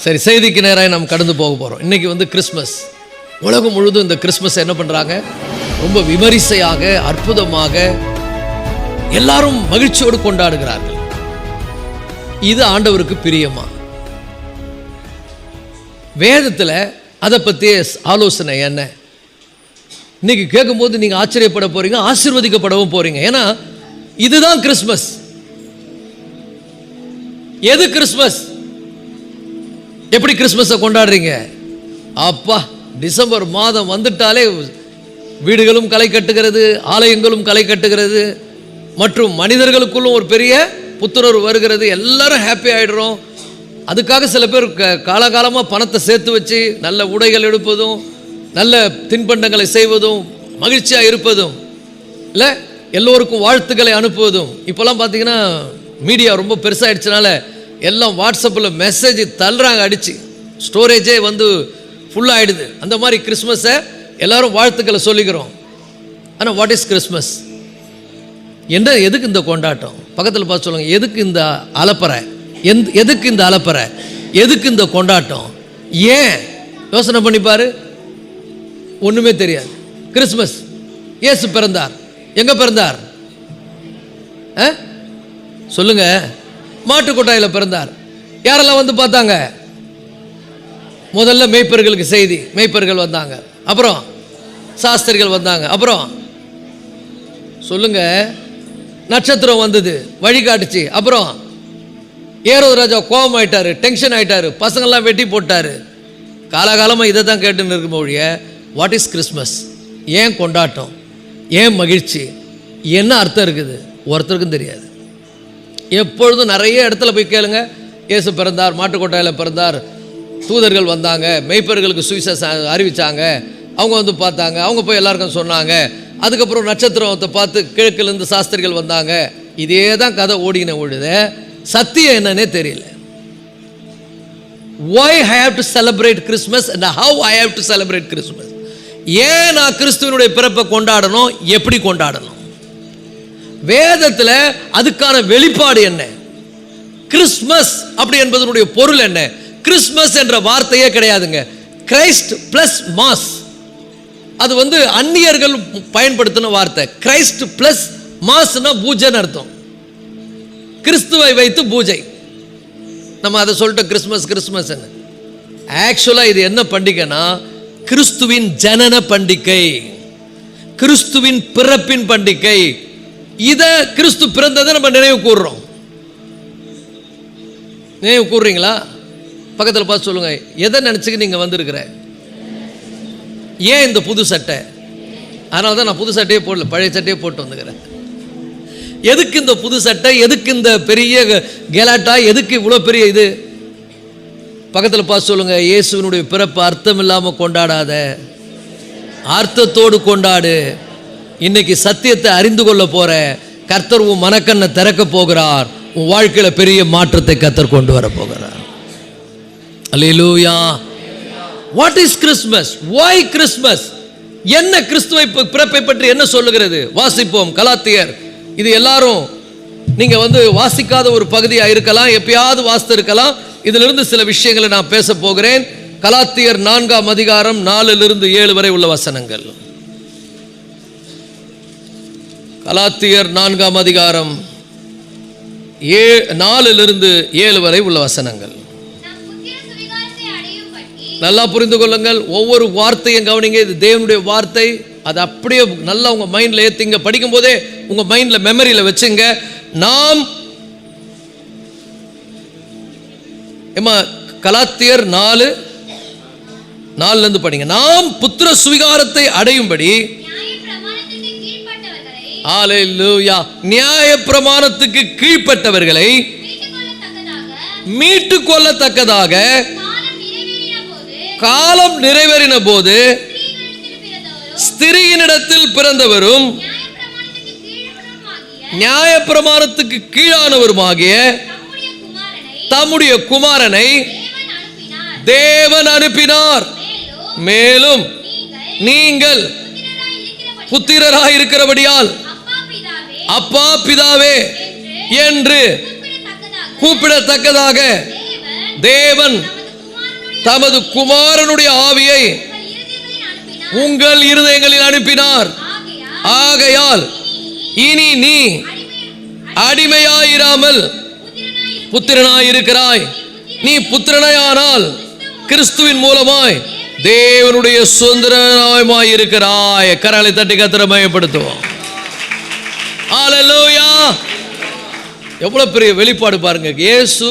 சரி, செய்திக்கு நேராக நாம் கடந்து போக போகிறோம். இன்றைக்கி வந்து கிறிஸ்மஸ். உலகம் முழுதும் இந்த கிறிஸ்மஸ் என்ன பண்ணுறாங்க? ரொம்ப விமரிசையாக, அற்புதமாக எல்லாரும் மகிழ்ச்சியோடு கொண்டாடுகிறார்கள். இது ஆண்டவருக்கு பிரியமா? வேதத்தில் அதை பற்றிய ஆலோசனை என்ன? இன்னைக்கு கேட்கும்போது நீங்கள் ஆச்சரியப்பட போறீங்க, ஆசீர்வதிக்கப்படவும் போறீங்க. ஏன்னா இதுதான் கிறிஸ்மஸ். எது கிறிஸ்மஸ்? எப்படி கிறிஸ்மஸை கொண்டாடுறீங்க? அப்பா, டிசம்பர் மாதம் வந்துட்டாலே வீடுகளும் களை கட்டுகிறது, ஆலயங்களும் களை கட்டுகிறது, மற்றும் மனிதர்களுக்குள்ளும் ஒரு பெரிய புத்துணர்வு வருகிறது. எல்லாரும் ஹாப்பி ஆகிடுறோம். அதுக்காக சில பேர் காலகாலமாக பணத்தை சேர்த்து வச்சு நல்ல உடைகள் எடுப்பதும், நல்ல தின்பண்டங்களை செய்வதும், மகிழ்ச்சியாக இருப்பதும், இல்லை எல்லோருக்கும் வாழ்த்துக்களை அனுப்புவதும். இப்போல்லாம் பார்த்தீங்கன்னா மீடியா ரொம்ப பெருசாகிடுச்சனால எல்லாம் வாட்ஸ்அப்பில் மெசேஜ் தள்ளுறாங்க, அடித்து ஸ்டோரேஜே வந்து ஃபுல்லாகிடுது. அந்த மாதிரி கிறிஸ்மஸை எல்லோரும் வாழ்த்துக்களை சொல்லிக்கிறோம். ஆனால் வாட் இஸ் கிறிஸ்மஸ்? என்ன, எதுக்கு இந்த கொண்டாட்டம்? பக்கத்தில் பார்த்து சொல்லுங்கள், எதுக்கு இந்த அலப்பறை? எதுக்கு இந்த அலப்பறை? எதுக்கு இந்த கொண்டாட்டம்? ஏன்? யோசனை பண்ணிப்பார். ஒன்றுமே தெரியாது. கிறிஸ்மஸ், இயேசு பிறந்தார். எங்கே பிறந்தார் சொல்லுங்க? மாட்டுக்கொட்டாயில் பிறந்தார். யாரெல்லாம் வந்து பார்த்தாங்க? முதல்ல மேய்ப்பர்களுக்கு செய்தி, மேய்ப்பர்கள் வந்தாங்க. அப்புறம் சாஸ்திரிகள் வந்தாங்க. அப்புறம் சொல்லுங்க, நட்சத்திரம் வந்தது, வழிகாட்டுச்சு. அப்புறம் ஏரோது ராஜா கோபம் ஆயிட்டாரு, டென்ஷன் ஆயிட்டாரு, பசங்கள்லாம் வெட்டி போட்டாரு. காலகாலமாக இதை தான் கேட்டுன்னு இருக்கும் ஒழிய வாட் இஸ் கிறிஸ்மஸ்? ஏன் கொண்டாட்டம்? ஏன் மகிழ்ச்சி? என்ன அர்த்தம் இருக்குது? ஒருத்தருக்கும் தெரியாது. எப்பொழுதும் நிறைய இடத்துல போய் கேளுங்க, இயேசு பிறந்தார், மாட்டுக்கொட்டாயில் பிறந்தார், தூதர்கள் வந்தாங்க, மெய்ப்பர்களுக்கு சுவிசேஷம் அறிவித்தாங்க, அவங்க வந்து பார்த்தாங்க, அவங்க போய் எல்லாருக்கும் சொன்னாங்க, அதுக்கப்புறம் நட்சத்திரத்தை பார்த்து கிழக்கிலேருந்து சாஸ்திரிகள் வந்தாங்க. இதே தான் கதை ஓடின ஒழுத சத்தியம் என்னன்னே தெரியல. Why I have to celebrate Christmas and how I have to celebrate Christmas? ஏன் நான் கிறிஸ்துவனுடைய பிறப்பை கொண்டாடணும்? எப்படி கொண்டாடணும்? வேதத்தில் அதுக்கான வெளிப்பாடு என்ன? கிறிஸ்மஸ் அப்படி என்பதனுடைய பொருள் என்ன? கிறிஸ்மஸ் என்ற வார்த்தையே கிடையாதுங்க. Christ plus mass. அது வந்து அந்நியர்கள் பயன்படுத்தின வார்த்தை. கிரைஸ்ட் பிளஸ் மாஸ்னா பூஜைன்னு அர்த்தம். கிறிஸ்துவை வைத்து பூஜை. நம்ம அதை சொல்லிட்டோம் கிறிஸ்மஸ் கிறிஸ்மஸ். ஆக்சுவலாக இது என்ன பண்டிகைனா கிறிஸ்துவின் ஜனன பண்டிகை, கிறிஸ்துவின் பிறப்பின் பண்டிகை. இதை கிறிஸ்து பிறந்ததை நம்ம நினைவு கூறுறோம். நினைவு கூறுறீங்களா? பக்கத்தில் பார்த்து சொல்லுங்க, எதை நினச்சிக்க நீங்கள் வந்திருக்கிற? ஏன் இந்த புது சட்டை? அதனால தான் நான் புது சட்டையே போடல, பழைய சட்டையே போட்டு வந்துக்கிறேன். எதுக்கு இந்த புது சட்டை? எதுக்கு இந்த பெரிய கெலாட்டா? எதுக்கு இவ்வளோ பெரிய இது? பக்கத்தில் பார்த்து சொல்லுங்க, இயேசுவினுடைய பிறப்பு அர்த்தம் இல்லாமல் கொண்டாடாத, அர்த்தத்தோடு கொண்டாடு. இன்னைக்கு சத்தியத்தை அறிந்து கொள்ள போற கர்த்தர் உன் மனக்கண்ணை திறக்க போகிறார். உன் வாழ்க்கையில் பெரிய மாற்றத்தை கர்த்தர் கொண்டு வர போகிறார். Hallelujah. What is Christmas? why Christmas? என்ன கிறிஸ்துவை பிறப்பை பற்றி என்ன சொல்லுகிறது? வாசிப்போம். கலாத்தியர். இது எல்லாரும் நீங்க வந்து வாசிக்காத ஒரு பகுதியாக இருக்கலாம், எப்பயாவது வாசித்து இருக்கலாம். இதிலிருந்து சில விஷயங்களை நான் பேச போகிறேன். கலாத்தியர் 4ஆம் அதிகாரம் 4 - 7 வரை உள்ள வசனங்கள். கலாத்தியர் 4ஆம் அதிகாரம் 4 - 7 வரை உள்ள வசனங்கள். நல்லா புரிந்து கொள்ளுங்கள். ஒவ்வொரு வார்த்தையும் கவனிங்க. இது தேவனுடைய வார்த்தை. அது அப்படியே நல்லா உங்க மைண்ட்ல ஏத்திங்க. படிக்கும் போதே உங்க மைண்ட்ல மெமரியில வச்சுங்க. நாம் கலாத்தியர் 4 படிங்க. நாம் புத்திர சுவிகாரத்தை அடையும்படி நியாய பிரமாணத்துக்கு கீழ்ப்பட்டவர்களை மீட்டு கொள்ளத்தக்கதாக காலம் நிறைவேறின போது ஸ்திரீயினிடத்தில் பிறந்தவரும் நியாய பிரமாணத்துக்கு கீழானவருமாகிய தம்முடைய குமாரனை தேவன் அனுப்பினார். மேலும் நீங்கள் புத்திரராய் இருக்கிறபடியால் அப்பா பிதாவே என்று கூப்பிடத்தக்கதாக தேவன் தமது குமாரனுடைய ஆவியை உங்கள் இருதயங்களில் அனுப்பினார். ஆகையால் இனி நீ அடிமையாயிராமல் புத்திரனாய் இருக்கிறாய். நீ புத்திரனாயானால் கிறிஸ்துவின் மூலமாய் தேவனுடைய சுதந்திரமாய் இருக்கிறாய். கரங்களை தட்டி கர்த்தரை மகிமைப்படுத்துவோம். ஹல்லேலூயா. எவ்வளவு பெரிய வெளிப்பாடு பாருங்க. இயேசு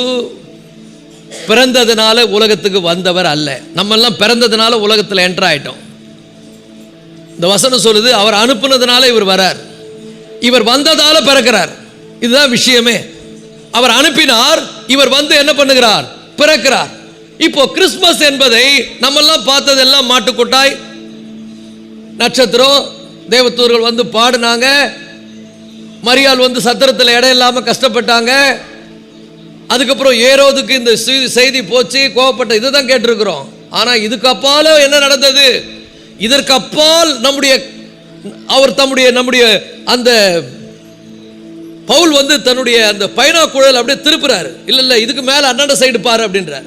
பிறந்ததுனால உலகத்துக்கு வந்தவர் அல்ல. நம்ம எல்லாம் பிறந்ததுனால உலகத்தில் என்டர் ஆயிட்டோம். இந்த வசனம் சொல்லுது, அவர் அனுப்புனதுனால இவர் வரார், இவர் வந்ததால பிறக்கிறார். இதுதான் விஷயமே. அவர் அனுப்பினார், இவர் வந்து என்ன பண்ணுகிறார்? பிறக்கிறார். இப்போ கிறிஸ்துமஸ் என்பதை நம்ம எல்லாம் பார்த்ததெல்லாம் மாட்டுக்கொட்டாய், நட்சத்திரம், தேவதூதர்கள் வந்து பாடினாங்க, மரியாள் வந்து சத்திரத்தில் இடம் இல்லாமல் கஷ்டப்பட்டாங்க. அதுக்கப்புறம் ஏரோதுக்கு இந்த செய்தி போச்சு, கோவப்பட்ட, இதுதான் கேட்டிருக்கிறோம். ஆனால் இதுக்கு அப்பால என்ன நடந்தது? இதற்கு அப்பால் நம்முடைய அந்த பவுல் வந்து தன்னுடைய அந்த பைனாக்குழல் அப்படியே திருப்புறாரு. இல்லை இதுக்கு மேலே அண்ணாண்ட சைடு பாரு அப்படின்றார்.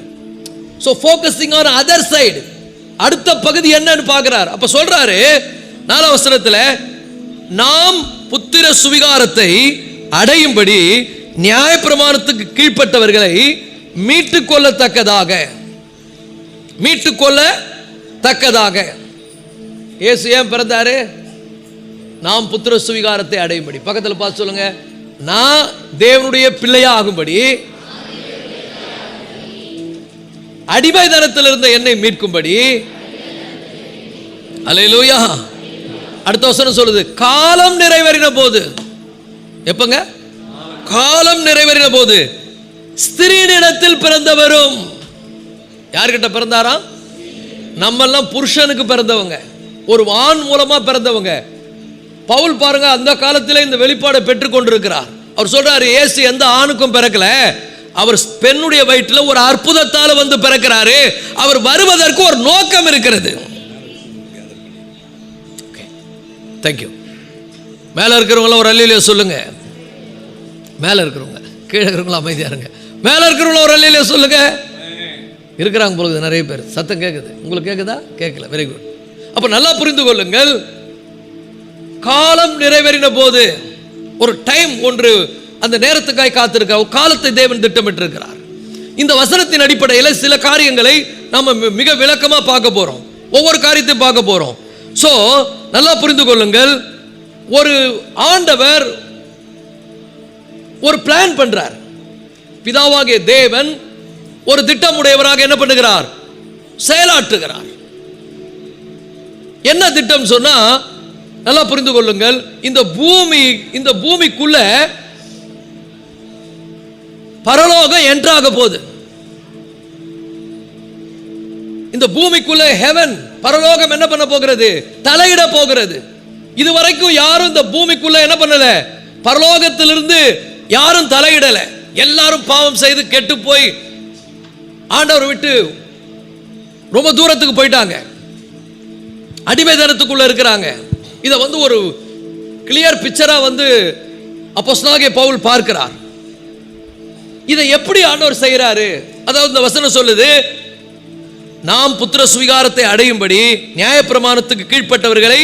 So focusing on other side, அடுத்த பகுதி என்னன்னு பார்க்குறார். அப்போ சொல்றாரு 4ஆம் வசனத்தில், நாம் புத்திர சுவிகாரத்தை அடையும்படி நியாயப்பிரமாணத்துக்கு கீழ்ப்பட்டவர்களை மீட்டுக்கொள்ளத்தக்கதாக இயேசு ஏன் பிறந்தாரு? நாம் புத்திர சுவிகாரத்தை அடையும்படி. பக்கத்தில் பார்த்து சொல்லுங்க, நான் தேவனுடைய பிள்ளையா ஆகும்படி, அடிமைதனத்தில் இருந்த என்னை மீட்கும்படி. அல்லேலூயா. அடுத்த வசனம் சொல்லுது, காலம் நிறைவேறின போது. எப்பங்க? காலம் நிறைவேறின போது ஸ்திரீனிடத்தில் பிறந்தவரும். யார்கிட்ட பிறந்தாராம்? நம்ம எல்லாம் புருஷனுக்கு பிறந்தவங்க, ஒரு ஆண் மூலமா பிறந்தவங்க. பவுல் பாருங்க, அந்த காலத்தில் இந்த வெளிப்பாடை பெற்றுக் கொண்டிருக்கிறார். அவர் சொல்றாரு, இயேசு எந்த ஆணுக்கும் பிறக்கல, அவர் பெண்ணுடைய வயிற்றில் ஒரு அற்புதத்தால் வந்து பிறக்கிறாரு. அவர் வருவதற்கு ஒரு நோக்கம் இருக்கிறது. தேங்க்யூ. மேலே இருக்கிறவங்கள ஒரு அல்லேலூயா சொல்லுங்க. மேலே இருக்கிறவங்க, கீழே இருக்கிறவங்கள அமைதியா இருங்க. மேலே இருக்கிறவங்கள ஒரு அல்லேலூயா சொல்லுங்க. இருக்கிறாங்க போல நிறைய பேர். சத்தம் கேட்குது, உங்களுக்கு கேட்குதா? கேட்கல. Very good. அப்போ நல்லா புரிந்து கொள்ளுங்கள், காலம் நிறைவேறின போது ஒரு டைம் ஒன்று, அந்த நேரத்துக்காய் காத்திருக்க ஒரு காலத்தை தேவன் திட்டமிட்டிருக்கிறார். இந்த வசனத்தின் அடிப்படையில் சில காரியங்களை நம்ம மிக விளக்கமாக பார்க்க போறோம். ஒவ்வொரு காரியத்தையும் பார்க்க போறோம். ஸோ நல்லா புரிந்து கொள்ளுங்கள், ஒரு ஆண்டவர் ஒரு பிளான் பண்றார். பிதாவாகிய தேவன் ஒரு திட்டமுடையவராக என்ன பண்ணுகிறார்? செயலாற்றுகிறார். என்ன திட்டம் சொன்னா நல்லா புரிந்து கொள்ளுங்கள், இந்த பூமிக்குள்ள பரலோகம் என்ட்ராக போகுது. இந்த பூமிக்குள்ள ஹெவன், பரலோகம் என்ன பண்ண போகிறது? தலையிட போகிறது. இதுவரைக்கும் யாரும் இந்த பூமிக்குள்ள என்ன பண்ணல? பரலோகத்திலிருந்து யாரும் தலையிடல. எல்லாரும் பாவம் செய்து கெட்டு போய் ஆண்டவர் விட்டு ரொம்ப தூரத்துக்கு போயிட்டாங்க, அடிமைதனத்துக்குள்ள இருக்கிறாங்க. இதை வந்து ஒரு கிளியர் பிக்சரா வந்து அப்போஸ்தலனாகிய பவுல் பார்க்கிறார். இதை எப்படி ஆண்டவர் செய்யறாரு? அதாவது இந்த வசனம் சொல்லுது, நாம் புத்திர சுவிகாரத்தை அடையும்படி நியாயப்பிரமாணத்துக்கு கீழ்ப்பட்டவர்களை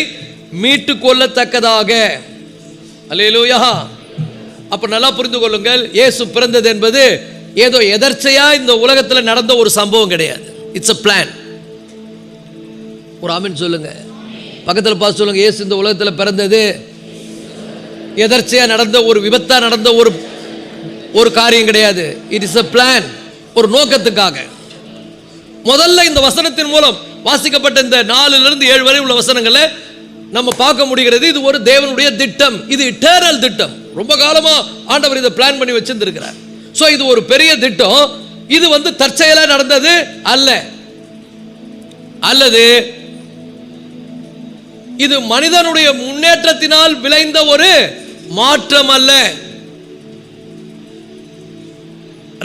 மீட்டு கொள்ளத்தக்கதாக. அல்லேலூயா. அப்ப நல்லா புரிந்து கொள்ளுங்கள், இயேசு பிறந்தது என்பது ஏதோ எதர்ச்சையா இந்த உலகத்தில் நடந்த ஒரு சம்பவம் கிடையாது. It's a plan. ஒரு ஆமென் சொல்லுங்க. பக்கத்தில் பார்த்து சொல்லுங்க, இயேசு இந்த உலகத்தில் பிறந்தது எதர்ச்சையா நடந்த ஒரு விபத்தா நடந்த ஒரு காரியம் கிடையாது. இட் இஸ் a பிளான், ஒரு நோக்கத்துக்காக. முதல்ல இந்த வசனத்தின் மூலம் வாசிக்கப்பட்ட இந்த 4 to 7 வரை உள்ள வசனங்களை நம்ம பார்க்க முடிகிறது. இது ஒரு தேவனுடைய திட்டம், இது இட்டர்னல் திட்டம். ரொம்ப காலமா ஆண்டவர் இதை பிளான் பண்ணி வச்சிருக்கிறார். சோ இது ஒரு பெரிய திட்டம். இது வந்து தற்செயலா நடந்தது அல்ல, அல்லது இது மனிதனுடைய முன்னேற்றத்தினால் விளைந்த ஒரு மாற்றம் அல்ல.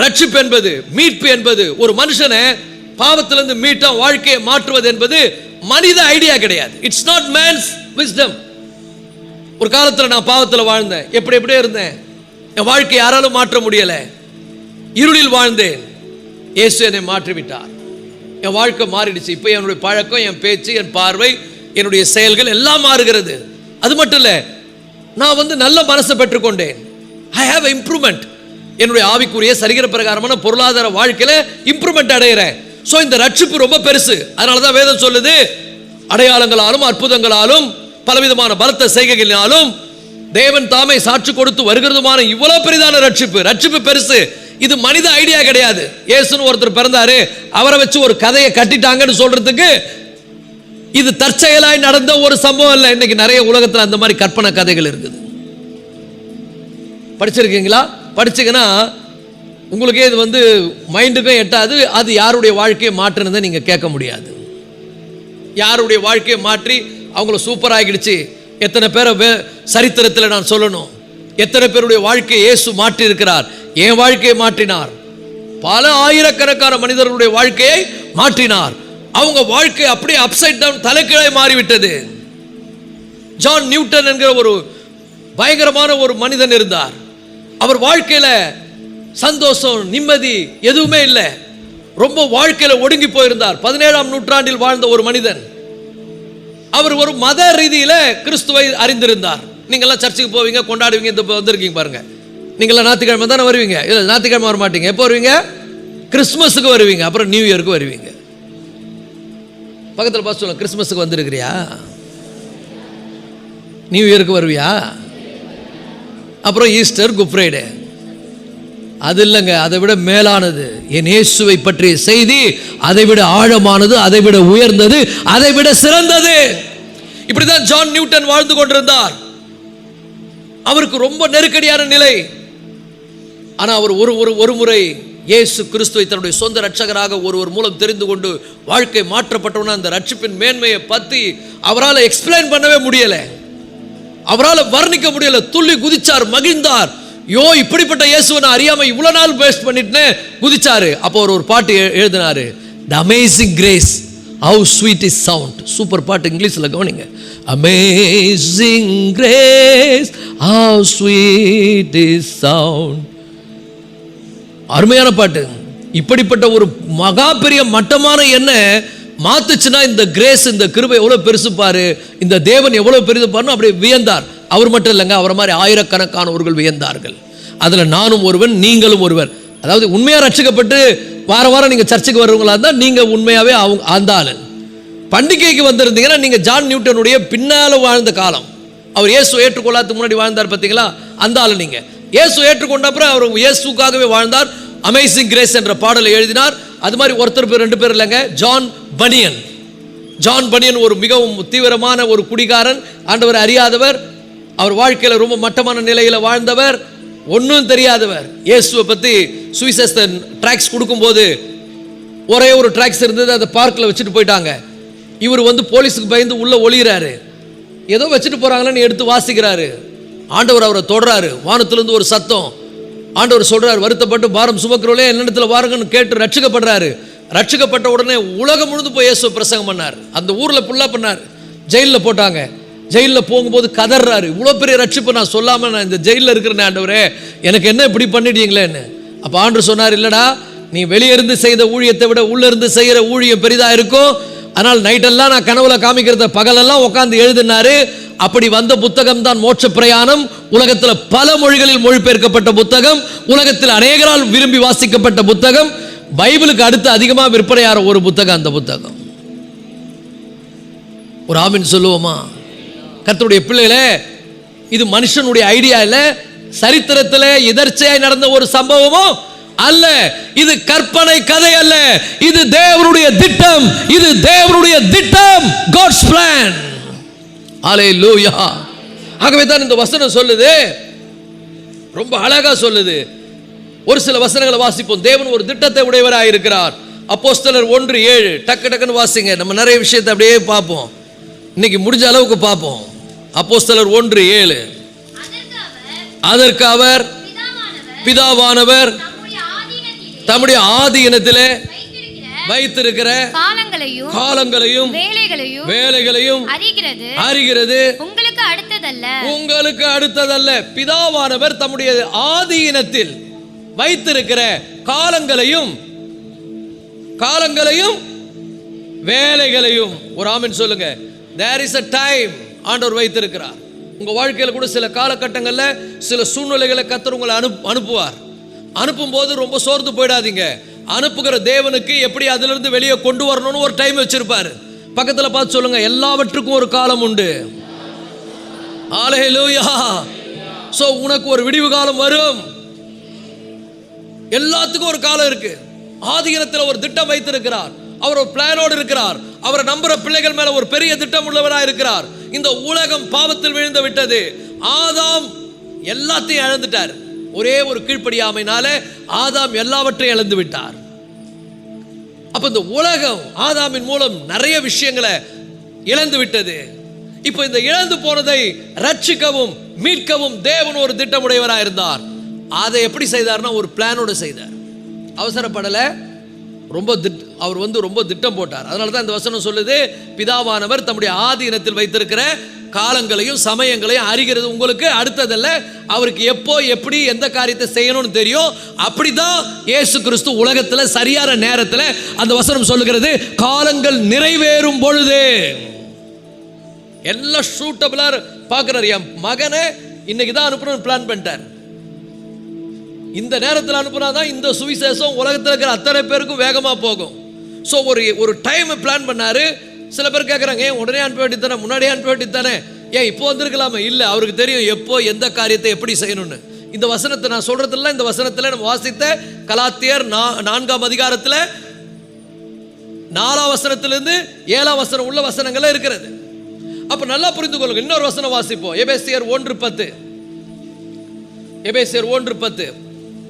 ரட்சிப்பு என்பது, மீட்பு என்பது, ஒரு மனுஷனை பாவத்திலிருந்து மீட்ட வாழ்க்கையை மாற்றுவது என்பது மனித ஐடியா கிடையாது. It's not man's wisdom. ஒரு காலத்தில் நான் பாவத்தில் வாழ்ந்தேன், எப்படியே இருந்தேன், என் வாழ்க்கை யாராலும் மாற்ற முடியல, இருளில் வாழ்ந்தேன். இயேசு என்னை மாற்றிவிட்டார். என் வாழ்க்கை மாறிடுச்சு. இப்போ என்னுடைய பழக்கம், என் பேச்சு, என் பார்வை, என்னுடைய செயல்கள் எல்லாம் மாறுகிறது. அது மட்டும் இல்லை, நான் நல்ல மனசை பெற்றுக்கொண்டேன். I have improvement. என்னுடைய ஆவிக்குரிய சரிகிற பிரகாரமான பொருளாதார வாழ்க்கையில இம்ப்ரூவ்மெண்ட் அடைகிறேன். ஸோ இந்த ரட்சிப்பு ரொம்ப பெருசு. அதனால தான் வேதம் சொல்லுது, அடையாளங்களாலும் அற்புதங்களாலும் பலவிதமான பலத்த செய்கைகளினாலும் தேவன் தாமே சாட்சி கொடுத்து வருகிறதுமான இவ்வளவு பெரிதான ரட்சிப்பு பெருசு. இது மனித ஐடியா கிடையாது. இயேசுன்னு ஒருத்தர் பிறந்தாரு, அவரை வச்சு ஒரு கதையை கட்டிட்டாங்கன்னு சொல்றதுக்கு இது தற்செயலாய் நடந்த ஒரு சம்பவம் இல்லை. இன்னைக்கு நிறைய உலகத்தில் அந்த மாதிரி கற்பனை கதைகள் இருக்குது. படிச்சிருக்கீங்களா? படிச்சீங்கன்னா உங்களுக்கே இது மைண்டுக்கும் எட்டாது. அது யாருடைய வாழ்க்கையை மாற்றினதை நீங்க கேட்க முடியாது. யாருடைய வாழ்க்கையை மாற்றி அவங்கள சூப்பர் ஆகிடுச்சு. எத்தனை பேரை சரித்திரத்தில் நான் சொல்லணும். எத்தனை பேருடைய வாழ்க்கையை இயேசு மாற்றி இருக்கிறார். என் வாழ்க்கையை மாற்றினார். பல ஆயிரக்கணக்கான மனிதர்களுடைய வாழ்க்கையை மாற்றினார். அவங்க வாழ்க்கை அப்படியே அப்சைட் டவுன், தலைக்கீழாய் மாறிவிட்டது. ஜான் நியூட்டன் என்கிற ஒரு பயங்கரமான ஒரு மனிதன் இருந்தார். அவர் வாழ்க்கையில சந்தோஷம், நிம்மதி எதுவுமே இல்லை. ரொம்ப வாழ்க்கையில ஒடுங்கி போயிருந்தார். 17ஆம் நூற்றாண்டில் வாழ்ந்த ஒரு மனிதன். அவர் ஒரு மத ரீதியில கிறிஸ்துவை அறிந்திருந்தார். நீங்கெல்லாம் சர்ச்சுக்கு போவீங்க, கொண்டாடுவீங்க. இந்த வந்திருக்கீங்க பாருங்க, நீங்களாம் ஞாயிற்றுக்கிழமை தானே வருவீங்க. இல்லை, ஞாயிற்றுக்கிழமை வர மாட்டீங்க. எப்போ வருவீங்க? கிறிஸ்துமஸுக்கு வருவீங்க, அப்புறம் நியூ இயருக்கு வருவீங்க. பக்கத்தில் பார்த்து சொல்லுங்க, கிறிஸ்துமஸுக்கு வந்திருக்கிறியா? நியூ இயருக்கு வருவியா? அப்புறம் ஈஸ்டர், குட் ஃப்ரைடே. அது இல்லைங்க, அதை விட மேலானது என் இயேசுவை பற்றிய செய்தி. அதை விட ஆழமானது, அதை விட உயர்ந்தது, அதை விட சிறந்தது. இப்படிதான் ஜான் நியூட்டன் வாழ்ந்து கொண்டிருந்தார். அவருக்கு ரொம்ப நெருக்கடியான நிலை. ஆனா அவர் ஒரு முறை இயேசு கிறிஸ்துவை தன்னுடைய சொந்த ரட்சகராக ஒருவர் மூலம் தெரிந்து கொண்டு வாழ்க்கை மாற்றப்பட்டவன அந்த ரட்சிப்பின் மேன்மையை பற்றி அவரால் எக்ஸ்பிளைன் பண்ணவே முடியல. அவரால் வர்ணிக்க முடியல. துள்ளி குதிச்சார், மகிழ்ந்தார். இப்படிப்பட்ட இயேசுவை நான் அறியாம இவ்வளவு நாள் வேஸ்ட் பண்ணிட்டேன் குதிச்சாரு. அப்போ ஒரு பாட்டு எழுதினாரு, The Amazing Grace, How Sweet Is Sound. Super பாட்டு, இங்கிலீஷ்ல கவனிங்க. Amazing Grace, How Sweet Is Sound. அருமையான பாட்டு. இப்படிப்பட்ட ஒரு மகா பெரிய மட்டமான எண்ணெய் மாத்துச்சுன்னா இந்த கிரேஸ், இந்த கிருபை எவ்வளவு பெருசு பாரு, இந்த தேவன் எவ்வளவு பெருசு பாருன்னு அப்படியே வியந்தார். அவர் மட்டும் இல்லைங்க, அவரை மாதிரி ஆயிரக்கணக்கானவர்கள் வியந்தார்கள். அதுல நானும் ஒருவன், நீங்களும் ஒருவர். அதாவது உண்மையா ரட்சிக்கப்பட்டு வாரம் நீங்க சர்ச்சுக்கு வருவங்களா இருந்தா நீங்க உண்மையாவே அந்த ஆளு. பண்டிகைக்கு வந்திருந்தீங்கன்னா நீங்க ஜான் நியூட்டனுடைய பின்னால வாழ்ந்த காலம். அவர் இயேசு ஏற்றுக்கொள்ளாததுக்கு முன்னாடி வாழ்ந்தார் பார்த்தீங்களா, அந்த ஆளு நீங்க. இயேசு ஏற்றுக்கொண்ட அப்புறம் அவர் இயேசுக்காகவே வாழ்ந்தார். அமேசிங் கிரேஸ் என்ற பாடலை எழுதினார். அது மாதிரி ஒருத்தர் பேர், ரெண்டு பேர் இல்லைங்க, ஜான் பனியன். ஜான் பனியன் ஒரு மிகவும் தீவிரமான ஒரு குடிகாரன், ஆண்டவர் அறியாதவர். அவர் வாழ்க்கையில் ரொம்ப மட்டமான நிலையில் வாழ்ந்தவர், ஒன்றும் தெரியாதவர். இயேசுவை பற்றி சுவிசேஷன் ட்ராக்ஸ் கொடுக்கும்போது ஒரே ஒரு ட்ராக்ஸ் இருந்தது, அதை பார்க்கில் வச்சுட்டு போயிட்டாங்க. இவர் போலீஸுக்கு பயந்து உள்ள ஒளிகிறாரு. ஏதோ வச்சுட்டு போகிறாங்களன்னு எடுத்து வாசிக்கிறாரு. ஆண்டவர் அவரை தொடராரு. வானத்திலிருந்து ஒரு சத்தம். ஆண்டவர் சொல்றாரு, வருத்தப்பட்டு பாரம் சுமக்கிறவளே என்னிடத்தில் வாருங்கன்னு கேட்டு ரட்சிக்கப்படுறாரு. ரட்சிக்கப்பட்ட உடனே உலகம் முழுது போய் இயேசு பிரசங்கம் பண்ணார். அந்த ஊரில் ஃபுல்லாக பண்ணார். ஜெயிலில் போட்டாங்க. ஜெயிலில் போகும்போது கதறாரு, இவ்வளோ பெரிய ரட்சிப்பு நான் சொல்லாமல் நான் இந்த ஜெயிலில் இருக்கிறேன் ஆண்டவரே, எனக்கு என்ன இப்படி பண்ணிட்டீங்களேன்னு. அப்போ ஆண்டவர் சொன்னார், இல்லைடா, நீ வெளியிருந்து செய்த ஊழியத்தை விட உள்ளிருந்து செய்கிற ஊழியம் பெரிதாக இருக்கும். ஆனால் நைட்டெல்லாம் நான் கனவுல காமிக்கிறத பகலெல்லாம் உட்காந்து எழுதினாரு. அப்படி வந்த புத்தகம் தான் மோட்ச பிரயாணம். உலகத்தில் பல மொழிகளில் மொழிபெயர்க்கப்பட்ட புத்தகம், உலகத்தில் அநேகரால் விரும்பி வாசிக்கப்பட்ட புத்தகம், பைபிளுக்கு அடுத்து அதிகமாக விற்பனையாகிற ஒரு புத்தகம் அந்த புத்தகம். ஒரு ஆமீன் சொல்லுவோமா? கர்த்தருடைய பிள்ளைகளே, இது மனுஷனுடைய ஐடியா இல்ல, சரித்திரத்தில் எதர்ச்சையாய் நடந்த ஒரு சம்பவமோ அல்ல. இது கற்பனை கதை அல்ல, இது தேவனுடைய திட்டம். இது தேவனுடைய திட்டம், God's plan. ஹல்லேலூயா. ஆகவே தான் இந்த வசனம் சொல்லுது, ரொம்ப அழகா சொல்லுது. ஒரு சில வசனங்களை வாசிப்போம். தேவன் ஒரு திட்டத்தை உடையவராக இருக்கிறார். அப்போஸ்தலர் 1:7 டக்கு டக்குன்னு வாசிங்க. நம்ம நிறைய விஷயத்தை அப்படியே பார்ப்போம், இன்னைக்கு முடிஞ்ச அளவுக்கு பார்ப்போம். அப்போஸ்தலர் 1:7. அதற்கு அவர் பிதாவானவர் தம்முடைய ஆதீனத்திலே வைத்திருக்கிற காலங்களையும் வேலைகளையும் அறிகிறது. உங்களுக்கு அடுத்ததல்ல. பிதாவானவர் தம்முடைய ஆதீனத்தில் வைத்திருக்கிற காலங்களையும் வேலைகளையும். ஒரு ஆமென் சொல்லுங்க. there is a time ஆண்டவர் வைத்திருக்கிறார். உங்க வாழ்க்கையில கூட சில காலகட்டங்கள்ல சில சூழ்நிலைகளை கர்த்தர் உங்களை அனுப்புவார். அனுப்பும் போது ரொம்ப சோர்ந்து போயிடாதீங்க. அனுப்புகிற தேவனுக்கு எப்படி அதிலிருந்து வெளியே கொண்டு வரணும்னு ஒரு டைம் வச்சிருப்பாரு. பக்கத்துல பார்த்து சொல்லுங்க, எல்லாவற்றுக்கும் ஒரு காலம் உண்டு. ஹல்லேலூயா. சோ உனக்கு ஒரு விடிவு காலம் வரும். எல்லாத்துக்கும் ஒரு காலம் இருக்கு. ஆதியினத்தில் ஒரு திட்டம் வைத்திருக்கிறார். அவர் ஒரு பிளானோடு இருக்கிறார். அவரை நம்புற பிள்ளைகள் மேல ஒரு பெரிய திட்டம் உள்ளவராக இருக்கிறார். இந்த உலகம் பாவத்தில் விழுந்து விட்டது. ஆதாம் எல்லாத்தையும் இழந்துட்டார். ஒரே ஒரு கீழ்ப்படியாமையினால ஆதாம் எல்லாவற்றையும் இழந்து விட்டார். அப்ப இந்த உலகம் ஆதாமின் மூலம் நிறைய விஷயங்களை இழந்து விட்டது. இப்ப இந்த இழந்து போனதை ரட்சிக்கவும் மீட்கவும் தேவன் ஒரு திட்டமுடையவராக இருந்தார். அதை எப்படி செய்தார்னா ஒரு பிளானோடு செய்தார். அவசரப்படல. அவர் ரொம்ப திட்டம் போட்டார். அதனால தான் இந்த வசனம் சொல்லுது, பிதாவானவர் தம்முடைய ஆதீனத்தில் வைத்திருக்கிற காலங்களையும் சமயங்களையும் அறிகிறது உங்களுக்கு அடுத்ததல்ல. அவருக்கு எப்போ எப்படி எந்த காரியத்தை செய்யணும்னு தெரியும். அப்படிதான் இயேசு கிறிஸ்து உலகத்தில் சரியான நேரத்தில் அந்த வசனம் சொல்லுகிறது, காலங்கள் நிறைவேறும் பொழுது. எல்லாம் சூட்டபிளா பார்க்கிறார். என் மகனை இன்னைக்கு தான் அனுப்பணும்னு பிளான் பண்ணிட்டார். இந்த நேரத்தில் அனுப்புனாதான் இந்த சுவிசேஷம் உலகத்தில் இருக்கிற அத்தனை பேருக்கும் வேகமா போகும். ஸோ ஒரு டைம் பிளான் பண்ணாரு. சில பேர் கேட்குறாங்க, ஏன் உடனே அனுப்ப வேண்டியதானே, முன்னாடியே அனுப்ப வேண்டியதானே, ஏன் இப்போ வந்திருக்கலாமா? இல்லை, அவருக்கு தெரியும் எப்போ எந்த காரியத்தை எப்படி செய்யணும்னு. இந்த வசனத்தை நான் சொல்றதில்ல, இந்த வசனத்தில் நம்ம வாசித்த கலாத்தியர் 4ஆம் அதிகாரத்தில் 4ஆம் வசனத்திலிருந்து 7ஆம் வசனம் உள்ள வசனங்கள் இருக்கிறது. அப்ப நல்லா புரிந்து கொள்ளுங்க. இன்னொரு வசனம் வாசிப்போம். எபேசியர் 1:10. எபேசியர் 1:10.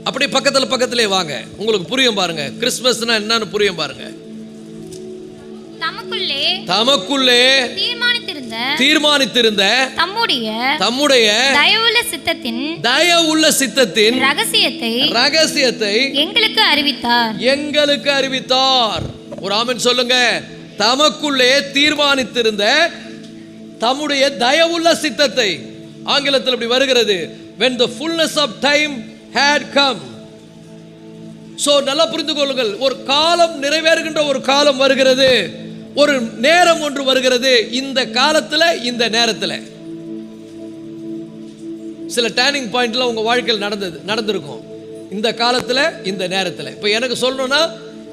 அப்படி பக்கத்திலே வாங்க, உங்களுக்கு புரியும் பாருங்க. கிறிஸ்துமஸ்னா என்னன்னு புரியும் பாருங்க. தமக்குள்ளே தீர்மானித்திருந்த தம்முடைய தயவுள்ள சித்தத்தின் ரகசியத்தை எங்களுக்கு அறிவித்தார். ஒரு ஆமென் சொல்லுங்க. தமக்குள்ளே தீர்மானித்திருந்த தம்முடைய தயவுள்ள சித்தத்தை. ஆங்கிலத்தில் இப்படி வருகிறது, when the fullness of time had come. So நல்லா புரிந்து கொள்ளுங்கள். ஒரு காலம் நிறைவேறுகின்ற ஒரு காலம் வருகிறது, ஒரு நேரம் ஒன்று வருகிறது. இந்த காலத்துல இந்த நேரத்துல சில டர்னிங் பாயிண்ட்ல உங்க வாழ்க்கையில் நடந்திருக்கும். இந்த காலத்துல இந்த நேரத்துல. இப்ப எனக்கு சொல்லணும்னா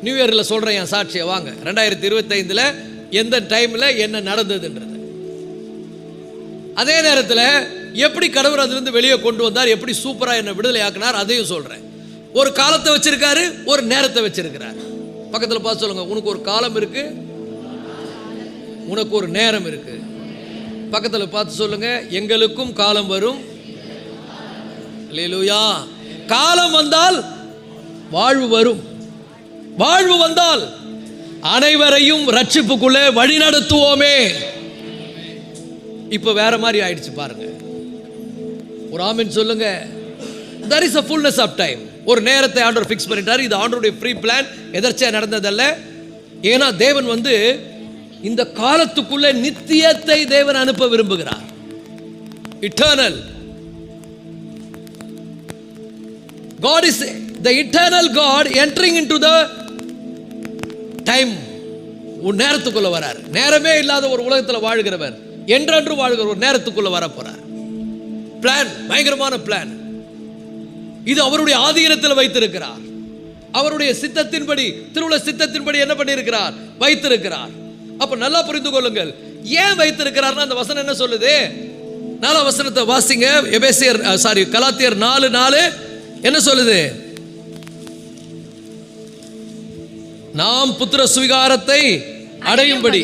நியூ இயர்ல சொல்றேன் என் சாட்சியை. வாங்க, 2025ல எந்த டைம்ல என்ன நடந்ததுன்றது. அதே நேரத்தில் எப்படி கடவுள் அதிலிருந்து வெளியே கொண்டு வந்தார், எப்படி சூப்பரா என்ன விடுதலை ஆக்கினார், அதையும் சொல்றேன். ஒரு காலத்தை வச்சிருக்காரு, ஒரு நேரத்தை வச்சிருக்கிறார். பக்கத்தில் பார்த்து சொல்லுங்க, உனக்கு ஒரு காலம் இருக்கு, உனக்கு ஒரு நேரம் இருக்கு. பக்கத்தில் பார்த்து சொல்லுங்க, எங்களுக்கும் காலம் வரும். அல்லேலூயா. காலம் வந்தால் வாழ்வு வரும். வாழ்வு வந்தால் அனைவரையும் ரட்சிப்புக்குள்ளே வழி நடத்துவோமே. இப்ப வேற மாதிரி ஆயிடுச்சு பாருங்க. ஒரு ஆமென் சொல்லுங்க. there is a fullness of time. ஒரு நேரத்தை ஆண்டவர் ஃபிக்ஸ் பண்ணிட்டார். இது ஆண்டவருடைய ஃப்ரீ பிளான், எதர்ச்சியா நடந்ததல்ல. ஏன்னா தேவன் இந்த காலத்துக்குள்ளே நித்தியத்தை தேவன் அனுப்ப விரும்புகிறார். eternal. God is the eternal God entering into the time. ஒரு நேரத்துக்குள்ள வரார். நேரமே இல்லாத ஒரு உலகத்தில் வாழ்கிறவர், என்றென்று வாழ்கிற ஒரு நேரத்துக்குள்ள வர போறார். பிளான், பயங்கரமான பிளான். இது அவருடைய ஆதீனத்தில் வைத்திருக்கிறார். அவருடைய சித்தத்தின்படி, திருவுள சித்தத்தின்படி என்ன பண்ணியிருக்கிறார், வைத்திருக்கிறார். அப்ப நல்லா புரிந்து கொள்ளுங்கள். ஏன் வைத்திருக்கிறார்னா அந்த வசனம் என்ன சொல்லுது? 4ஆம் வசனத்தை வாசிங்க. கலாத்தியர் 4:4 என்ன சொல்லுது? நாம் புத்திர சுவிகாரத்தை அடையும்படி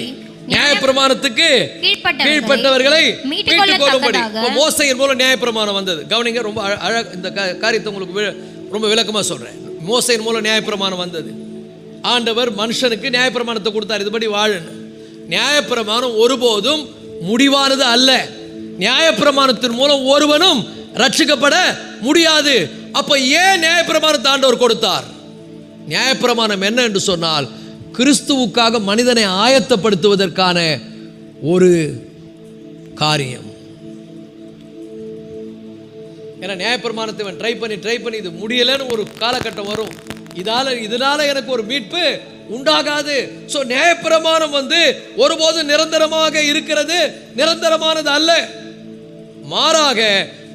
நியாயப்பிரமாணத்துக்கு கீழ்ப்பட்டவர்களை மீட்டுக் கொள்ளும்படி. மோசையின் மூலம் நியாயப்பிரமாணம் வந்தது. கவனிங்க, ரொம்ப அழகா இந்த காரியத்தை உங்களுக்கு ரொம்ப விளக்கமா சொல்றேன். மோசையின் மூலம் நியாயப்பிரமாணம் வந்தது. ஆண்டவர் மனுஷனுக்கு நியாயப்பிரமாணத்தை கொடுத்தார், இதுபடி வாழணும். நியாயப்பிரமாணம் ஒருபோதும் முடிவானது அல்ல. நியாயப்பிரமாணத்தின் மூலம் ஒருவனும் ரட்சிக்கப்பட முடியாது. அப்ப ஏன் நியாயப்பிரமாணத்தை ஆண்டவர் கொடுத்தார்? நியாயப்பிரமாணம் என்ன என்று சொன்னால், கிறிஸ்துவுக்காக மனிதனை ஆயத்தப்படுத்துவதற்கான ஒரு காரியம். ஏன்னா நியாயப்பிரமாணத்தை ட்ரை பண்ணி இது முடியலன்னு ஒரு காலகட்டம் வரும். இதனால எனக்கு ஒரு மீட்பு உண்டாகாது. சோ நியாயப்பிரமாணம் ஒருபோதும் நிரந்தரமாக இருக்கிறது, நிரந்தரமானது அல்ல. மாறாக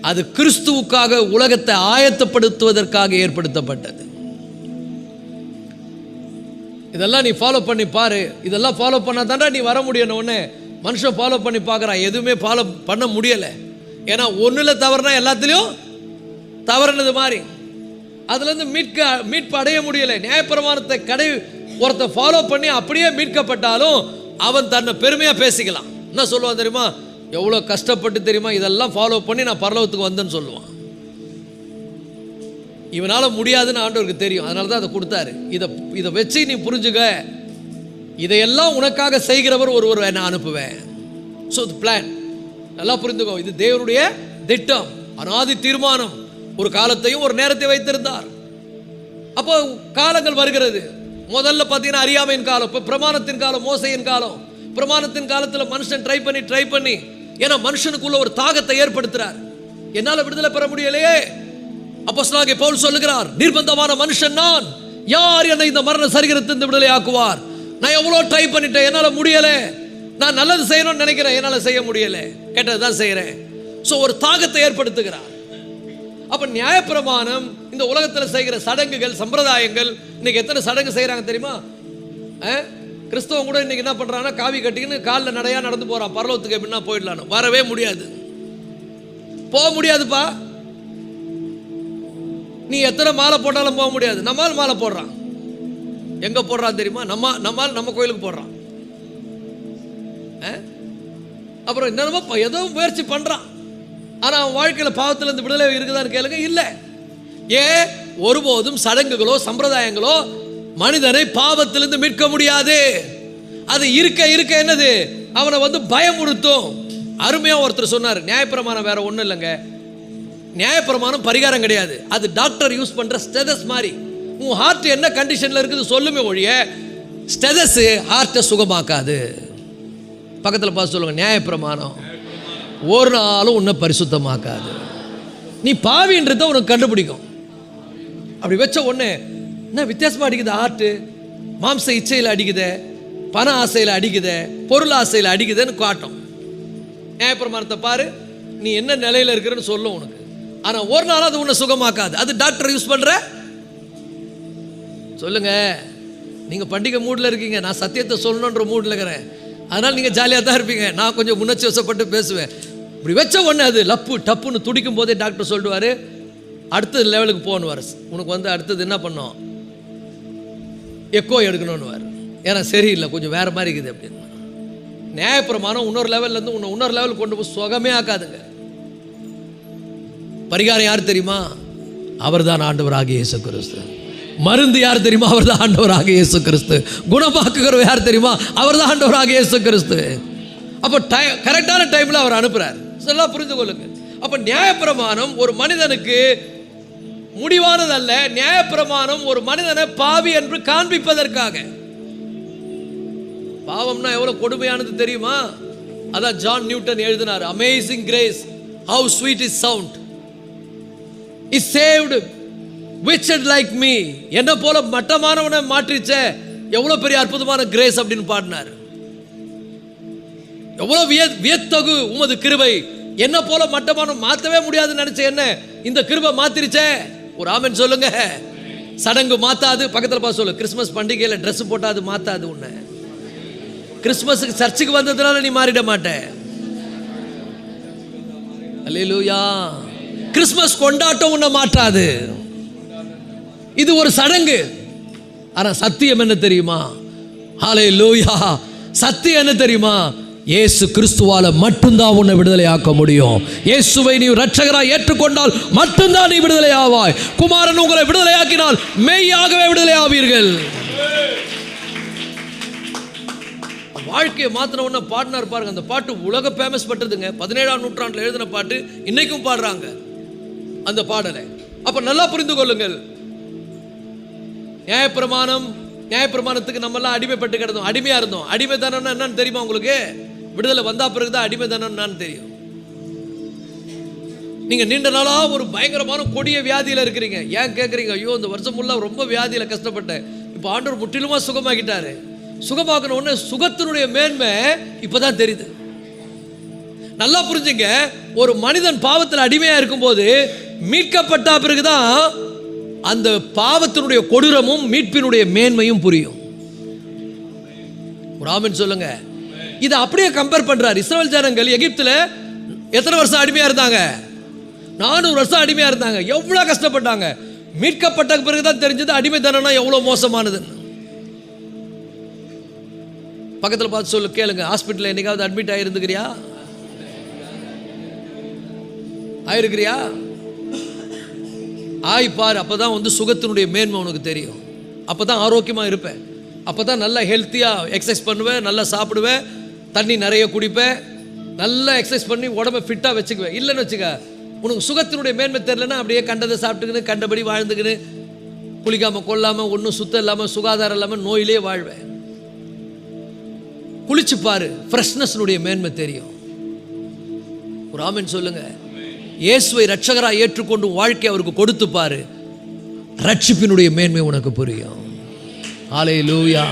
அது கிறிஸ்துவுக்காக உலகத்தை ஆயத்தப்படுத்துவதற்காக ஏற்படுத்தப்பட்டது. இதெல்லாம் நீ ஃபாலோ பண்ணி பாரு. இதெல்லாம் ஃபாலோ பண்ணா தாண்டா நீ வர முடியணும்னு மனுஷன் ஃபாலோ பண்ணி பார்க்குறான். எதுவுமே ஃபாலோ பண்ண முடியலை. ஏன்னா ஒன்றில் தவறுனா எல்லாத்துலேயும் தவறுனது மாதிரி. அதுலேருந்து மீட்பு அடைய முடியலை. நியாயப்பிரமாணத்தை ஒருத்தர் ஃபாலோ பண்ணி அப்படியே மீட்கப்பட்டாலும் அவன் தன்னை பெருமையாக பேசிக்கலாம். என்ன சொல்லுவான் தெரியுமா? எவ்வளோ கஷ்டப்பட்டு தெரியுமா இதெல்லாம் ஃபாலோ பண்ணி நான் பரலோகத்துக்கு வந்தேன்னு சொல்லுவான். இவனால் முடியாதுன்னு ஆண்டவருக்கு தெரியும். அதனால தான் அதை கொடுத்தாரு. இதை வச்சு நீ புரிஞ்சுக்க, இதையெல்லாம் உனக்காக செய்கிறவர் ஒருவர் நான் அனுப்புவேன். ஸோ பிளான் நல்லா புரிந்துக்கோ. இது தேவனுடைய திட்டம், அனாதி தீர்மானம். ஒரு காலத்தையும் ஒரு நேரத்தை வைத்திருந்தார். அப்போ காலங்கள் வருகிறது. முதல்ல பார்த்தீங்கன்னா அறியாமையின் காலம், இப்போ பிரமாணத்தின் காலம், மோசையின் காலம். பிரமாணத்தின் காலத்தில் மனுஷன் ட்ரை பண்ணி ஏன்னா மனுஷனுக்குள்ள ஒரு தாகத்தை ஏற்படுத்துறார். என்னால் விடுதலை பெற முடியலையே. அப்போஸ்தலனாகிய பவுல் சொல்லுகிறார், நிர்பந்தமான மனுஷன் நான், யார் என்னை இந்த மரண சரீரத்திலிருந்து விடுதலை ஆக்குவார்? நான் எவ்வளோ ட்ரை பண்ணிட்டேன், என்னால் முடியலை. நான் நல்லது செய்யணும்னு நினைக்கிறேன், என்னால் செய்ய முடியலை, கெட்டதுதான் செய்கிறேன். ஸோ ஒரு தாகத்தை ஏற்படுத்துகிறார். அப்போ நியாயப்பிரமாணம் இந்த உலகத்தில் செய்கிற சடங்குகள், சம்பிரதாயங்கள். இன்னைக்கு எத்தனை சடங்கு செய்கிறாங்க தெரியுமா? கிறிஸ்தவம் கூட இன்னைக்கு என்ன பண்ணுறாங்கன்னா, காவி கட்டிக்கின்னு காலில் நடையா நடந்து போகிறான். பரலோகத்துக்கு எப்படின்னா போயிடலான்னு. வரவே முடியாது, போக முடியாதுப்பா. நீ எத்தனை மாலை போட்டாலும் போக முடியாது. நம்மால் மாலை போடுறான். எங்க போடுறான் தெரியுமா? நம்மால் நம்ம கோயிலுக்கு போடுறான். அப்புறம் என்னமோ ஏதோ முயற்சி பண்றான். ஆனா அவன் வாழ்க்கையில பாவத்திலிருந்து விடுதலை இருக்குதான்னு கேளுங்க, இல்லை. ஏன்? ஒருபோதும் சடங்குகளோ சம்பிரதாயங்களோ மனிதனை பாவத்திலிருந்து மீட்க முடியாது. அது இருக்க என்னது, அவனை பயமுறுத்தும். அருமையா ஒருத்தர் சொன்னார், நியாயப்பிரமாணம் வேற ஒன்றும் இல்லைங்க, நியாயப்பிரமாணம் பரிகாரம் கிடையாது. அது டாக்டர் யூஸ் பண்ற ஸ்டெதஸ் மாதிரி. உன் ஹார்ட் என்ன கண்டிஷன்ல இருக்குது சொல்லுமே ஒழிய ஸ்டெதஸ் ஹார்ட்டை சுகமாக்காது. பக்கத்தில் பார்த்து சொல்லுங்க, நியாயப்பிரமாணம் ஒரு நாளும் உன்னை பரிசுத்தமாக்காது. நீ பாவின்றத உனக்கு கண்டுபிடிக்கும். அப்படி வச்ச உடனே என்ன வித்தியாசமா அடிக்குது ஹார்ட்டு? மாம்ச இச்சையில் அடிக்குது, பண ஆசையில் அடிக்குது, பொருள் ஆசையில் அடிக்குதுன்னு காட்டும். நியாயப்பிரமாணத்தை பாரு, நீ என்ன நிலையில் இருக்கிறன்னு சொல்லும் உனக்கு. ஆனா ஒரு நாள் அது உன்னை சுகமாக்காது. அது டாக்டர் யூஸ் பண்ற. சொல்லுங்க, நீங்க பண்டிகை மூட்ல இருக்கீங்க, நான் சத்தியத்தை சொல்லணுன்ற மூட்ல இருக்கிறேன். அதனால நீங்க ஜாலியாக தான் இருப்பீங்க. நான் கொஞ்சம் உணர்ச்சி வசப்பட்டு பேசுவேன். இப்படி வச்ச உடனே அது லப்பு டப்புன்னு துடிக்கும் போதே டாக்டர் சொல்லுவாரு, அடுத்த லெவலுக்கு போகணுவார். உனக்கு அடுத்தது என்ன பண்ணோம், எக்கோ எடுக்கணும்னுவார். ஏன்னா சரியில்லை, கொஞ்சம் வேற மாதிரி இருக்குது அப்படின்னு. நியாயப்பிரமாணம் இன்னொரு லெவல்ல இருந்து இன்னொரு லெவல் கொண்டு போய் சுகமே ஆக்காதுங்க. பரிகாரம் யார் தெரியுமா? அவர் தான் ஆண்டவராகிய இயேசு கிறிஸ்து. மருந்து யார் தெரியுமா? அவர் தான் ஆண்டவராகிய இயேசு கிறிஸ்து. குணமாக்குகிறவர் யார் தெரியுமா? அவர் தான் ஆண்டவராகிய இயேசு கிறிஸ்து. அப்போ கரெக்டான டைம்ல அவர் அனுப்புறார். எல்லாம் புரிந்து கொள்ளுங்க. அப்ப நியாயப்பிரமாணம் ஒரு மனிதனுக்கு முடிவானது அல்ல. நியாயப்பிரமாணம் ஒரு மனிதனை பாவி என்று காண்பிப்பதற்காக. பாவம்னா எவ்வளவு கொடுமையானது தெரியுமா? அதான் ஜான் நியூட்டன் எழுதினார், amazing grace, how sweet is sound, is saved wretched like me. என்ன போல மட்டமானவனை மாற்றிச்ச எவ்வளவு பெரிய அற்புதமான கிரேஸ் அப்படின்னு பாடினார். எவ்வளவு வியத்தகு உமது கிருபை, என்ன போல மட்டமான மாத்தவே முடியாதுன்னு நினைச்ச என்ன இந்த கிருபை மாத்திருச்சே. ஒரு ஆமென் சொல்லுங்க. சடங்கு மாத்தாது. பக்கத்தில் பார்த்து சொல்லு, கிறிஸ்துமஸ் பண்டிகையில் ட்ரெஸ் போட்டாது மாத்தாது உன்னை. கிறிஸ்துமஸுக்கு சர்ச்சுக்கு வந்ததுனால நீ மாறிட மாட்ட. அல்லேலூயா. கிறிஸ்துமஸ் கொண்டாட்டம் உன்னை மாற்றாது. இது ஒரு சடங்கு. ஆனா சத்தியம் என்ன தெரியுமா? ஹல்லேலூயா. சத்தியம் என்ன தெரியுமா? இயேசு கிறிஸ்துவால மட்டும்தான் உன்னை விடுதலை ஆக்க முடியும். இயேசுவை நீ இரட்சகராய் ஏற்றுக்கொண்டால் மட்டும்தான் நீ விடுதலை ஆவாய். குமாரன் உங்களை விடுதலை ஆக்கினால் மெய்யாகவே விடுதலை ஆவீர்கள். வாழ்க்கையை மாத்தின உடனே பாடினார் பாருங்க. அந்த பாட்டு உலக ஃபேமஸ் பட்டதுங்க. 17ஆம் நூற்றாண்டில் எழுதின பாட்டு, இன்னைக்கும் பாடுறாங்க அந்த பாடலை. அப்ப நல்லா புரிந்து கொள்ளுங்கள். நியாயப்பிரமாணத்துக்கு நம்ம எல்லாம் அடிமைப்பட்டு கிடந்தோம், அடிமையா இருந்தோம். அடிமைத்தனம் என்னன்னு தெரியுமா உங்களுக்கு? விடுதலை வந்தா பிறகுதான் அடிமைத்தனம் என்னன்னு தெரியும். நீங்க நீண்ட நாளா ஒரு பயங்கரமான கொடிய வியாதியில இருக்கிறீங்க. ஏன் கேட்குறீங்க? ஐயோ இந்த வருஷம் ஃபுல்லா ரொம்ப வியாதியில கஷ்டப்பட்டேன். இப்போ ஆண்டவர் முற்றிலுமா சுகமாக்கிட்டாரு. சுகமாக்கணும் ஒன்று சுகத்தினுடைய மேன்மை இப்போதான் தெரியுது. நல்லா புரிஞ்சுங்க, ஒரு மனிதன் பாவத்தில் அடிமையாக இருக்கும்போது மீட்கப்பட்ட பிறகுதான் அந்த பாவத்தினுடைய கொடூரமும் மீட்பினுடைய மேன்மையும் புரியும். ஒரு ஆமென் சொல்லுங்க. இதை அப்படியே கம்பேர் பண்றார். இஸ்ரவேல் ஜனங்கள் எகிப்தில் எத்தனை வருஷம் அடிமையாக இருந்தாங்க? 400 வருஷம் அடிமையாக இருந்தாங்க. எவ்வளோ கஷ்டப்பட்டாங்க. மீட்கப்பட்ட பிறகுதான் தெரிஞ்சது அடிமைத்தனம்னா எவ்வளோ மோசமானதுன்னு. பக்கத்தில் பார்த்து சொல்லு, கேளுங்க. ஹாஸ்பிட்டலில் என்னைக்காவது அட்மிட் ஆகிருந்துக்கிறியா? ஆயிருக்கிறியா? ஆய்ப்பார். அப்போதான் வந்து சுகத்தினுடைய மேன்மை உனக்கு தெரியும். அப்போ தான் ஆரோக்கியமாக இருப்பேன். அப்போ தான் நல்லா ஹெல்த்தியாக எக்ஸசைஸ் பண்ணுவேன், நல்லா சாப்பிடுவேன், தண்ணி நிறைய குடிப்பேன், நல்லா எக்ஸசைஸ் பண்ணி உடம்பை ஃபிட்டாக வச்சுக்குவேன். இல்லைன்னு வச்சுக்க, உனக்கு சுகத்தினுடைய மேன்மை தெரியலன்னா அப்படியே கண்டதை சாப்பிட்டுக்கின்னு கண்டபடி வாழ்ந்துக்கின்னு குளிக்காமல் கொள்ளாமல் ஒன்றும் சுத்தம் இல்லாமல் சுகாதாரம் இல்லாமல் நோயிலே வாழ்வேன். குளிச்சு பாரு, ஃப்ரெஷ்னஸ்னுடைய மேன்மை தெரியும். ஒரு ஆமென் சொல்லுங்க. இயேசுவை ரட்சகராக ஏற்றுக்கொண்டு வாழ்க்கை அவருக்கு கொடுத்து பாரு, ரட்சிப்பினுடைய மேன்மை உனக்கு புரியும். ஹல்லேலூயா,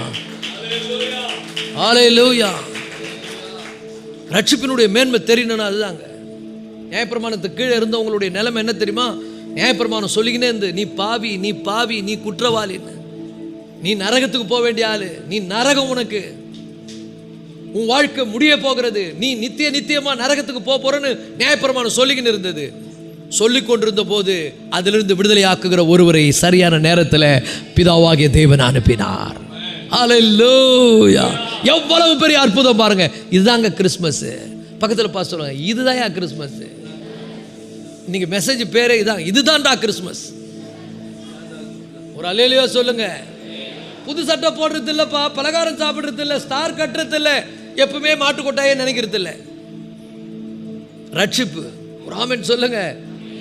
ஹல்லேலூயா. ரட்சிப்பினுடைய மேன்மை தெரியணும்னா அதுதாங்க. நியாயப்பிரமாணத்துக்கு கீழே இருந்தவங்களுடைய நிலைமை என்ன தெரியுமா? நியாயப்பிரமாணம் சொல்லிக்கினே இருந்து, நீ பாவி, நீ பாவி, நீ குற்றவாளின்னு, நீ நரகத்துக்கு போக வேண்டிய ஆளு, நீ நரகம், உனக்கு உன் வாழ்க்கை முடிய போகிறது, நீ நித்தியமா நரகத்துக்கு போறன்னு நியாயப்பிரமாணம் சொல்லிக்கின்னு இருந்தது. சொல்லிக் கொண்டிருந்த போது அதிலிருந்து விடுதலை ஆக்குகிற ஒருவரை சரியான நேரத்தில் பிதாவாகிய தேவன் அனுப்பினார். ஹல்லேலூயா. எவ்வளவு பெரிய அற்புதம் பாருங்க. இதுதாங்க கிறிஸ்மஸ். பக்கத்தில் பார்த்து சொல்லுங்க, இதுதான் கிறிஸ்மஸ். இன்னைக்கு மெசேஜ் பேரே இதான், இதுதான்டா கிறிஸ்மஸ். ஒரு அல்லேலூயா சொல்லுங்க. புது சட்டை போடுறது இல்லப்பா, பலகாரம் சாப்பிடுறது இல்லை, ஸ்டார் கட்டுறது இல்லை, எப்பவுமே மாட்டு கொட்டாயே நினைக்கிறது இல்லை. ரட்சிப்பு. ஒரு ஆமென் சொல்லுங்க.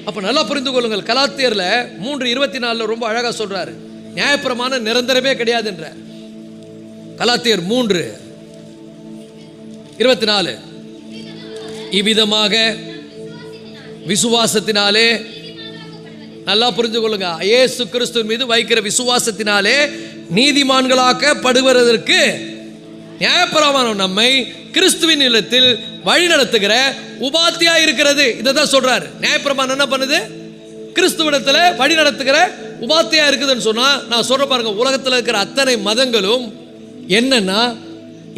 அப்ப நல்லா புரிந்து கொள்ளுங்கள். கலாத்தியர்ல 3:24 ரொம்ப அழகா சொல்றாரு, நியாயப்பிரமாணம் நிரந்தரமே கிடையாதுன்ற. கலாத்தியர் 3:24 இவ்விதமாக விசுவாசத்தினாலே, நல்லா புரிந்து கொள்ளுங்க, இயேசு கிறிஸ்து மீது வைக்கிற விசுவாசத்தினாலே நீதிமான்களாக்கப்படுவதற்கு நியாயப்பிரமாணம் நம்மை கிறிஸ்துவின் இல்லத்தில் வழி நடத்துகிற உபாத்தியா இருக்கிறது. இதை தான் சொல்றாரு. நியாயப்பிரமாணம் என்ன பண்ணுது? கிறிஸ்துவிடத்தில் வழி நடத்துகிற உபாத்தியா இருக்குதுன்னு சொன்னா, நான் சொல்ற பாருங்க, உலகத்தில் இருக்கிற அத்தனை மதங்களும் என்னன்னா,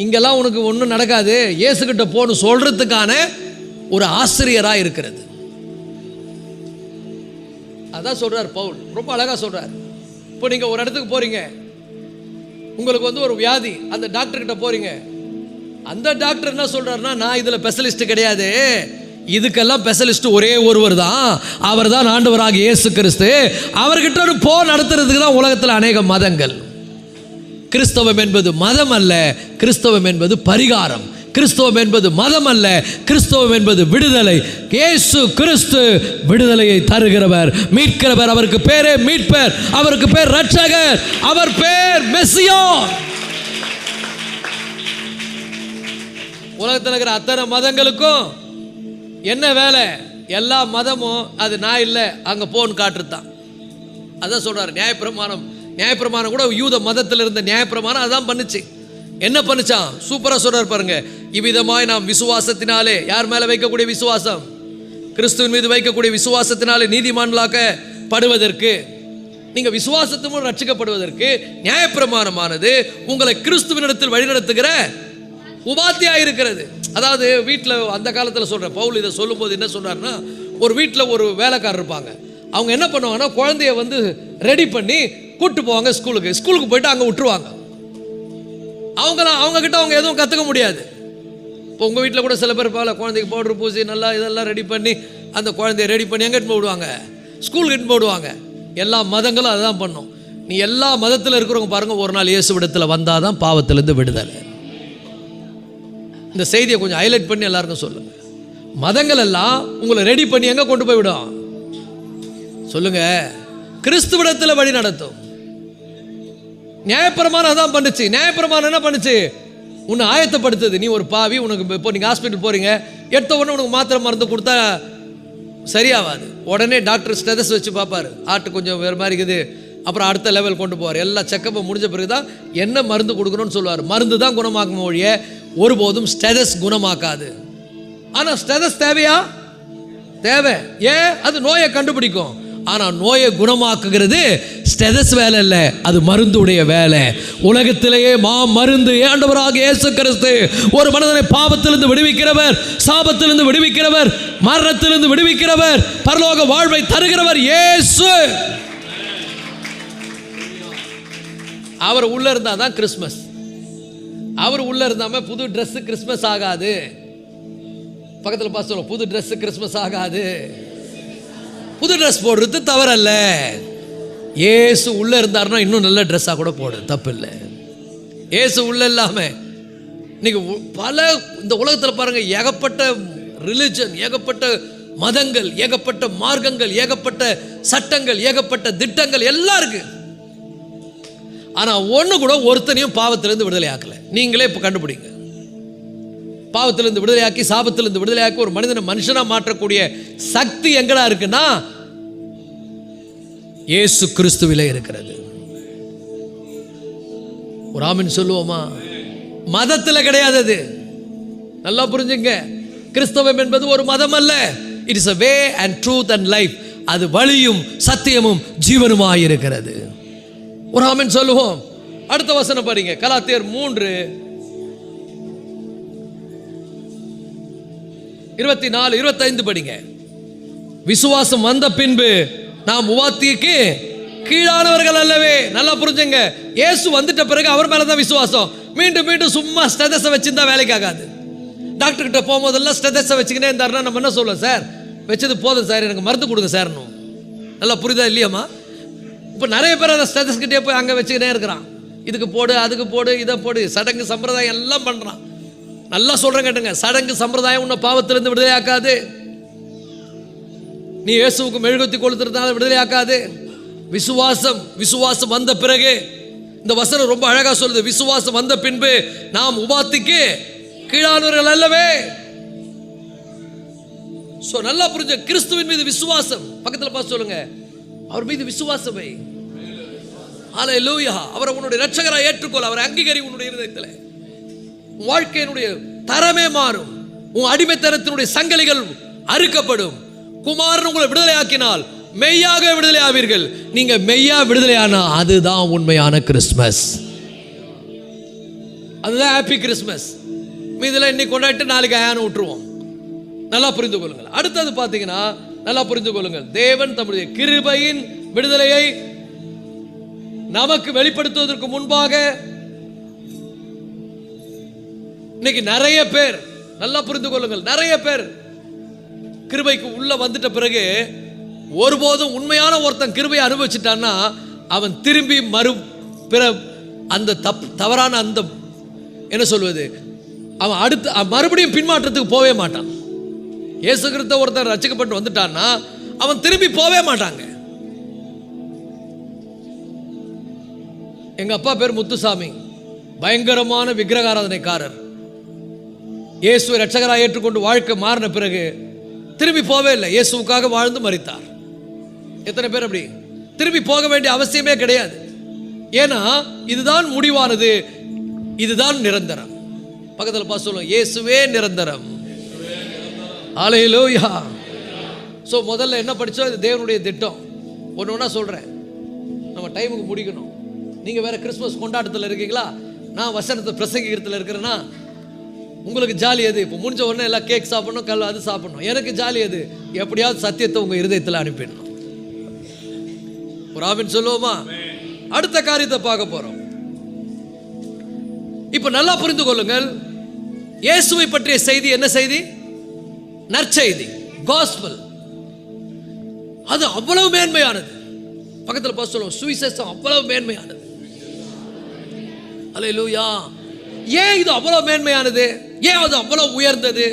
இங்கெல்லாம் உனக்கு ஒன்றும் நடக்காது, இயேசுகிட்ட போன்னு சொல்றதுக்கான ஒரு ஆசிரியராக இருக்கிறது. அதான் சொல்றார் பவுல், ரொம்ப அழகா சொல்றார். இப்போ நீங்க ஒரு இடத்துக்கு போறீங்க, உங்களுக்கு வந்து ஒரு வியாதி, அந்த டாக்டர் கிட்ட போறீங்க. அந்த டாக்டர் என்ன சொல்றாருன்னா, நான் இதுல ஸ்பெஷலிஸ்ட் கிடையாது, இதுக்கெல்லாம் ஸ்பெஷலிஸ்ட் ஒரே ஒருவர் தான், அவர் தான் ஆண்டவராக இயேசு கிறிஸ்து. அவர்கிட்ட போ நடத்துறதுக்கு தான் உலகத்தில் அநேக மதங்கள். கிறிஸ்தவம் என்பது மதம் அல்ல, கிறிஸ்தவம் என்பது பரிகாரம். கிறிஸ்தவம் என்பது மதம் அல்ல, கிறிஸ்தவம் என்பது விடுதலை. இயேசு கிறிஸ்து விடுதலையை தருகிறவர், மீட்கிறவர். அவருக்கு பேரே மீட்பர், அவருக்கு பேர் ரட்சகர், அவர் பேர் மெசியா. உலகத்தில் இருக்கிற அத்தனை மதங்களுக்கும் என்ன வேலை? எல்லா மதமும் அது நான் இல்லை, அங்கே போன்னு காட்டுறதான். அதான் சொல்றாரு நியாயப்பிரமாணம். நியாயப்பிரமாணம் கூட யூத மதத்தில் இருந்த நியாயப்பிரமாணம் அதான் பண்ணுச்சு. என்ன பண்ணுச்சான்? சூப்பரா சொல்றாரு பாருங்க. இவ்விதமாய் நாம் விசுவாசத்தினாலே, யார் மேல வைக்கக்கூடிய விசுவாசம்? கிறிஸ்துவின் மீது வைக்கக்கூடிய விசுவாசத்தினாலே நீதிமான்களாக்கப்படுவதற்கு, நீங்க விசுவாசத்தும் ரட்சிக்கப்படுவதற்கு நியாயப்பிரமாணமானது உங்களை கிறிஸ்துவினிடத்தில் வழிநடத்துகிற உபாத்தியா இருக்கிறது. அதாவது வீட்டில் அந்த காலத்தில் சொல்றேன், பவுல் இதை சொல்லும் போது என்ன சொன்னார்னா, ஒரு வீட்டில் ஒரு வேலைக்காரர் இருப்பாங்க. அவங்க என்ன பண்ணுவாங்கன்னா, குழந்தைய வந்து ரெடி பண்ணி கூட்டு போவாங்க ஸ்கூலுக்கு போயிட்டு அங்கே விட்டுருவாங்க. அவங்க கிட்ட அவங்க எதுவும் கற்றுக்க முடியாது. இப்போ உங்கள் வீட்டில் கூட சில பேர் இருப்பாங்க, குழந்தைக்கு பவுடர் பூசி நல்லா இதெல்லாம் ரெடி பண்ணி அந்த குழந்தைய ரெடி பண்ணி எங்கே இட்டு போடுவாங்க? ஸ்கூலுக்கு இட்டு போடுவாங்க. எல்லா மதங்களும் அதுதான் பண்ணும். நீ எல்லா மதத்தில் இருக்கிறவங்க பாருங்க, ஒரு நாள் இயேசுவிடத்தில் வந்தால் தான் பாவத்திலேருந்து விடுதலை. இந்த செய்தியை கொஞ்சம் ஹைலைட் பண்ணி எல்லாருக்கும் சொல்லுங்க. மதங்கள் எல்லாம் உங்களை ரெடி பண்ணி எங்கே கொண்டு போய் விடும்? சொல்லுங்க, கிறிஸ்துவிடத்தில் வழி நடத்தும். நியாயப்பிரமாணம் அதான் பண்ணுச்சு. நியாயப்பிரமாணம் என்ன பண்ணுச்சு? உன்னை ஆயத்தப்படுத்துது. நீ ஒரு பாவி, உனக்கு இப்போ நீங்கள் ஹாஸ்பிட்டல் போறீங்க, எடுத்த உடனே உனக்கு மாத்திரை மருந்து கொடுத்தா சரியாகாது. உடனே டாக்டர் ஸ்டெதஸ் வச்சு பார்ப்பாரு, ஆட்டு கொஞ்சம் வேறு மாதிரி இருக்குது, அப்புறம் அடுத்த லெவல் கொண்டு போவார். எல்லா செக்கப்பை முடிஞ்ச பிறகு தான் என்ன மருந்து கொடுக்கணும்னு சொல்லுவார். மருந்து தான் குணமாக்கும் ஒழிய ஒருபோதும் ஸ்டெதஸ் குணமாக்காது. ஆனால் ஸ்டெதஸ் தேவையா? தேவை. ஏன்? அது நோயை கண்டுபிடிக்கும். ஆனால் நோயை குணமாக்குகிறது ஸ்டெதஸ் வேலை இல்லை, அது மருந்துடைய வேலை. உலகத்திலேயே மருந்து ஆண்டவராக இயேசு கிறிஸ்து. ஒரு மனிதனை பாவத்திலிருந்து விடுவிக்கிறவர், சாபத்திலிருந்து விடுவிக்கிறவர், மரணத்திலிருந்து விடுவிக்கிறவர், பரலோக வாழ்வை தருகிறவர் இயேசு. அவர் உள்ள இருந்தா தான் கிறிஸ்மஸ். அவர் உள்ள இருந்தாம புது ட்ரெஸ் கிறிஸ்மஸ் ஆகாது. பக்கத்தில் பார்த்து சொல்லுவோம், புது ட்ரெஸ் கிறிஸ்மஸ் ஆகாது. புது ட்ரெஸ் போடுறது தவறல்ல. ஏசு உள்ள இருந்தாருன்னா இன்னும் நல்ல ட்ரெஸ்ஸாக கூட போடு, தப்பு இல்லை. ஏசு உள்ள இல்லாம இன்னைக்கு பல இந்த உலகத்தில் பாருங்க, ஏகப்பட்ட ரிலிஜன், ஏகப்பட்ட மதங்கள், ஏகப்பட்ட மார்க்கங்கள், ஏகப்பட்ட சட்டங்கள், ஏகப்பட்ட திட்டங்கள் எல்லாம் இருக்கு. ஆனால் ஒன்று கூட ஒருத்தனையும் பாவத்திலிருந்து விடுதலை ஆக்கலை. நீங்களே இப்போ கண்டுபிடிங்க. பாவத்திலிருந்து விடுதலையாக்கி, சாபத்திலிருந்து விடுதலையாக்கி ஒரு மனிதனை மனுஷனாக மாற்றக்கூடிய சக்தி எங்கடா இருக்குன்னா இயேசு கிறிஸ்துவிலே இருக்கிறது. ஒரு ஆமென் சொல்லுவோமா? மதத்தில் கிடையாது அது. நல்லா புரிஞ்சுங்க. கிறிஸ்தவம் என்பது ஒரு மதம் அல்ல. It is a way and truth and life. அது வழியும் சத்தியமும் ஜீவனுமாய் இருக்கிறது. ஒரு ஆமென் சொல்லுவோம். அடுத்த வசனம் பாருங்க, கலாத்தியர் 3:24-25 படிங்க. விசுவாசம் வந்த பின்பு நாம் உபாத்திக்கு கீழானவர்கள் அல்லவே. நல்லா புரிஞ்சுங்க. இயேசு வந்துட்ட பிறகு அவர் மேல தான் விசுவாசம். மீண்டும் மீண்டும் சும்மா ஸ்டெதஸை வச்சிருந்தா வேலைக்கு ஆகாது. டாக்டர் கிட்ட போகும்போதெல்லாம் ஸ்டெதஸை வச்சுக்கினே இருந்தாருன்னா நம்ம என்ன சொல்லுவோம்? சார் வச்சது போதும் சார், எனக்கு மருந்து கொடுங்க சார்னும். நல்லா புரியுதா இல்லையாம்மா? இப்போ நிறைய பேர் அதை ஸ்டெதஸ்கிட்டே போய் அங்கே வச்சுக்கினே இருக்கிறான். இதுக்கு போடு, அதுக்கு போடு, இதை போடு, சடங்கு சம்பிரதாயம் எல்லாம் பண்ணுறான். நல்லா சொல்கிறேன் கேட்டுங்க, சடங்கு சம்பிரதாயம் உன்னை பாவத்திலிருந்து விடுதலை ஆக்காது. நீ இயேசுவுக்கு மெழுகுத்தி கொளுத்துறதுனால விடுதலை ஆக்காது. விசுவாசம் வந்த பிறகு, இந்த வசனம் ரொம்ப அழகா சொல்லுது, விசுவாசம் வந்த பின்பு நாம் உபாத்திக்கு கீழானவர்கள் அல்லவே. சோ நல்லா புரிஞ்ச, கிறிஸ்துவின் மீது விசுவாசம். பக்கத்தில் பார்த்து சொல்லுங்க, அவர் மீது விசுவாசமே. ஹல்லேலூயா. அவரை உன்னுடைய இரட்சகராய் ஏற்றுக்கொள். அவரை அங்கீகரி உன்னுடைய இருதயத்தில். வாழ்க்கையினுடைய தரமே மாறும். உன் அடிமைத்தனத்தினுடைய சங்கலிகள் அறுக்கப்படும். குமாரன் உங்களை விடுதலை ஆக்கினால் மெய்யாக விடுதலை ஆவீர்கள். நீங்க மெய்யா விடுதலை ஆனா அதுதான் உண்மையான கிறிஸ்மஸ். அதுதான் ஹாப்பி கிறிஸ்மஸ். மீதில் இன்னைக்கு கொண்டாட்டு நாளைக்கு ஆயான விட்டுருவோம். நல்லா புரிந்து கொள்ளுங்கள். அடுத்தது பார்த்தீங்கன்னா நல்லா புரிந்து கொள்ளுங்கள். தேவன் தம்முடைய கிருபையின் விடுதலையை நமக்கு வெளிப்படுத்துவதற்கு முன்பாக இன்னைக்கு நிறைய பேர், நல்லா புரிந்து கொள்ளுங்கள், நிறைய பேர் கிருபைக்கு உள்ள வந்துட்ட பிறகு ஒருபோதும் உண்மையான ஒருத்தன் கிருபையை அனுபவிச்சுட்டான்னா அவன் திரும்பி அந்த தவறான அந்த என்ன சொல்வது, அவன் அடுத்து மறுபடியும் பின்மாற்றத்துக்கு போவே மாட்டான். இயேசு கிறிஸ்து ஒருத்தர் ரட்சிக்கப்பட்டு வந்துட்டான்னா அவன் திரும்பி போவே மாட்டாங்க. எங்க அப்பா பேர் முத்துசாமி, பயங்கரமான விக்கிரகாராதனைக்காரர். இயேசுவை ரட்சகராக ஏற்றுக்கொண்டு வாழ்க்கை மாறின பிறகு திரும்பி போவே இல்லை. இயேசுவுக்காக வாழ்ந்து மரித்தார். எத்தனை பேர் அப்படி? திரும்பி போக வேண்டிய அவசியமே கிடையாது. ஏன்னா இதுதான் முடிவானது, இதுதான் நிரந்தரம். பக்கத்தில் பார்த்து சொல்லுவோம், இயேசுவே நிரந்தரம். ஹல்லேலூயா. ஸோ முதல்ல என்ன படித்தோம்? இது தேவனுடைய திட்டம். ஒன்று ஒன்றா சொல்கிறேன், நம்ம டைமுக்கு முடிக்கணும். நீங்கள் வேற கிறிஸ்மஸ் கொண்டாட்டத்தில் இருக்கீங்களா? நான் வசனத்தை பிரசங்கிக்கிறதுல இருக்கிறேன்னா உங்களுக்கு ஜாலி எது? இப்போ முடிஞ்ச உடனே எல்லாம் கேக் சாப்பிடணும், அது சாப்பிடணும். எனக்கு ஜாலி எது? எப்படியாவது சத்தியத்தை உங்கள் இருதயத்தில் அனுப்பிடணும். ஒரு ஆமென் சொல்லுவோமா? அடுத்த காரியத்தை பார்க்க போறோம். இப்போ நல்லா புரிந்து கொள்ளுங்கள், இயேசுவை பற்றிய செய்தி என்ன செய்தி? நற்செய்தி, காஸ்பல். அது அவ்வளவு மேன்மையானது. பக்கத்தில் பார்த்து சொல்லுவோம், சுவிசேஷம் அவ்வளவு மேன்மையானது. அல்லேலூயா. ஏன் இது அவ்வளவு மேன்மையானது? ஏன் அது அவ்வளவு உயர்ந்தது?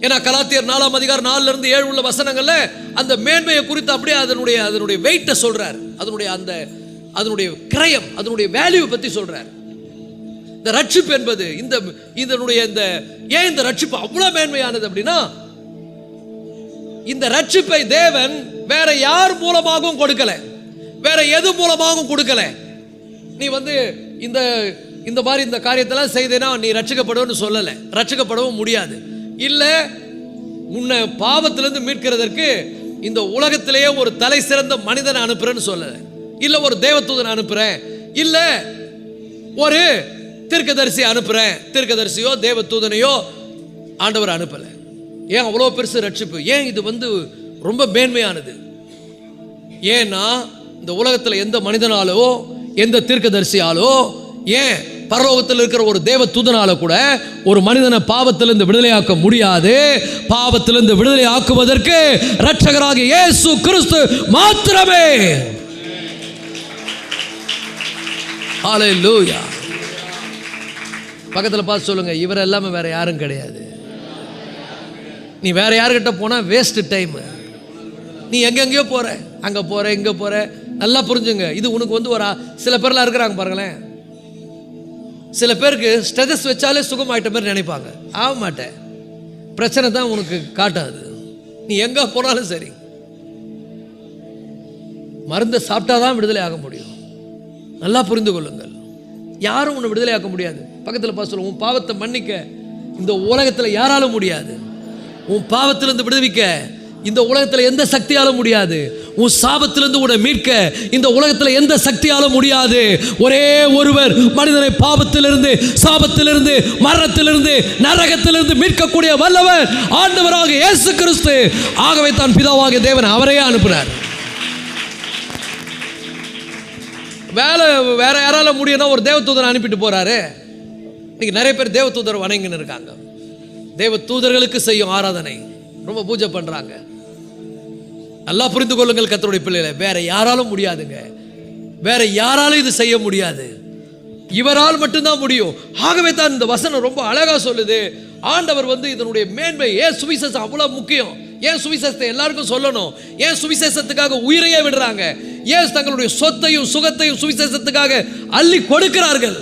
ஏன்னா கலாத்தியர் 4:4-7 உள்ள வசனங்கள்ல அந்த மேன்மையை குறித்து அப்படியே அதனுடைய வெயிட்டை சொல்றார். அதனுடைய கிரயம், அதனுடைய வேல்யூ பத்தி சொல்றார். இந்த ரட்சிப்பு என்பது ஏன் இந்த ரட்சிப்பு அவ்வளவு மேன்மையானது அப்படின்னா, இந்த ரட்சிப்பை தேவன் வேற யார் மூலமாகவும் கொடுக்கல, வேற எது மூலமாகவும் கொடுக்கல. நீ இந்த இந்த மாதிரி இந்த காரியத்தெல்லாம் செய்தேனா நீ ரட்சிக்கப்படுவன்னு சொல்லலை. ரட்சிக்கப்படவும் முடியாது. இல்லை, உன்னை பாவத்திலிருந்து மீட்கிறதற்கு இந்த உலகத்திலேயே ஒரு தலை சிறந்த மனிதனை அனுப்புறேன்னு சொல்லலை. இல்லை ஒரு தேவதூதனை அனுப்புறேன், இல்லை ஒரு தீர்க்கதரிசி அனுப்புறேன். தீர்க்கதரிசியோ தேவதூதனையோ ஆண்டவர் அனுப்பலை. ஏன் அவ்வளோ பெருசு ரட்சிப்பு? ஏன் இது ரொம்ப மேன்மையானது? ஏன்னா இந்த உலகத்தில் எந்த மனிதனாலோ எந்த தீர்க்கதரிசியாலோ, ஏன் பரலோகத்தில் இருக்கிற ஒரு தேவ தூதனால கூட ஒரு மனிதனை பாவத்திலிருந்து விடுதலையாக்க முடியாது. பாவத்திலிருந்து விடுதலை ஆக்குவதற்கு இரட்சகராகிய இயேசு கிறிஸ்து மாத்திரமே. ஹல்லேலூயா. பக்கத்தில் பார்த்து சொல்லுங்க, இவர் எல்லாமே வேற யாரும் கிடையாது. நீ வேற யாருக்கிட்ட போனா வேஸ்ட் டைம். நீ எங்கெங்கயோ போற, அங்க போற இங்க போற. நல்லா புரிஞ்சுங்க, இது உனக்கு ஒரு சில பேர்லாம் இருக்கிறாங்க பாருங்களேன். சில பேருக்கு ஸ்டேட்டஸ் வச்சாலே சுகமாயிட்ட மாதிரி நினைப்பாங்க. ஆக மாட்டேன், பிரச்சனை தான் உனக்கு காட்டாது. நீ எங்க போனாலும் சரி, மருந்தை சாப்பிட்டாதான் விடுதலை ஆக முடியும். நல்லா புரிந்து கொள்ளுங்கள், யாரும் உன்னை விடுதலை ஆக்க முடியாது. பக்கத்தில் பார்த்து சொல்லுங்க, உன் பாவத்தை மன்னிக்க இந்த உலகத்தில் யாராலும் முடியாது. உன் பாவத்திலிருந்து விடுவிக்க இந்த உலகத்தில் எந்த சக்தியாலும் முடியாது. உன் சாபத்திலிருந்து உன்னை மீட்க இந்த உலகத்தில் எந்த சக்தியாலும் முடியாது. ஒரே ஒருவர் மனிதனை பாவத்திலிருந்து, சாபத்திலிருந்து, மரணத்திலிருந்து, நரகத்திலிருந்து மீட்கக்கூடிய வல்லவர் ஆண்டவராக இயேசு கிறிஸ்து. ஆகவே தான் பிதாவாகிய தேவன் அவரையே அனுப்பினார். வேற யாரால முடியும்னா ஒரு தேவதூதரை அனுப்பிட்டு போறாரு. இன்னைக்கு நிறைய பேர் தேவதூதர் வணங்கின்னு இருக்காங்க. தேவதூதர்களுக்கு செய்யும் ஆராதனை ரொம்ப பூஜை பண்றாங்க. நல்லா புரிந்து கொள்ளுங்கள் கர்த்தருடைய பிள்ளைகளை, வேற யாராலும் முடியாதுங்க. வேற யாராலும் இது செய்ய முடியாது. இவரால் மட்டும்தான் முடியும். ஆகவே தான் இந்த வசனம் ரொம்ப அழகா சொல்லுது. ஆண்டவர் இதனுடைய மேன்மை. ஏன் சுவிசேஷம் அவ்வளவு முக்கியம்? ஏன் சுவிசேஷத்தை எல்லாருக்கும் சொல்லணும்? ஏன் சுவிசேஷத்துக்காக உயிரையே விடுறாங்க? ஏன் தங்களுடைய சொத்தையும் சுகத்தையும் சுவிசேஷத்துக்காக அள்ளி கொடுக்கிறார்கள்?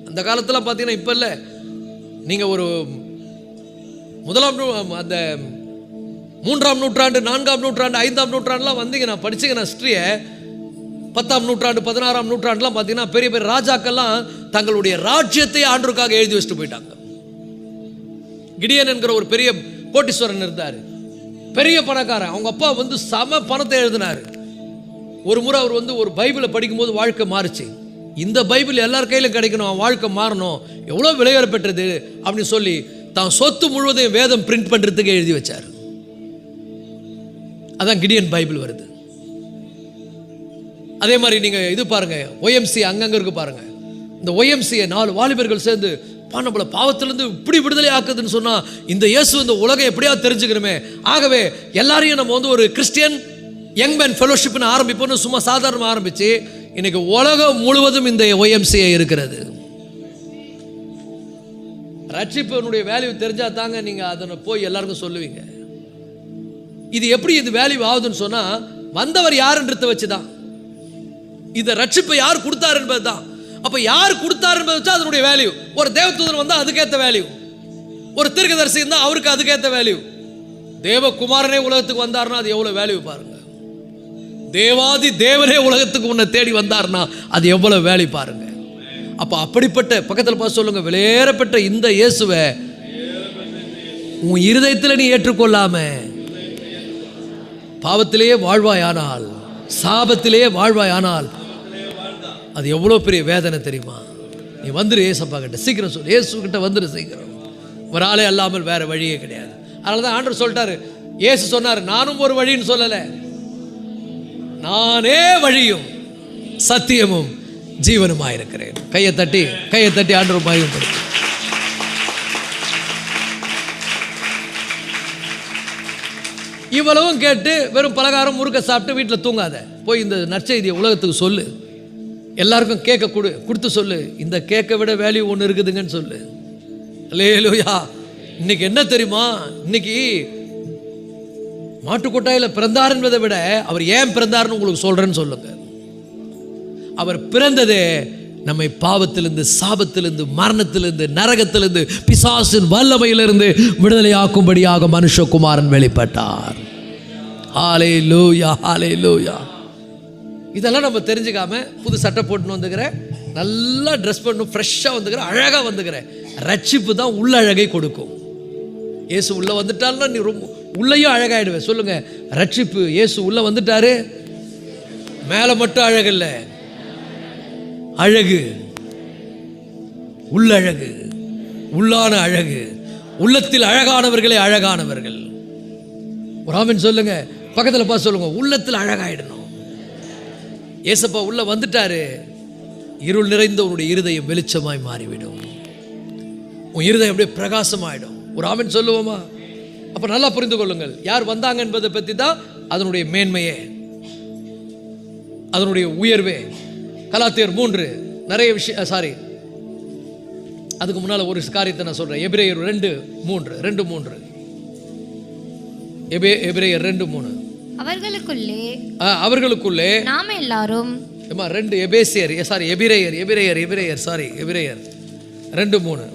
அந்த காலத்துல பார்த்தீங்கன்னா, இப்ப இல்லை, நீங்க ஒரு அந்த 3ஆம் நூற்றாண்டு, 4ஆம் நூற்றாண்டு, 5ஆம் நூற்றாண்டுலாம் வந்தீங்கன்னா படிச்சீங்கன்னா ஹிஸ்டரியை, 10ஆம் நூற்றாண்டு, 16ஆம் நூற்றாண்டுலாம் பார்த்தீங்கன்னா பெரிய பெரிய ராஜாக்கள்லாம் தங்களுடைய ராஜ்யத்தை ஆண்டவருக்காக எழுதி வச்சுட்டு போயிட்டாங்க. கிடியன் என்கிற ஒரு பெரிய கோட்டீஸ்வரன் இருந்தார், பெரிய பணக்காரன். அவங்க அப்பா சம பணத்தை எழுதினார். ஒரு முறை அவர் ஒரு பைபிளை படிக்கும்போது வாழ்க்கை மாறுச்சு. இந்த பைபிள் எல்லார் கையிலும் கிடைக்கணும், வாழ்க்கை மாறணும், எவ்வளோ விலையுற பெற்றது அப்படின்னு சொல்லி தான் சொத்து முழுவதையும் வேதம் பிரிண்ட் பண்றதுக்கு எழுதி வச்சார். அதான் கிடியன் பைபிள் வருது. அதே மாதிரி நீங்க இது பாருங்க, OMC அங்கங்க இருக்கு பாருங்க. இந்த OMC 4 வாலிபர்கள் சேர்ந்து நம்மள பாவத்திலிருந்து இப்படி விடுதலை ஆக்குதுன்னு சொன்னா இந்த இயேசு இந்த உலகம் எப்படியாவது தெரிஞ்சுக்கணுமே. ஆகவே எல்லாரையும் நம்ம ஒரு கிறிஸ்டியன் யங் மேன் ஃபெலோஷிப்னு ஆரம்பிப்போம்னு சும்மா சாதாரணமாக ஆரம்பிச்சு இன்னைக்கு உலகம் முழுவதும் இந்த OMC இருக்கிறது. ரட்சிப்பினுடைய வேல்யூ தெரிஞ்சா தாங்க நீங்க அதனை போய் எல்லாருக்கும் சொல்லுவீங்க. இது எப்படி இது வேல்யூ ஆகுதுன்னு சொன்னா, வந்தவர் யாருன்றத வச்சுதான். இந்த ரட்சிப்பை யார் கொடுத்தார் என்பதுதான். அப்ப யார் கொடுத்தார் என்பதை வச்சா அதனுடைய வேல்யூ. ஒரு தேவதூதன் வந்தா அதுக்கேற்ற வேல்யூ, ஒரு தீர்க்கதரிசி இருந்தா அவருக்கு அதுக்கேற்ற வேல்யூ. தேவகுமாரனே உலகத்துக்கு வந்தார்னா அது எவ்வளவு வேல்யூ பாருங்க. தேவாதி தேவனே உலகத்துக்கு உன்னை தேடி வந்தார்னா அது எவ்வளவு வேல்யூ பாருங்க. அப்ப அப்படிப்பட்ட, பக்கத்தில் பார்த்து சொல்லுங்க, விலையேறப்பட்ட இந்த இயேசுவை உன் இருதயத்தில் நீ ஏற்றுக்கொள்ளாம பாவத்திலேயே வாழ்வாயானால், சாபத்திலேயே வாழ்வாயானால் அது எவ்வளோ பெரிய வேதனை தெரியுமா? நீ வந்துரு ஏசப்பா கிட்ட, சீக்கிரம் சொல்லு, ஏசு கிட்ட வந்துரு சீக்கிரம். ஒரு ஆளே அல்லாமல் வேற வழியே கிடையாது. அதனால தான் ஆண்டவர் சொல்லிட்டாரு, ஏசு சொன்னார், நானும் ஒரு வழின்னு சொல்லலை, நானே வழியும் சத்தியமும் ஜீவனுமாயிருக்கிறேன். கையை தட்டி ஆண்டவர் மகிமைப்படுத்து. இவ்வளவும் கேட்டு வெறும் பலகாரம் முறுக்க சாப்பிட்டு வீட்டில் தூங்காத, போய் இந்த நற்செய்தியை உலகத்துக்கு சொல்லு. எல்லாருக்கும் கேட்க கொடுத்து சொல்லு, இந்த கேட்க விட வேல்யூ ஒன்று இருக்குதுங்கன்னு சொல்லு. அல்லேலூயா. இன்னைக்கு என்ன தெரியுமா, இன்னைக்கு மாட்டுக்கொட்டாயில் பிறந்தார் என்பதை விட அவர் ஏன் பிறந்தார்னு உங்களுக்கு சொல்றேன்னு சொல்லுங்க. அவர் பிறந்ததே நம்மை பாவத்திலிருந்து, சாபத்திலிருந்து, மரணத்திலிருந்து, நரகத்திலிருந்து, பிசாசின் வல்லமையிலிருந்து விடுதலையாக்கும்படியாக மனுஷகுமாரன் வெளிப்பட்டார். ஹல்லேலூயா, ஹல்லேலூயா. இதெல்லாம் நம்ம தெரிஞ்சுக்காம புது சட்டை போட்டுன்னு வந்துக்கிறேன், நல்லா ட்ரெஸ் பண்ணணும், ஃப்ரெஷ்ஷாக வந்துக்கிறேன், அழகாக வந்துக்கிறேன். ரட்சிப்பு தான் உள்ள அழகை கொடுக்கும். இயேசு உள்ளே வந்துட்டால்னா நீ ரொம்ப உள்ளேயும் அழகாயிடுவேன். சொல்லுங்கள், ரட்சிப்பு. இயேசு உள்ளே வந்துட்டாரு, மேலே மட்டும் அழகு இல்லை, அழகு, உள்ளழகு, உள்ளான அழகு. உள்ளத்தில் அழகானவர்களே அழகானவர்கள். ஒரு ஆமென் சொல்லுங்க. பக்கத்தில் பார்த்து சொல்லுங்க, உள்ளத்தில் அழகாயிடணும். ஏசப்பா உள்ள வந்துட்டாரு, இருள் நிறைந்த உன்னுடைய இருதயம் வெளிச்சமாய் மாறிவிடும். உன் இருதயம் அப்படியே பிரகாசமாயிடும். ஒரு ஆமென் சொல்லுவோமா? அப்ப நல்லா புரிந்து கொள்ளுங்கள், யார் வந்தாங்க என்பதை பற்றி தான் அதனுடைய மேன்மையே, அதனுடைய உயர்வே. கலாத்தியர் 3 நிறைய விஷயம், அதுக்கு முன்னால் ஒரு காரியத்தை நான் சொல்றேன். எபிரேயர் 2:3 எபிரேயர் 2:3 அவர்களுக்குள்ளே நாம எல்லாரும் எபிரேயர் 2:3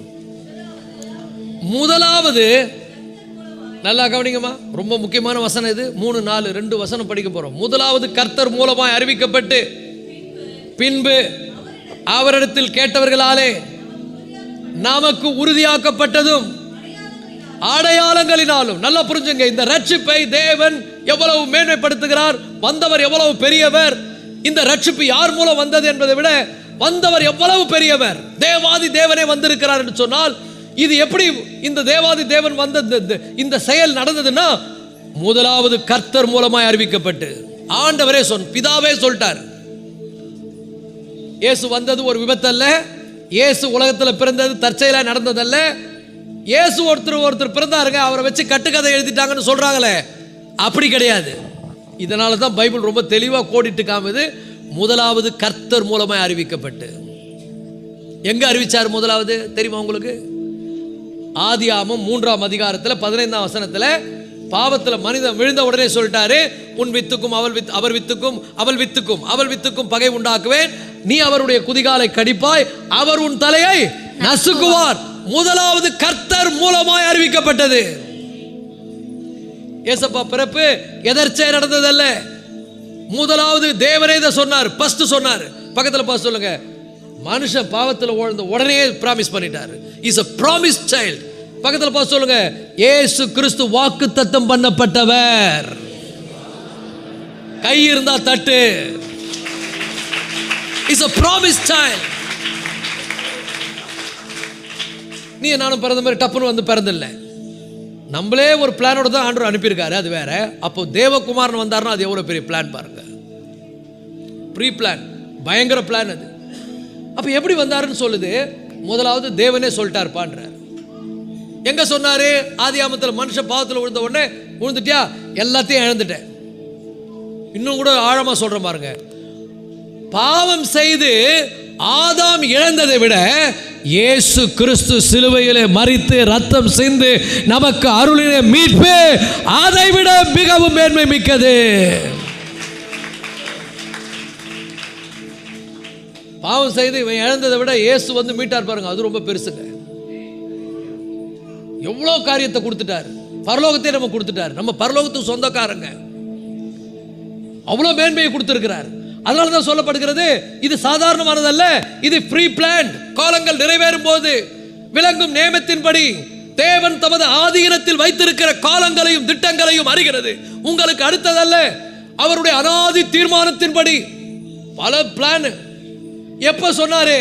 முதலாவது, நல்லா கவனிங்கம்மா, ரொம்ப முக்கியமான வசனம் இது. 3-4 2 வசனம் படிக்க போறோம். முதலாவது கர்த்தர் மூலமாய் அறிவிக்கப்பட்டு பின்பு அவரிடத்தில் கேட்டவர்களாலே நமக்கு உறுதியாக்கப்பட்டதும் அடையாளங்களினாலும். நல்லா புரிஞ்சுங்க, இந்த ரட்சிப்பை தேவன் எவ்வளவு மேன்மைப்படுத்துகிறார், வந்தவர் எவ்வளவு பெரியவர். இந்த ரட்சிப்பு யார் மூலம் வந்தது என்பதை விட வந்தவர் எவ்வளவு பெரியவர். தேவாதி தேவனே வந்திருக்கிறார் என்று சொன்னால், இது எப்படி இந்த தேவாதி தேவன் வந்த இந்த செயல் நடந்ததுன்னா, முதலாவது கர்த்தர் மூலமாய் அறிவிக்கப்பட்டு, ஆண்டவரே பிதாவே சொல்லிட்டார். இயேசு வந்தது ஒரு விபத்தல்ல, இயேசு உலகத்தில் பிறந்தது தற்செயலாக நடந்ததல்ல. இயேசு ஒருத்தர் பிறந்தாருங்க, அவரை வச்சு கட்டுக்கதை எழுதிட்டாங்கன்னு சொல்றாங்களே, அப்படி கிடையாது. இதனால தான் பைபிள் ரொம்ப தெளிவாக கோடிட்டு காமிது. முதலாவது கர்த்தர் மூலமாய் அறிவிக்கப்பட்டு. எங்க அறிவிச்சார் முதலாவது தெரியுமா உங்களுக்கு? ஆதியாகமம் 3ஆம் அதிகாரத்தில் 15ஆம் வசனத்தில், பாவத்தில் மனிதன் விழுந்த உடனே சொல்லிட்டாரு, உன் வித்துக்கும் அவர் வித்துக்கும் அவள் வித்துக்கும் பகை உண்டாக்குவேன், நீ அவருடைய குதிகாலை கடிப்பாய், அவர் உன் தலையை நசுக்குவார். முதலாவது கர்த்தர் மூலமாய் அறிவிக்கப்பட்டது. ஏசப்பா பிறப்பு எதர்ச்சையா நடந்ததல்ல, முதலாவது தேவனே இதை சொன்னார். ஃபர்ஸ்ட் சொன்னார். பக்கத்தில் பார்த்து சொல்லுங்க, மனுஷன் பாவத்தில் விழுந்த உடனே பிராமிஸ் பண்ணிட்டார். Is a promised child. பக்கத்தில் பார்த்து சொல்லுங்க, இயேசு கிறிஸ்து வாக்குத்தத்தம் பண்ணப்பட்டவர். கை இருந்தா தட்டு. Is a promised child. நீ நானும் பிறந்த மாதிரி டப்புன்னு வந்து பிறந்தில்லை, நம்மளே ஒரு பிளானோட தான் ஆண்டவர் அனுப்பியிருக்காரு, அது வேற. அப்போ தேவகுமாரன் வந்தாருன்னா அது எவ்வளோ பெரிய பிளான் பாருங்க, ப்ரீ பிளான், பயங்கர பிளான் அது. அப்போ எப்படி வந்தாருன்னு சொல்லுது, முதலாவது தேவனே சொல்லிட்டாருப்பான்றார். எங்க சொன்னாரு? ஆதியாகமத்தில் மனுஷன் பாவத்தில் விழுந்த உடனே, விழுந்துட்டியா எல்லாத்தையும் இழந்துட்டேன். இன்னும் கூட ஆழமா சொல்றேன் பாருங்க, பாவம் செய்து ஆதாம் இழந்ததை விட இயேசு கிறிஸ்து சிலுவையிலே மரித்து ரத்தம் சிந்து நமக்கு அருளின மீட்பு அதை விட மிகவும் மேன்மை மிக்கது. பாவம் செய்து இவன் இழந்ததை விட இயேசு வந்து மீட்டார் பாருங்க, அது ரொம்ப பெருசுங்க. எவ்வளோ காரியத்தை கொடுத்துட்டார், பரலோகத்தை நம்ம கொடுத்துட்டார், நம்ம பரலோகத்துக்கு சொந்தக்காரங்க, அவ்வளோ மேன்மையை கொடுத்திருக்கிறார். அதனால தான் சொல்லப்படுகிறது, இது சாதாரணமானதல்ல, இது ப்ரீ பிளான். காலங்கள் நிறைவேறும் போது விளங்கும் நேமத்தின்படி தேவன் தமது ஆதீனத்தில் வைத்திருக்கிற காலங்களையும் திட்டங்களையும் அறிகிறது. உங்களுக்கு அடுத்ததல்ல, அவருடைய அனாதி தீர்மானத்தின்படி பல பிளான். எப்ப சொன்னாரு?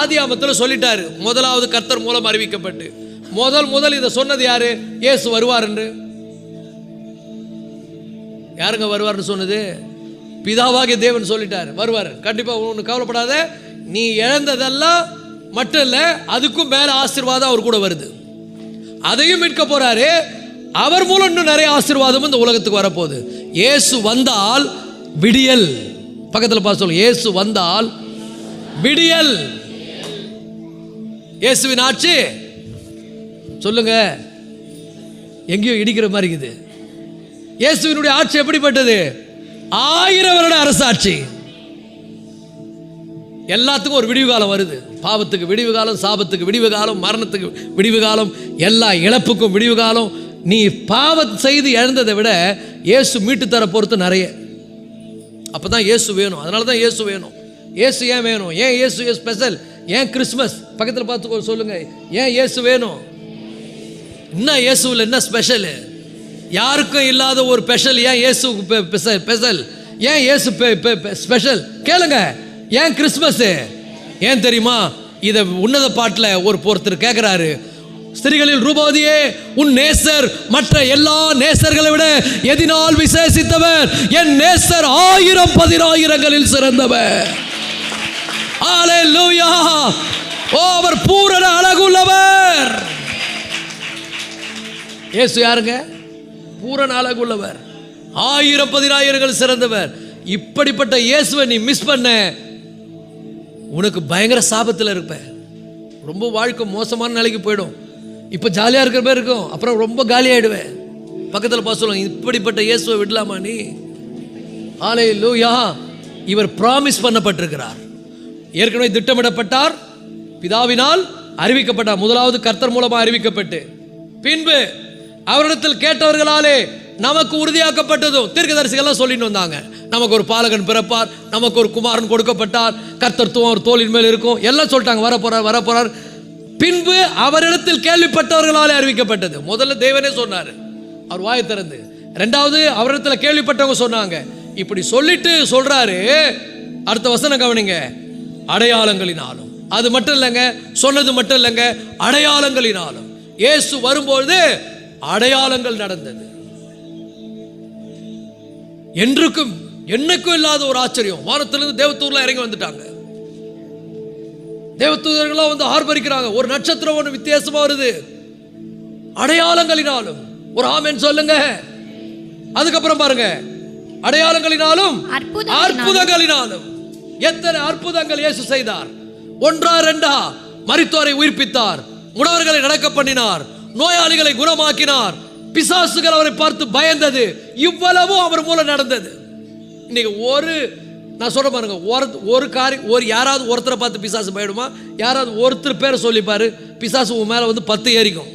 ஆதியாகமத்தில் சொல்லிட்டாரு, முதலாவது கர்த்தர் மூலம் அறிவிக்கப்பட்டு. முதல் இதை சொன்னது யாரு? இயேசு வருவார் என்று. யாருங்க வருவார்னு சொன்னது? பிதாவாகிய தேவன் சொல்லிட்டார், வருவார் கண்டிப்பா. ஒன்று கவலைப்படாத, நீ இழந்ததெல்லாம் மட்டும் இல்லை, அதுக்கும் மேல ஆசீர்வாதம் அவர் கூட வருது, அதையும் மீட்க போறாரு. அவர் மூலம் இன்னும் நிறைய ஆசீர்வாதம் இந்த உலகத்துக்கு வரப்போகுது. இயேசு வந்தால் விடியல். பக்கத்தில் பார்த்து சொல்லுங்க, இயேசு வந்தால் விடியல். இயேசுவின் ஆட்சி சொல்லுங்க, எங்கேயோ இடிக்கிற மாதிரி இருக்குது. இயேசுவினுடைய ஆட்சி எப்படிப்பட்டது? 1000 வருட அரசாட்சி. எல்லாத்துக்கும் ஒரு விடிவு காலம் வருது. பாவத்துக்கு விடிவு காலம், சாபத்துக்கு விடிவு காலம், மரணத்துக்கு விடிவு காலம், எல்லா இழப்புக்கும் விடிவு காலம். நீ பாவம் செய்து இழந்ததை விட இயேசு மீட்டு தர பொறுத்து நிறைய. அப்போ தான் இயேசு வேணும். அதனால தான் இயேசு வேணும். இயேசு ஏன் வேணும்? ஏன் இயேசு ஸ்பெஷல்? ஏன் கிறிஸ்மஸ்? பக்கத்தில் பார்த்து சொல்லுங்க, ஏன் இயேசு வேணும்? என்ன இயேசுவில் என்ன ஸ்பெஷல்? யாருக்கும் இல்லாத ஒரு ஸ்பெஷல் ஏன் இயேசு ஸ்பெஷல்? ஏன் இயேசு ஸ்பெஷல்? கேளுங்க, ஏன் கிறிஸ்மஸ்? ஏன் தெரியுமா? இதை உன்னத பாட்டில் ஒருத்தர் கேட்குறாரு, ஸ்திரீகளில் ரூபவதியே, உன் நேசர் மற்ற எல்லா நேசர்களை விட எதினால் விசேஷித்தவர்? என் நேசர் 1000 சிறந்தவர். ஹல்லேலூயா! ஓ, அவர் பூரண அழகுள்ளவர். இயேசு யாருங்க? பூரண அழகுள்ளவர், 1000 சிறந்தவர். இப்படிப்பட்ட இயேசுவை நீ மிஸ் பண்ண, உனக்கு பயங்கர சாபத்தில் இருப்ப. ரொம்ப வாழ்க்கை மோசமான நிலைக்கு போயிடும். இப்போ ஜாலியாக இருக்கிற மாதிரி இருக்கும், அப்புறம் ரொம்ப காலியாயிடுவேன். பக்கத்தில் பார்த்து சொல்லுங்க, இப்படிப்பட்ட இயேசுவை விடலாமா நீ? ஹல்லேலூயா! இவர் ப்ராமிஸ் பண்ணப்பட்டிருக்கிறார். ஏற்கனவே திட்டமிடப்பட்டார், பிதாவினால் அறிவிக்கப்பட்டார். முதலாவது கர்த்தர் மூலமாக அறிவிக்கப்பட்டு, பின்பு அவரிடத்தில் கேட்டவர்களாலே நமக்கு உறுதியாக்கப்பட்டதும். தீர்க்கதரிசிகள்லாம் சொல்லிட்டு வந்தாங்க, நமக்கு ஒரு பாலகன் பிறப்பார், நமக்கு ஒரு குமாரன் கொடுக்கப்பட்டார், கர்த்தத்துவம் ஒரு தோளின் மேல் இருக்கும், எல்லாம் சொல்லிட்டாங்க. வரப்போறார். பின்பு அவரிடத்தில் கேள்விப்பட்டவர்களாலே அறிவிக்கப்பட்டது. முதல்ல தேவனே சொன்னார், அவர் வாயை திறந்து. ரெண்டாவது அவரிடத்தில் கேள்விப்பட்டவங்க சொன்னாங்க. இப்படி சொல்லிட்டு சொல்றாரு, அடுத்த வசனம் கவனிங்க, அடையாளங்களினாலும். அது மட்டும் இல்லைங்க, சொன்னது மட்டும் இல்லைங்க, அடையாளங்களினாலும். இயேசு வரும்போது அடையாளங்கள் நடந்தது. என்றுக்கும் என்னைக்கும் இல்லாத ஒரு ஆச்சரியம். வானத்திலிருந்து தேவதூதர்கள் இறங்கி வந்துட்டாங்க. தேவதூதர்களாம் வந்து ஆர்ப்பரிக்கிறாங்க. ஒரு நட்சத்திரம் ஒன்று வித்தியாசமா வருது, அடையாளங்களினாலும். ஒரு ஆமென் சொல்லுங்க. அதுக்கப்புறம் பாருங்க, அடையாளங்களினாலும் அற்புதங்களினாலும். எத்தனை அற்புதங்கள் இயேசு செய்தார்! ஒன்றா ரெண்டா? மரித்தோரை உயிர்ப்பித்தார், முடவர்களை நடக்க பண்ணினார், நோயாளிகளை குணமாக்கினார், பிசாசுகள் அவரை பார்த்து பயந்தது. இவ்வளவும் அவர் மூலம் நடந்தது. இன்னைக்கு நான் சொல்ற பாருங்க, ஒரு காரியம், யாராவது ஒருத்தரை பார்த்து பிசாசு போயிடுமா? யாராவது ஒருத்தர் பேரை சொல்லிப்பாரு, பிசாசு உன் மேல வந்து 10 ஏறிக்கும்.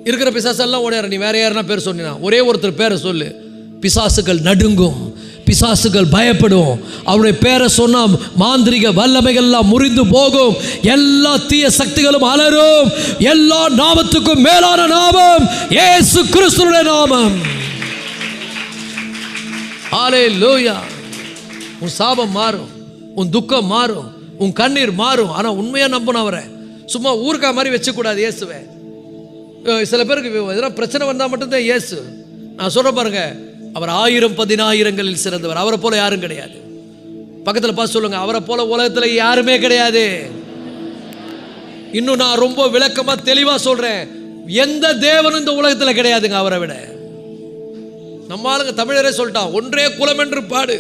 இருக்கிற பிசாசு எல்லாம் ஓடியாரு. நீ வேற யாருன்னா பேர் சொன்னா, ஒரே ஒருத்தர் பேரை சொல்லு, பிசாசுகள் நடுங்கும், பிசாசுகள் பயப்படும். அவருடைய பேரை சொன்னா மாந்திரிக வல்லமைகள் எல்லாம் முறிந்து போகும், எல்லா தீய சக்திகளும் அலரும். எல்லா நாமத்துக்கும் மேலான நாமம் இயேசு கிறிஸ்துவின் நாமம். ஹல்லேலூயா! உன் சாபம் மாறும், உன் துக்கம் மாறும், உன் கண்ணீர் மாறும். ஆனா உண்மையா நம்பணும் அவரை. சும்மா ஊருக்கா மாதிரி வச்சு கூடாது இயேசுவை. சில பேருக்கு எதனா பிரச்சனை வந்தா மட்டும்தான் இயேசு. நான் சொல்ற பாருங்க, அவர் 1000 சிறந்தவர். அவரை போல யாரும் கிடையாது. பக்கத்தில் பார்த்து சொல்லுங்க, அவரை போல உலகத்தில் யாருமே கிடையாது. இன்னும் நான் ரொம்ப விளக்கமா தெளிவா சொல்றேன், எந்த தேவனும் இந்த உலகத்தில் கிடையாதுங்க அவரை விட. நம்ம ஆளுங்க தமிழரே சொல்லிட்டான், ஒன்றே குலம் என்று பாடு,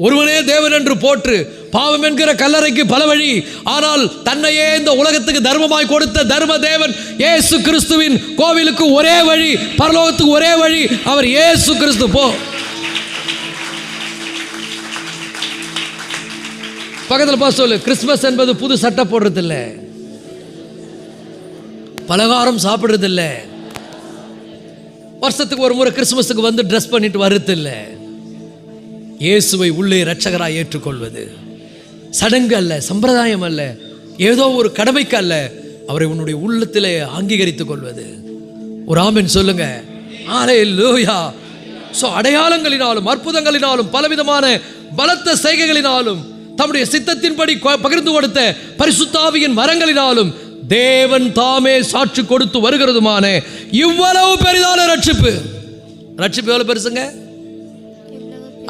ஒருவனே தேவன் என்று போற்று, பாவம் என்கிற கல்லறைக்கு பல வழி, ஆனால் தன்னையே இந்த உலகத்துக்கு தர்மமாய் கொடுத்த தர்ம தேவன் இயேசு கிறிஸ்துவின் கோவிலுக்கு ஒரே வழி, பரலோகத்துக்கு ஒரே வழி, அவர் இயேசு கிறிஸ்து. போ பக்கத்தில் பார்த்து சொல்லு, கிறிஸ்துமஸ் என்பது புது சட்டை போடுறது இல்லை, பலகாரம் சாப்பிடுறது இல்லை, வருஷத்துக்கு ஒரு முறை கிறிஸ்துமஸுக்கு வந்து ட்ரெஸ் பண்ணிட்டு வருது இல்லை. இயேசுவை உள்ளே இரட்சகராய் ஏற்றுக்கொள்வது சடங்கு அல்ல, சம்பிரதாயம் அல்ல, ஏதோ ஒரு கடமைக்கு அல்ல, அவரை உன்னுடைய உள்ளத்திலே அங்கீகரித்துக் கொள்வது. ஒரு ஆமென் சொல்லுங்க. ஹல்லேலூயா! சோ அடையாளங்களினாலும் அற்புதங்களினாலும் பலவிதமான பலத்த செய்கைகளினாலும் தம்முடைய சித்தத்தின்படி பகிர்ந்து கொடுத்த பரிசுத்த ஆவியின் வரங்களினாலும் தேவன் தாமே சாட்சி கொடுத்து வருகிறதுமான இவ்வளவு பெரிதான ரட்சிப்பு. ரட்சிப்பு எவ்வளவு பெருசுங்க,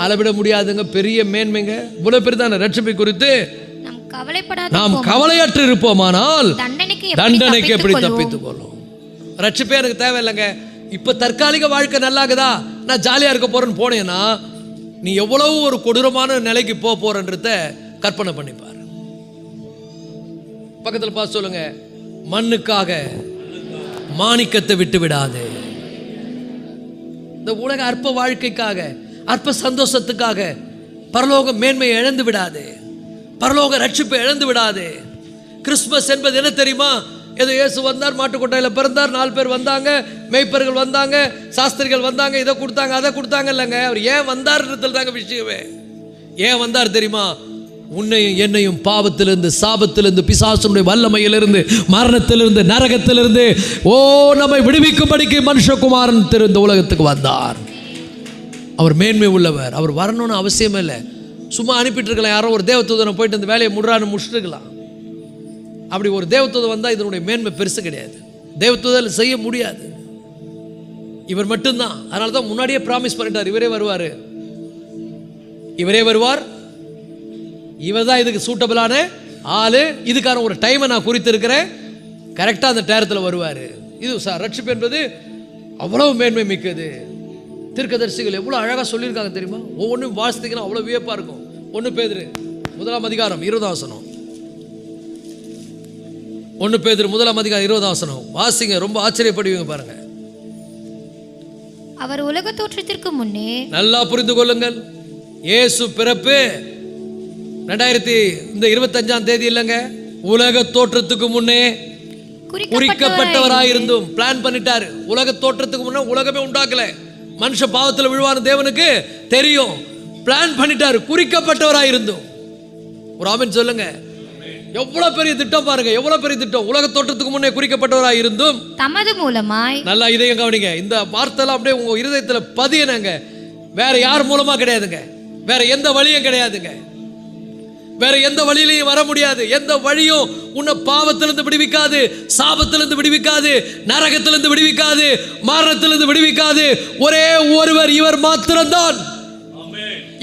அளவிட முடியாதுங்க, பெரிய மேன்மைங்க. இவ்வளவு பெரிதான ரட்சிப்பை குறித்து நாம் கவலையற்று இருப்போமானால் தண்டனைக்கு எப்படி தப்பித்துக் கொள்ளும். ரட்சிப்பே எனக்கு தேவையில்லைங்க. இப்ப தற்காலிக வாழ்க்கை நல்லாகுதா, நான் ஜாலியா இருக்க போறேன்னு போனேன்னா நீ எவ்வளவு ஒரு கொடூரமான நிலைக்கு போறன்றத கற்பனை பண்ணிப்பார். பக்கத்தில் பார்த்து சொல்லுங்க, மண்ணுக்காக மாணிக்கத்தை விட்டு விடாது. இந்த உலக அற்ப வாழ்க்கைக்காக, அற்ப சந்தோஷத்துக்காக பரலோக மேன்மையை இழந்து விடாது, பரலோக ரட்சிப்பை இழந்து விடாது. கிறிஸ்துமஸ் என்பது என்ன தெரியுமா? ஏதோ இயேசு வந்தார், மாட்டுக்கொட்டாயில் பிறந்தார், 4 பேர் வந்தாங்க, மேய்ப்பர்கள் வந்தாங்க, சாஸ்திரிகள் வந்தாங்க, இதை கொடுத்தாங்க அதை கொடுத்தாங்க இல்லைங்க. அவர் ஏன் வந்தார்ன்றதுல தாங்க விஷயமே. ஏன் வந்தார் தெரியுமா? உன்னையும் என்னையும் பாவத்திலிருந்து, சாபத்திலிருந்து, பிசாசுடைய வல்லமையிலிருந்து, மரணத்திலிருந்து, நரகத்திலிருந்து நம்மை விடுவிக்கும்படிக்கு மனுஷகுமாரன் இந்த உலகத்துக்கு வந்தார். அவர் மேன்மை உள்ளவர். அவர் வரணும்னு அவசியமே இல்லை. சும்மா அனுப்பிட்டு இருக்கலாம். யாரோ ஒரு தேவதூதனை போயிட்டு அந்த வேலையை முடிச்சுட்டு இருக்கலாம். அப்படி ஒரு தேவதூதன் வந்தால் இதனுடைய மேன்மை பெருசு கிடையாது. தேவதூதன் செய்ய முடியாது. இவர் மட்டும்தான். அதனால தான் முன்னாடியே ப்ராமிஸ் பண்ணிட்டார், இவரே வருவார், இவரே வருவார், இவர் தான் இதுக்கு சூட்டபிளான ஆளு, இதுக்கான ஒரு டைமை நான் குறித்திருக்கிறேன், கரெக்டாக அந்த நேரத்தில் வருவார். இது ரட்சிப்பு என்பது அவ்வளவு மேன்மை மிக்கது. தீர்க்கதரிசிகள் எவ்வளோ அழகாக சொல்லியிருக்காங்க தெரியுமா? ஒவ்வொன்றும் வாசித்தீங்கன்னா அவ்வளோ வியப்பாக இருக்கும். 1 பேதுரு 1 அதிகாரம் 20 வசனம். 1 பேதுரு 1 அதிகாரம் 20 வசனம் வாசிங்க, ரொம்ப ஆச்சரியப்படுவீங்க பாருங்க. அவர் உலக தோற்றத்திற்கு முன்னே, நல்லா புரிந்து கொள்ளுங்கள், இயேசு பிறப்பு 2025ஆம் தேதி இல்லைங்க, உலக தோற்றத்துக்கு முன்னே குறிக்கப்பட்டவராயிருந்தும் பிளான் பண்ணிட்டாரு. உலக தோற்றத்துக்கு முன்னே உலகமே உண்டாக்கல, மனுஷ பாவத்தில் விழுவான தேவனுக்கு தெரியும், பிளான் பண்ணிட்டாரு, குறிக்கப்பட்டவராயிருந்தும். ஒரு ஆமென் சொல்லுங்க. எவ்வளவு பெரிய திட்டம் பாருங்க, எவ்வளவு பெரிய திட்டம். உலக தோற்றத்துக்கு முன்னே குறிக்கப்பட்டவராயிருந்தும் தமது மூலமாய், நல்லா இதையும் கவனிங்க, இந்த வார்த்தைலாம் அப்படியே உங்க இருதயத்தில் பதியனங்க. வேற யார் மூலமா கிடையாதுங்க, வேற எந்த வழியும் கிடையாதுங்க, வேற எந்த வழியிலையும் வர முடியாது. எந்த வழியும் உன்னை பாவத்திலிருந்து விடுவிக்காது, சாபத்திலிருந்து விடுவிக்காது, நரகத்திலிருந்து விடுவிக்காது, மரணத்திலிருந்து விடுவிக்காது. ஒரே ஒருவர், இவர் மாத்திரம்தான்.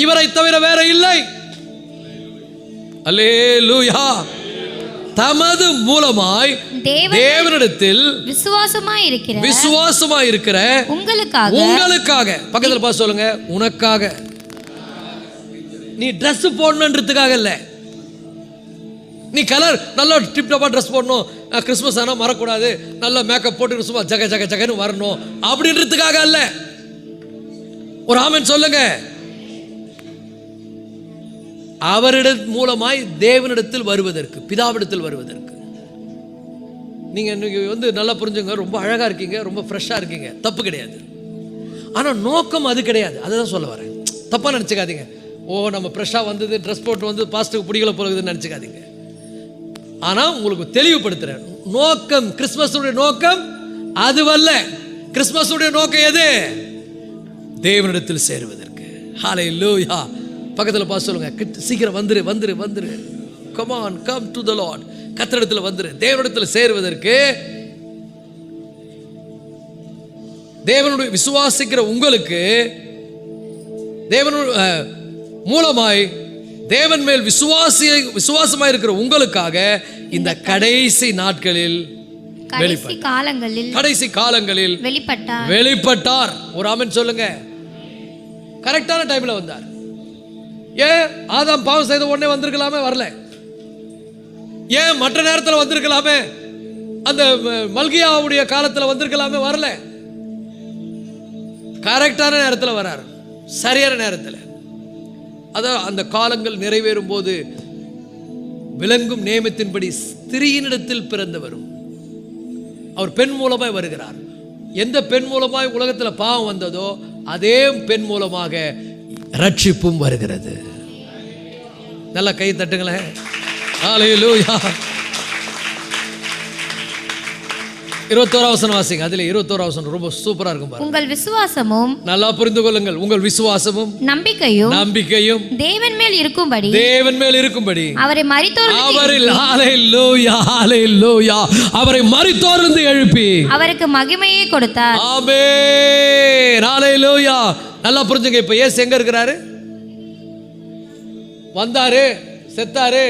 இவரை தவிர வேற இல்லை. அல்லேலூயா. தமது மூலமாய் தேவனிடத்தில் விசுவாசமாய் இருக்கிற உங்களுக்காக, பக்கத்தில் பார்த்து சொல்லுங்க, உனக்காக. நீ ட்ரெஸ் போடணுன்றதுக்காக இல்லை, நீ கலர் நல்லா டிப் டாப்பா ட்ரெஸ் போடணும், கிறிஸ்மஸ் ஆனால் மறக்கூடாது, நல்லா மேக்கப் போட்டு சும்மா ஜக ஜக ஜகன்னு வரணும் அப்படின்றதுக்காக அல்ல. ஒரு ஆமென் சொல்லுங்க. அவரிடம் மூலமாய் தேவனிடத்தில் வருவதற்கு, பிதாவிடத்தில் வருவதற்கு. நீங்க இன்னைக்கு நல்லா புரிஞ்சுங்க, ரொம்ப அழகா இருக்கீங்க, ரொம்ப ஃப்ரெஷ்ஷாக இருக்கீங்க, தப்பு கிடையாது. ஆனால் நோக்கம் அது கிடையாது. அதை தான் சொல்ல வரேன். தப்பா நினச்சிக்காதீங்க. நம்ம ஃப்ரெஷ்ஷாக வந்தது, ட்ரெஸ் போட்டு வந்து பாஸ்ட்டுக்கு பிடிக்கல போகுதுன்னு நினச்சிக்காதீங்க. ஆனால் உங்களுக்கு தெளிவுபடுத்துகிறேன், நோக்கம், கிறிஸ்மஸுடைய நோக்கம் அதுவல்ல. கிறிஸ்மஸுடைய நோக்கம் எது? தேவனிடத்தில் சேருவதற்கு. ஹல்லேலூயா. பக்கத்தில் பார்த்து சொல்லுங்க, சீக்கிரம் வந்துரு வந்துரு வந்துரு, come on, come to the Lord. கர்த்தரிடத்தில் வந்துரு, தேவனிடத்தில் சேருவதற்கு. தேவனுடைய விசுவாசிக்கிற உங்களுக்கு, தேவனுடைய மூலமாய் தேவன் மேல் விசுவாசமாய் இருக்கிற உங்களுக்காக இந்த கடைசி நாட்களில், கடைசி காலங்களில் வெளிப்பட்டார். ஒரு ஆமென் சொல்லுங்க. கரெக்டான டைம்ல வந்தார். ஏன் ஆதாம் பாவம் செய்த உடனே வந்திருக்கலாமே, வரல. ஏன் மற்ற நேரத்தில் வந்திருக்கலாமே, அந்த மல்கியாவுடைய காலத்தில் வந்திருக்கலாமே, வரல. கரெக்டான நேரத்தில் வரார், சரியான நேரத்தில். அதான் அந்த காலங்கள் நிறைவேறும் போது விளங்கும் நியமத்தின்படி ஸ்திரீயினிடத்தில் பிறந்தவரும். அவர் பெண் மூலமாய் வருகிறார். எந்த பெண் மூலமாய் உலகத்தில் பாவம் வந்ததோ அதே பெண் மூலமாக ரட்சிப்பும் வருகிறது. நல்லா கை தட்டுங்களேன். ஹல்லேலூயா. 21 வசனம் வாசிங்க. அதுல 21 வசனம் ரொம்ப சூப்பரா இருக்கும் பாருங்க. உங்கள் விசுவாசமும், நல்லா புரிந்து கொள்ளுங்கள், உங்கள் விசுவாசமும் நம்பிக்கையும் தேவன் மேல் இருக்கும்படி அவரை மரித்தோரிலிருந்து எழுப்பி அவருக்கு மகிமையை கொடுத்தார். ஆமென். ஹல்லேலூயா. நல்லா புரிஞ்சுங்க. இப்ப இயேசு எங்க இருக்கிறாரு? வந்தாரு, செத்தாரு,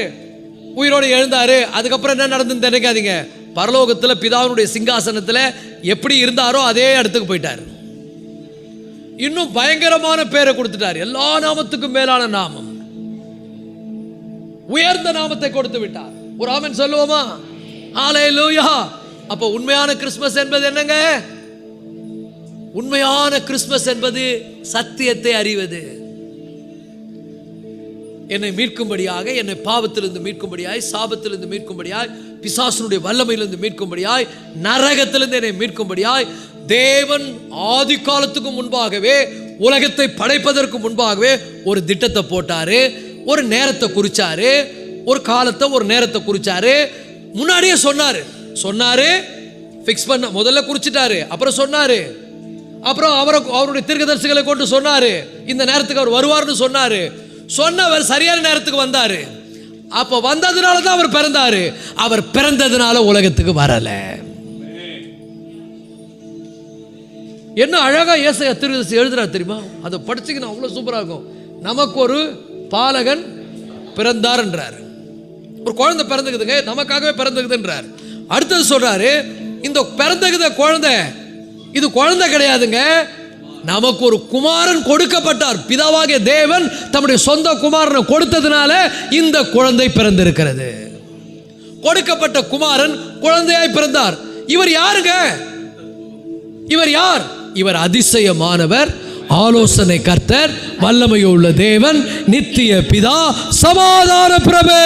உயிரோடு எழுந்தாரு. அதுக்கப்புறம் என்ன நடந்துன்னு நினைக்காதீங்க. பரலோகத்தில் பிதாவினுடைய சிங்காசனத்தில் எப்படி இருந்தாரோ அதே இடத்துக்கு போயிட்டார். இன்னும் பயங்கரமான பேரை கொடுத்துட்டார். எல்லா நாமத்துக்கும் மேலான நாமம், உயர்ந்த நாமத்தை கொடுத்து விட்டார். ஒரு ஆமென் சொல்லுவோமா? ஹல்லேலூயா. அப்ப உண்மையான கிறிஸ்மஸ் என்பது என்னங்க? உண்மையான கிறிஸ்மஸ் என்பது சத்தியத்தை அறிவது. என்னை மீட்கும்படியாக, என்னை பாவத்திலிருந்து மீட்கும்படியாய், சாபத்திலிருந்து மீட்கும்படியாய், பிசாசனுடைய வல்லமையிலிருந்து மீட்கும்படியாய், நரகத்திலிருந்து என்னை மீட்கும்படியாய் தேவன் ஆதி காலத்துக்கு முன்பாகவே, உலகத்தை படைப்பதற்கு முன்பாகவே ஒரு திட்டத்தை போட்டாரு. ஒரு நேரத்தை குறிச்சாரு, ஒரு காலத்தை, ஒரு நேரத்தை குறிச்சாரு. முன்னாடியே சொன்னாரு ஃபிக்ஸ் பண்ண, முதல்ல குறிச்சிட்டாரு, அப்புறம் சொன்னாரு, அப்புறம் அவருடைய தீர்க்கதரிசிகளை கொண்டு சொன்னாரு இந்த நேரத்துக்கு அவர் வருவார்னு சொன்னவர் சரியான நேரத்துக்கு வந்தாரு. அப்ப வந்ததுனால தான் அவர் பிறந்தாரு. அவர் பிறந்ததுனால உலகத்துக்கு வரல. என்ன அழகா ஏசாயா தீர்க்கதரிசி எழுதுறாரு தெரியுமா? அதை படிச்சீங்கன்னா அவ்வளவு சூப்பரா இருக்கும். நமக்கு ஒரு பாலகன் பிறந்தார் என்றார். ஒரு குழந்தை பிறந்துக்குதுங்க, நமக்காகவே பிறந்துக்குதுன்றார். அடுத்தது சொல்றாரு, இந்த பிறந்துக்குத குழந்தை இது குழந்தை கிடையாதுங்க, நமக்கு ஒரு குமாரன் கொடுக்கப்பட்டார். பிதாவாகிய தேவன் தம்முடைய சொந்த குமாரனை கொடுத்ததுனால இந்த குழந்தை பிறந்திருக்கிறது. கொடுக்கப்பட்ட குமாரன் குழந்தையாய் பிறந்தார். இவர் யாருங்க? இவர் யார்? இவர் அதிசயமானவர், ஆலோசனை கர்த்தர், வல்லமையுள்ள தேவன், நித்திய பிதா, சமாதான பிரபு.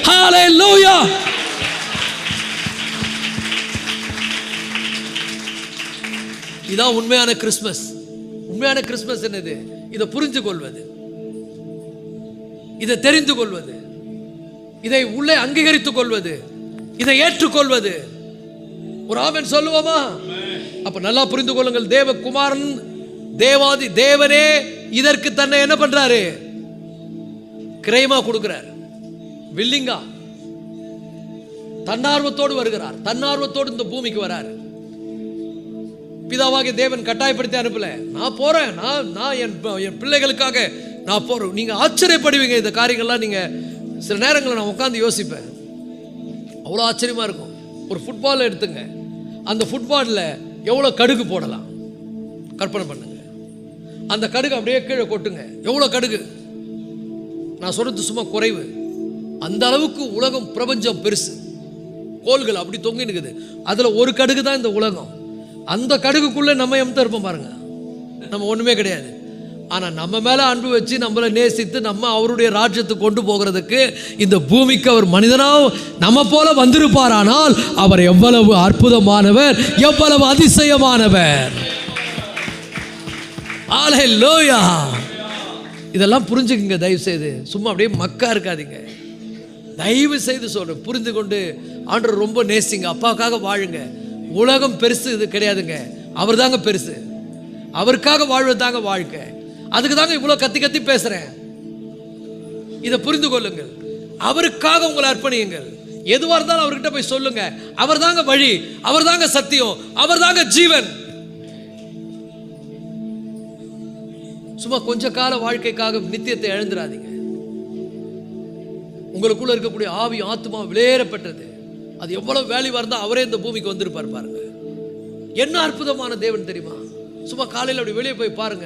ஹல்லேலூயா. இதான் உண்மையான கிறிஸ்மஸ். உண்மையான கிறிஸ்மஸ் என்னது? இதை புரிந்து கொள்வது, இதை தெரிந்து கொள்வது, இதை உள்ளே அங்கீகரித்துக் கொள்வது, இதை ஏற்றுக்கொள்வது. ஒரு ஆமென் சொல்லுவோமா? அப்ப நல்லா புரிந்து கொள்ளுங்கள். தேவகுமாரன், தேவாதி தேவனே இதற்கு தன்னை என்ன பண்றாரு? கிரயமா கொடுக்கிறார். வில்லிங்கா தன்னார்வத்தோடு வருகிறார். தன்னார்வத்தோடு இந்த பூமிக்கு வராரு. பிதாவாகிய தேவன் கட்டாயப்படுத்தி அனுப்பல. நான் போறேன், நான் என் பிள்ளைகளுக்காக நான் போறேன். நீங்க ஆச்சரியப்படுவீங்க இந்த காரியங்கள்லாம். நீங்க சில நேரங்களில் நான் உட்காந்து யோசிப்பேன், அவ்வளோ ஆச்சரியமா இருக்கும். ஒரு ஃபுட்பால் எடுத்துங்க, அந்த ஃபுட்பாலில் எவ்வளோ கடுகு போடலாம் கற்பனை பண்ணுங்க. அந்த கடுகு அப்படியே கீழே கொட்டுங்க, எவ்வளோ கடுகு. நான் சொல்றது சும்மா குறைவு. அந்த அளவுக்கு உலகம், பிரபஞ்சம் பெருசு. கோள்கள் அப்படி தொங்கி நிற்குது. அதில் ஒரு கடுகு தான் இந்த உலகம். அந்த கடுகுக்குள்ளே நம்ம எம்தான் இருப்போம் பாருங்க. நம்ம ஒன்றுமே கிடையாது. ஆனால் நம்ம மேலே அன்பு வச்சு நம்மளை நேசித்து நம்ம அவருடைய ராஜ்யத்துக்கு கொண்டு போகிறதுக்கு இந்த பூமிக்கு அவர் மனிதனாக நம்ம போல வந்திருப்பாரானால் அவர் எவ்வளவு அற்புதமானவர், எவ்வளவு அதிசயமானவர். ஹல்லேலூயா. இதெல்லாம் புரிஞ்சுக்குங்க தயவு செய்து. சும்மா அப்படியே மக்கா இருக்காதீங்க. தயவு செய்து சொல்றேன், புரிந்து கொண்டு ஆண்டவர் ரொம்ப நேசிங்க. அப்பாவுக்காக வாழுங்க. உலகம் பெருசு இது கிடையாதுங்க, அவர் தாங்க பெருசு. அவருக்காக வாழ்வது தாங்க வாழ்க்கை. அதுக்கு தாங்க இவ்வளோ கத்தி கத்தி பேசுறேன். இதை புரிந்து கொள்ளுங்கள். அவருக்காக உங்களை அர்ப்பணியுங்கள். எதுவாக இருந்தாலும் அவர்கிட்ட போய் சொல்லுங்க. அவர் தாங்க வழி, அவர் தாங்க சத்தியம், அவர் தாங்க ஜீவன். சும்மா கொஞ்ச கால வாழ்க்கைக்காக நித்தியத்தை இழந்துடாதீங்க. உங்களுக்குள்ள இருக்கக்கூடிய ஆவி ஆத்மா விலையேறப்பட்டது. அது எவ்வளவு வேல்யூவா இருந்தா அவரே இந்த பூமிக்கு வந்திருப்பார் பாருங்க. என்ன அற்புதமான தேவன் தெரியுமா? சும்மா காலையில் அப்படி வெளியே போய் பாருங்க.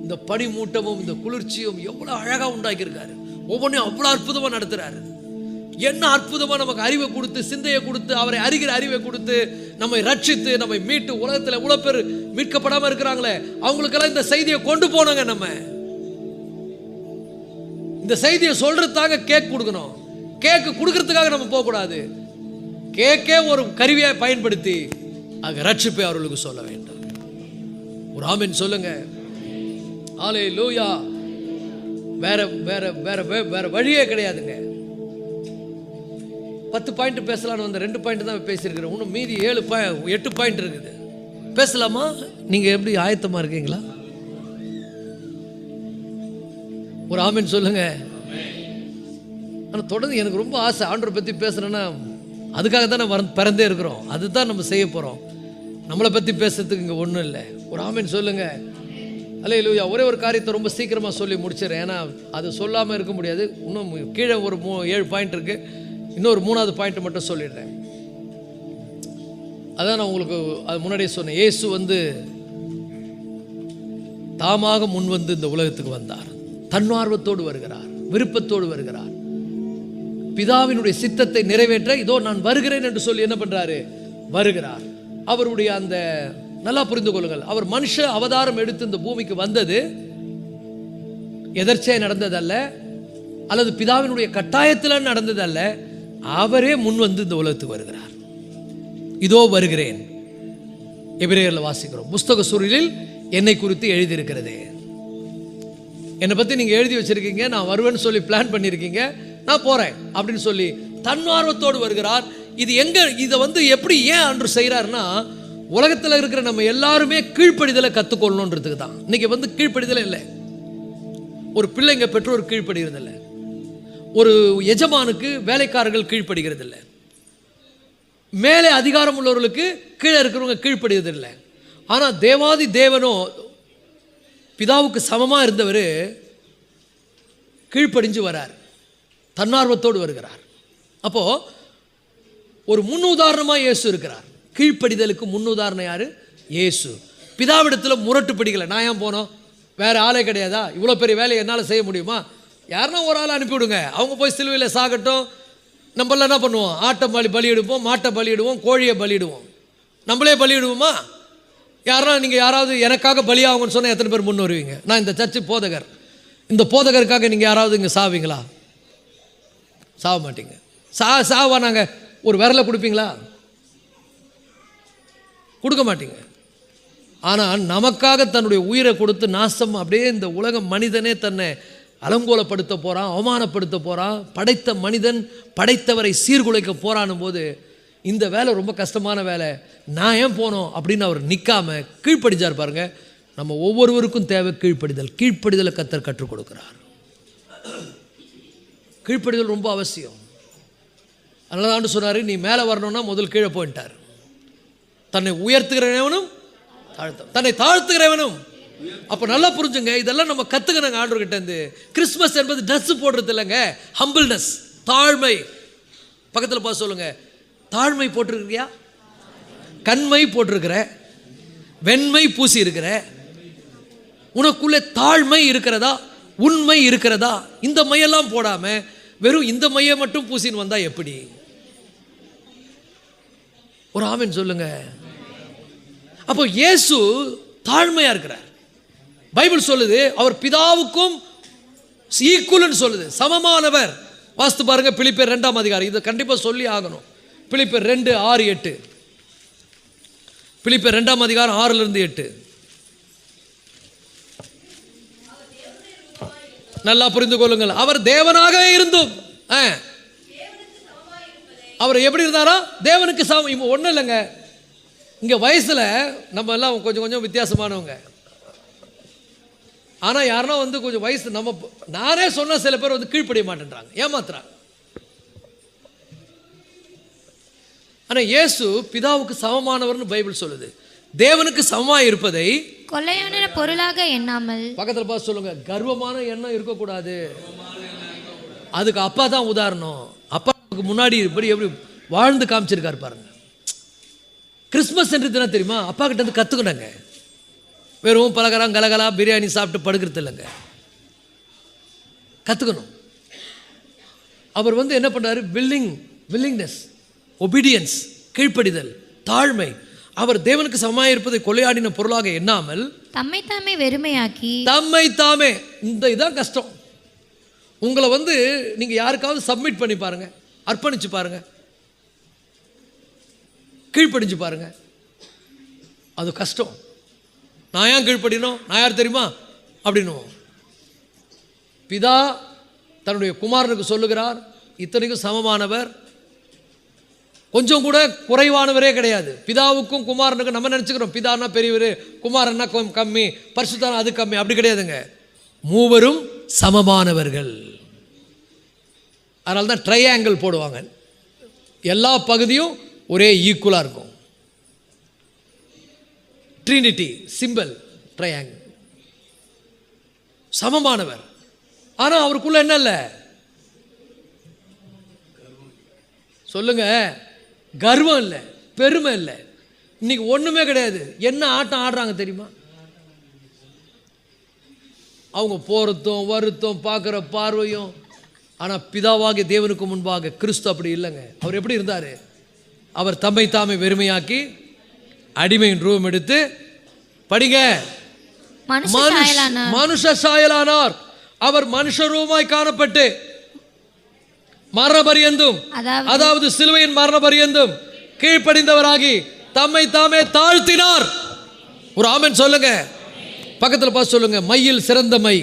இந்த பனி மூட்டமும் இந்த குளிர்ச்சியும் எவ்வளவு அழகா உண்டாக்கி இருக்காரு. ஒவ்வொன்றையும் அவ்வளவு அற்புதமா நடத்துறாரு. என்ன அற்புதமா நமக்கு அறிவை கொடுத்து, சிந்தையை கொடுத்து, அவரை அறிகிற அறிவை கொடுத்து, நம்மை ரட்சித்து, நம்மை மீட்டு, உலகத்தில் எவ்வளவு பேர் மீட்கப்படாம இருக்கிறாங்களே அவங்களுக்கெல்லாம் இந்த செய்தியை கொண்டு போனாங்க. நம்ம இந்த செய்தியை சொல்றதுக்காக கேக் கொடுக்கணும். கேக்கு கொடுக்கறதுக்காக நம்ம போகக்கூடாது. கேக்கே ஒரு கருவியை பயன்படுத்தி ஆக ரட்சிப்பை அவர்களுக்கு சொல்ல வேண்டும். ஒரு ஆமென் சொல்லுங்க. ஹல்லேலூயா. வேற வேற வேற வேற வழியே கிடையாதுங்க. 10 பாயிண்ட் பேசலான்னு வந்த 2 பாயிண்ட் தான் பேசியிருக்கிறேன். இன்னும் மீதி 8 பாயிண்ட் இருக்குது. பேசலாமா? நீங்க எப்படி ஆயத்தமா இருக்கீங்களா? ஒரு ஆமென் சொல்லுங்க. ஆனால் தொடர்ந்து எனக்கு ரொம்ப ஆசை ஆண்டவரை பற்றி பேசுகிறேன்னா அதுக்காக தான் நம்ம பிறந்தே இருக்கிறோம். அதுதான் நம்ம செய்ய போகிறோம். நம்மளை பற்றி பேசுறதுக்கு இங்கே ஒன்றும் இல்லை. ஒரு ஆமென் சொல்லுங்க. ஹல்லேலூயா. ஒரே ஒரு காரியத்தை ரொம்ப சீக்கிரமாக சொல்லி முடிச்சிடறேன். ஏன்னா அது சொல்லாமல் இருக்க முடியாது. இன்னும் கீழே ஒரு 7 பாயிண்ட் இருக்குது. இன்னொரு 3வது பாயிண்ட் மட்டும் சொல்லிடுறேன். அதான் நான் உங்களுக்கு அது முன்னாடியே சொன்னேன். இயேசு தாமாக முன் வந்து இந்த உலகத்துக்கு வந்தார். தன்னார்வத்தோடு வருகிறார், விருப்பத்தோடு வருகிறார். பிதாவினுடைய சித்தத்தை நிறைவேற்ற இதோ நான் வருகிறேன் என்று சொல்லி என்ன பண்றாரு? வருகிறார். அவருடைய அந்த நல்லா புரிந்து கொள்ளுங்கள். அவர் மனுஷ அவதாரம் எடுத்து இந்த பூமிக்கு வந்தது எதர்ச்சியாக நடந்ததல்ல. அல்லது பிதாவினுடைய கட்டாயத்தில் நடந்தது அல்ல, அவரே முன் வந்து இந்த உலகத்துக்கு வருகிறார். இதோ வருகிறேன். எபிரேயர்ல வாசிக்கிறோம், புஸ்தக சுருளில் என்னை குறித்து எழுதியிருக்கிறது. என்னை பற்றி நீங்கள் எழுதி வச்சிருக்கீங்க, நான் வருவேன்னு சொல்லி பிளான் பண்ணியிருக்கீங்க, நான் போகிறேன் அப்படின்னு சொல்லி தன்னார்வத்தோடு வருகிறார். இது எங்கே, இதை எப்படி ஏன் அன்று செய்கிறாருன்னா, உலகத்தில் இருக்கிற நம்ம எல்லாருமே கீழ்ப்படிதலை கற்றுக்கொள்ளணுன்றதுக்கு தான். இன்னைக்கு கீழ்ப்படிதலை இல்லை. ஒரு பிள்ளைங்க பெற்றோர் கீழ்ப்படுகிறது இல்லை, ஒரு எஜமானுக்கு வேலைக்காரர்கள் கீழ்ப்படுகிறது இல்லை, மேலே அதிகாரம் உள்ளவர்களுக்கு கீழே இருக்கிறவங்க கீழ்ப்படுகிறது இல்லை. ஆனால் தேவாதி தேவனோ பிதாவுக்கு சமமாக இருந்தவர் கீழ்ப்படிஞ்சு வரார், தன்னார்வத்தோடு வருகிறார். அப்போது ஒரு முன்னுதாரணமாக இயேசு இருக்கிறார். கீழ்ப்படிதலுக்கு முன்னுதாரணம் யார்? இயேசு. பிதாவிடத்தில் முரட்டு பிடிக்கலை. நான் ஏன் போனோம், வேறு ஆளே கிடையாதா, இவ்வளோ பெரிய வேலையை என்னால் செய்ய முடியுமா, யாருன்னா ஒரு ஆளை அனுப்பிவிடுங்க, அவங்க போய் சிலுவையில் சாகட்டும், நம்மளாம் என்ன பண்ணுவோம், ஆட்டை பலியிடுவோம், மாட்டை பலியிடுவோம், கோழியை பலியிடுவோம், நம்மளே பலியிடுவோமா? நீங்கள் யாராவது எனக்காக பலியாகும்னு சொன்னால் எத்தனை பேர் முன் வருவீங்க? நான் இந்த சர்ச்சு போதகர், இந்த போதகருக்காக நீங்கள் யாராவது இங்கே சாவீங்களா? சாவ மாட்டீங்க. சாவா நாங்கள் ஒரு விரலை கொடுப்பீங்களா? கொடுக்க மாட்டீங்க. ஆனால் நமக்காக தன்னுடைய உயிரை கொடுத்து நாசம் அப்படியே இந்த உலக மனிதனே தன்னை அலங்கோலப்படுத்த போகிறான், அவமானப்படுத்த போகிறான், படைத்த மனிதன் படைத்தவரை சீர்குலைக்க போகிறான்னும் போது இந்த வேலை ரொம்ப கஷ்டமான வேலை, நான் ஏன் போனோம் அப்படின்னு அவர் நிற்காம கீழ்ப்படிச்சார். பாருங்க, நம்ம ஒவ்வொருவருக்கும் தேவை கீழ்ப்படிதல். கீழ்ப்படிதலை கர்த்தர் கற்றுக் கொடுக்கிறார். கீழ்ப்படிதல் ரொம்ப அவசியம். அதனால தான் சொன்னார், நீ மேலே வரணும்னா முதல் கீழே போயிட்டார். தன்னை உயர்த்துகிறவனும் தன்னை தாழ்த்துகிறவனும். அப்போ நல்லா புரிஞ்சுங்க, இதெல்லாம் நம்ம கற்றுக்கணுங்க ஆண்டவர்கிட்ட இருந்து. கிறிஸ்மஸ் என்பது ட்ரெஸ் போடுறது இல்லைங்க, ஹம்பிள்னஸ், தாழ்மை. பக்கத்தில் பார்த்து சொல்லுங்க, தாழ்மை போட்டிருக்கிறியா? கண்மை போட்டிருக்கிற, வெண்மை பூசி இருக்கிற, உனக்குள்ளே தாழ்மை இருக்கிறதா, உண்மை இருக்கிறதா? இந்த மையெல்லாம் போடாம வெறும் இந்த மையை மட்டும் பூசின்னு வந்தா எப்படி? ஒரு ஆமென் சொல்லுங்க. அப்போ இயேசு தாழ்மையா இருக்கிறார். பைபிள் சொல்லுது அவர் பிதாவுக்கும் ஈக்குவல்னு சொல்லுது, சமமானவர். வாஸ்து பாருங்க, பிலிப்பியர் 2ஆம் அதிகாரம், இதை கண்டிப்பாக சொல்லி ஆகணும். பிலிப்பியர் 2:6-8. பிலிப்பியர் 2ஆம் அதிகாரம் 6-8. நல்லா புரிந்து கொள்ளுங்கள். அவர் தேவனாக இருந்தும் அவர் எப்படி இருந்தாரா? தேவனுக்கு சமம். ஒன்றும் இல்லைங்க, இங்கே வயசில் நம்ம எல்லாம் கொஞ்சம் கொஞ்சம் வித்தியாசமானவங்க. ஆனால் யாருன்னா கொஞ்சம் வயசு நானே சொன்ன சில பேர் கீழ்ப்படிய மாட்டேன்றாங்க, ஏமாத்துறாங்க. ஆனால் இயேசு பிதாவுக்கு சமமானவர்னு பைபிள் சொல்லுது. தேவனுக்கு சமமாக இருப்பதை கொள்ளையான பொருளாக எண்ணாமல். பக்கத்தில் பார்த்து சொல்லுங்க, கர்வமான எண்ணம் இருக்கக்கூடாது. அதுக்கு அப்பா தான் உதாரணம். அப்பாவுக்கு முன்னாடி இப்படி எப்படி வாழ்ந்து காமிச்சிருக்காரு பாருங்க. கிறிஸ்மஸ் என்றது என்ன தெரியுமா? அப்பா கிட்ட இருந்து கற்றுக்கணுங்க. வெறும் பலகாரம் கலகலா பிரியாணி சாப்பிட்டு படுக்கிறது இல்லைங்க, கற்றுக்கணும். அவர் என்ன பண்ணுறாரு? வில்லிங்னஸ், ஒபீடியன்ஸ், கீழ்ப்படிதல், தாழ்மை. அவர் தேவனுக்கு சமமாக இருப்பதை கொள்ளையாடின பொருளாக எண்ணாமல் தம்மை தாமே வெறுமையாக்கி. தம்மை தாமே, இந்த இதான் கஷ்டம். உங்களை நீங்க யாருக்காவது சப்மிட் பண்ணி பாருங்க, அர்ப்பணிச்சு பாருங்க, கீழ்ப்படிஞ்சு பாருங்க, அது கஷ்டம். நான் ஏன் கீழ்ப்படினோம், நான் யார் தெரியுமா அப்படின்னு பிதா தன்னுடைய குமாரனுக்கு சொல்லுகிறார். இத்தனைக்கும் சமமானவர், கொஞ்சம் கூட குறைவானவரே கிடையாது. பிதாவுக்கும் குமாரனுக்கும் நம்ம நினச்சிக்கிறோம் பிதானா பெரியவர், குமாரன்னா கம்மி, பரிசுத்தானா அது கம்மி. அப்படி கிடையாதுங்க, மூவரும் சமமானவர்கள். அதனால தான் ட்ரையாங்கிள் போடுவாங்க, எல்லா பகுதியும் ஒரே ஈக்குவலாக இருக்கும். ட்ரினிட்டி சிம்பிள், ட்ரையாங்கிள், சமமானவர். ஆனால் அவருக்குள்ள என்ன இல்லை சொல்லுங்க? கர்வம் இல்லை, பெருமை இல்லை, இன்னைக்கு ஒன்றுமே கிடையாது. என்ன ஆட்டம் ஆடுறாங்க தெரியுமா? அவங்க போகிறதும் வருத்தம், பார்க்குற பார்வையும். ஆனால் பிதாவாகிய தேவனுக்கு முன்பாக கிறிஸ்து அப்படி இல்லைங்க. அவர் எப்படி இருந்தார்? அவர் தம்மை தாமே வெறுமையாக்கி அடிமையின் ரூபம் எடுத்து, படிங்க, மனுஷ சாயலானார். அவர் மனுஷ ரூபமாய் காணப்பட்டு மரண பரியந்தும், அதாவது சிலுவையின் மரண பரியந்தும் கீழ்ப்படிந்தவராகி தம்மை தாமே தாழ்த்தினார். ஒரு ஆமென் சொல்லுங்க. பக்கத்தில் பார்த்து சொல்லுங்க, மையில் சிறந்த மை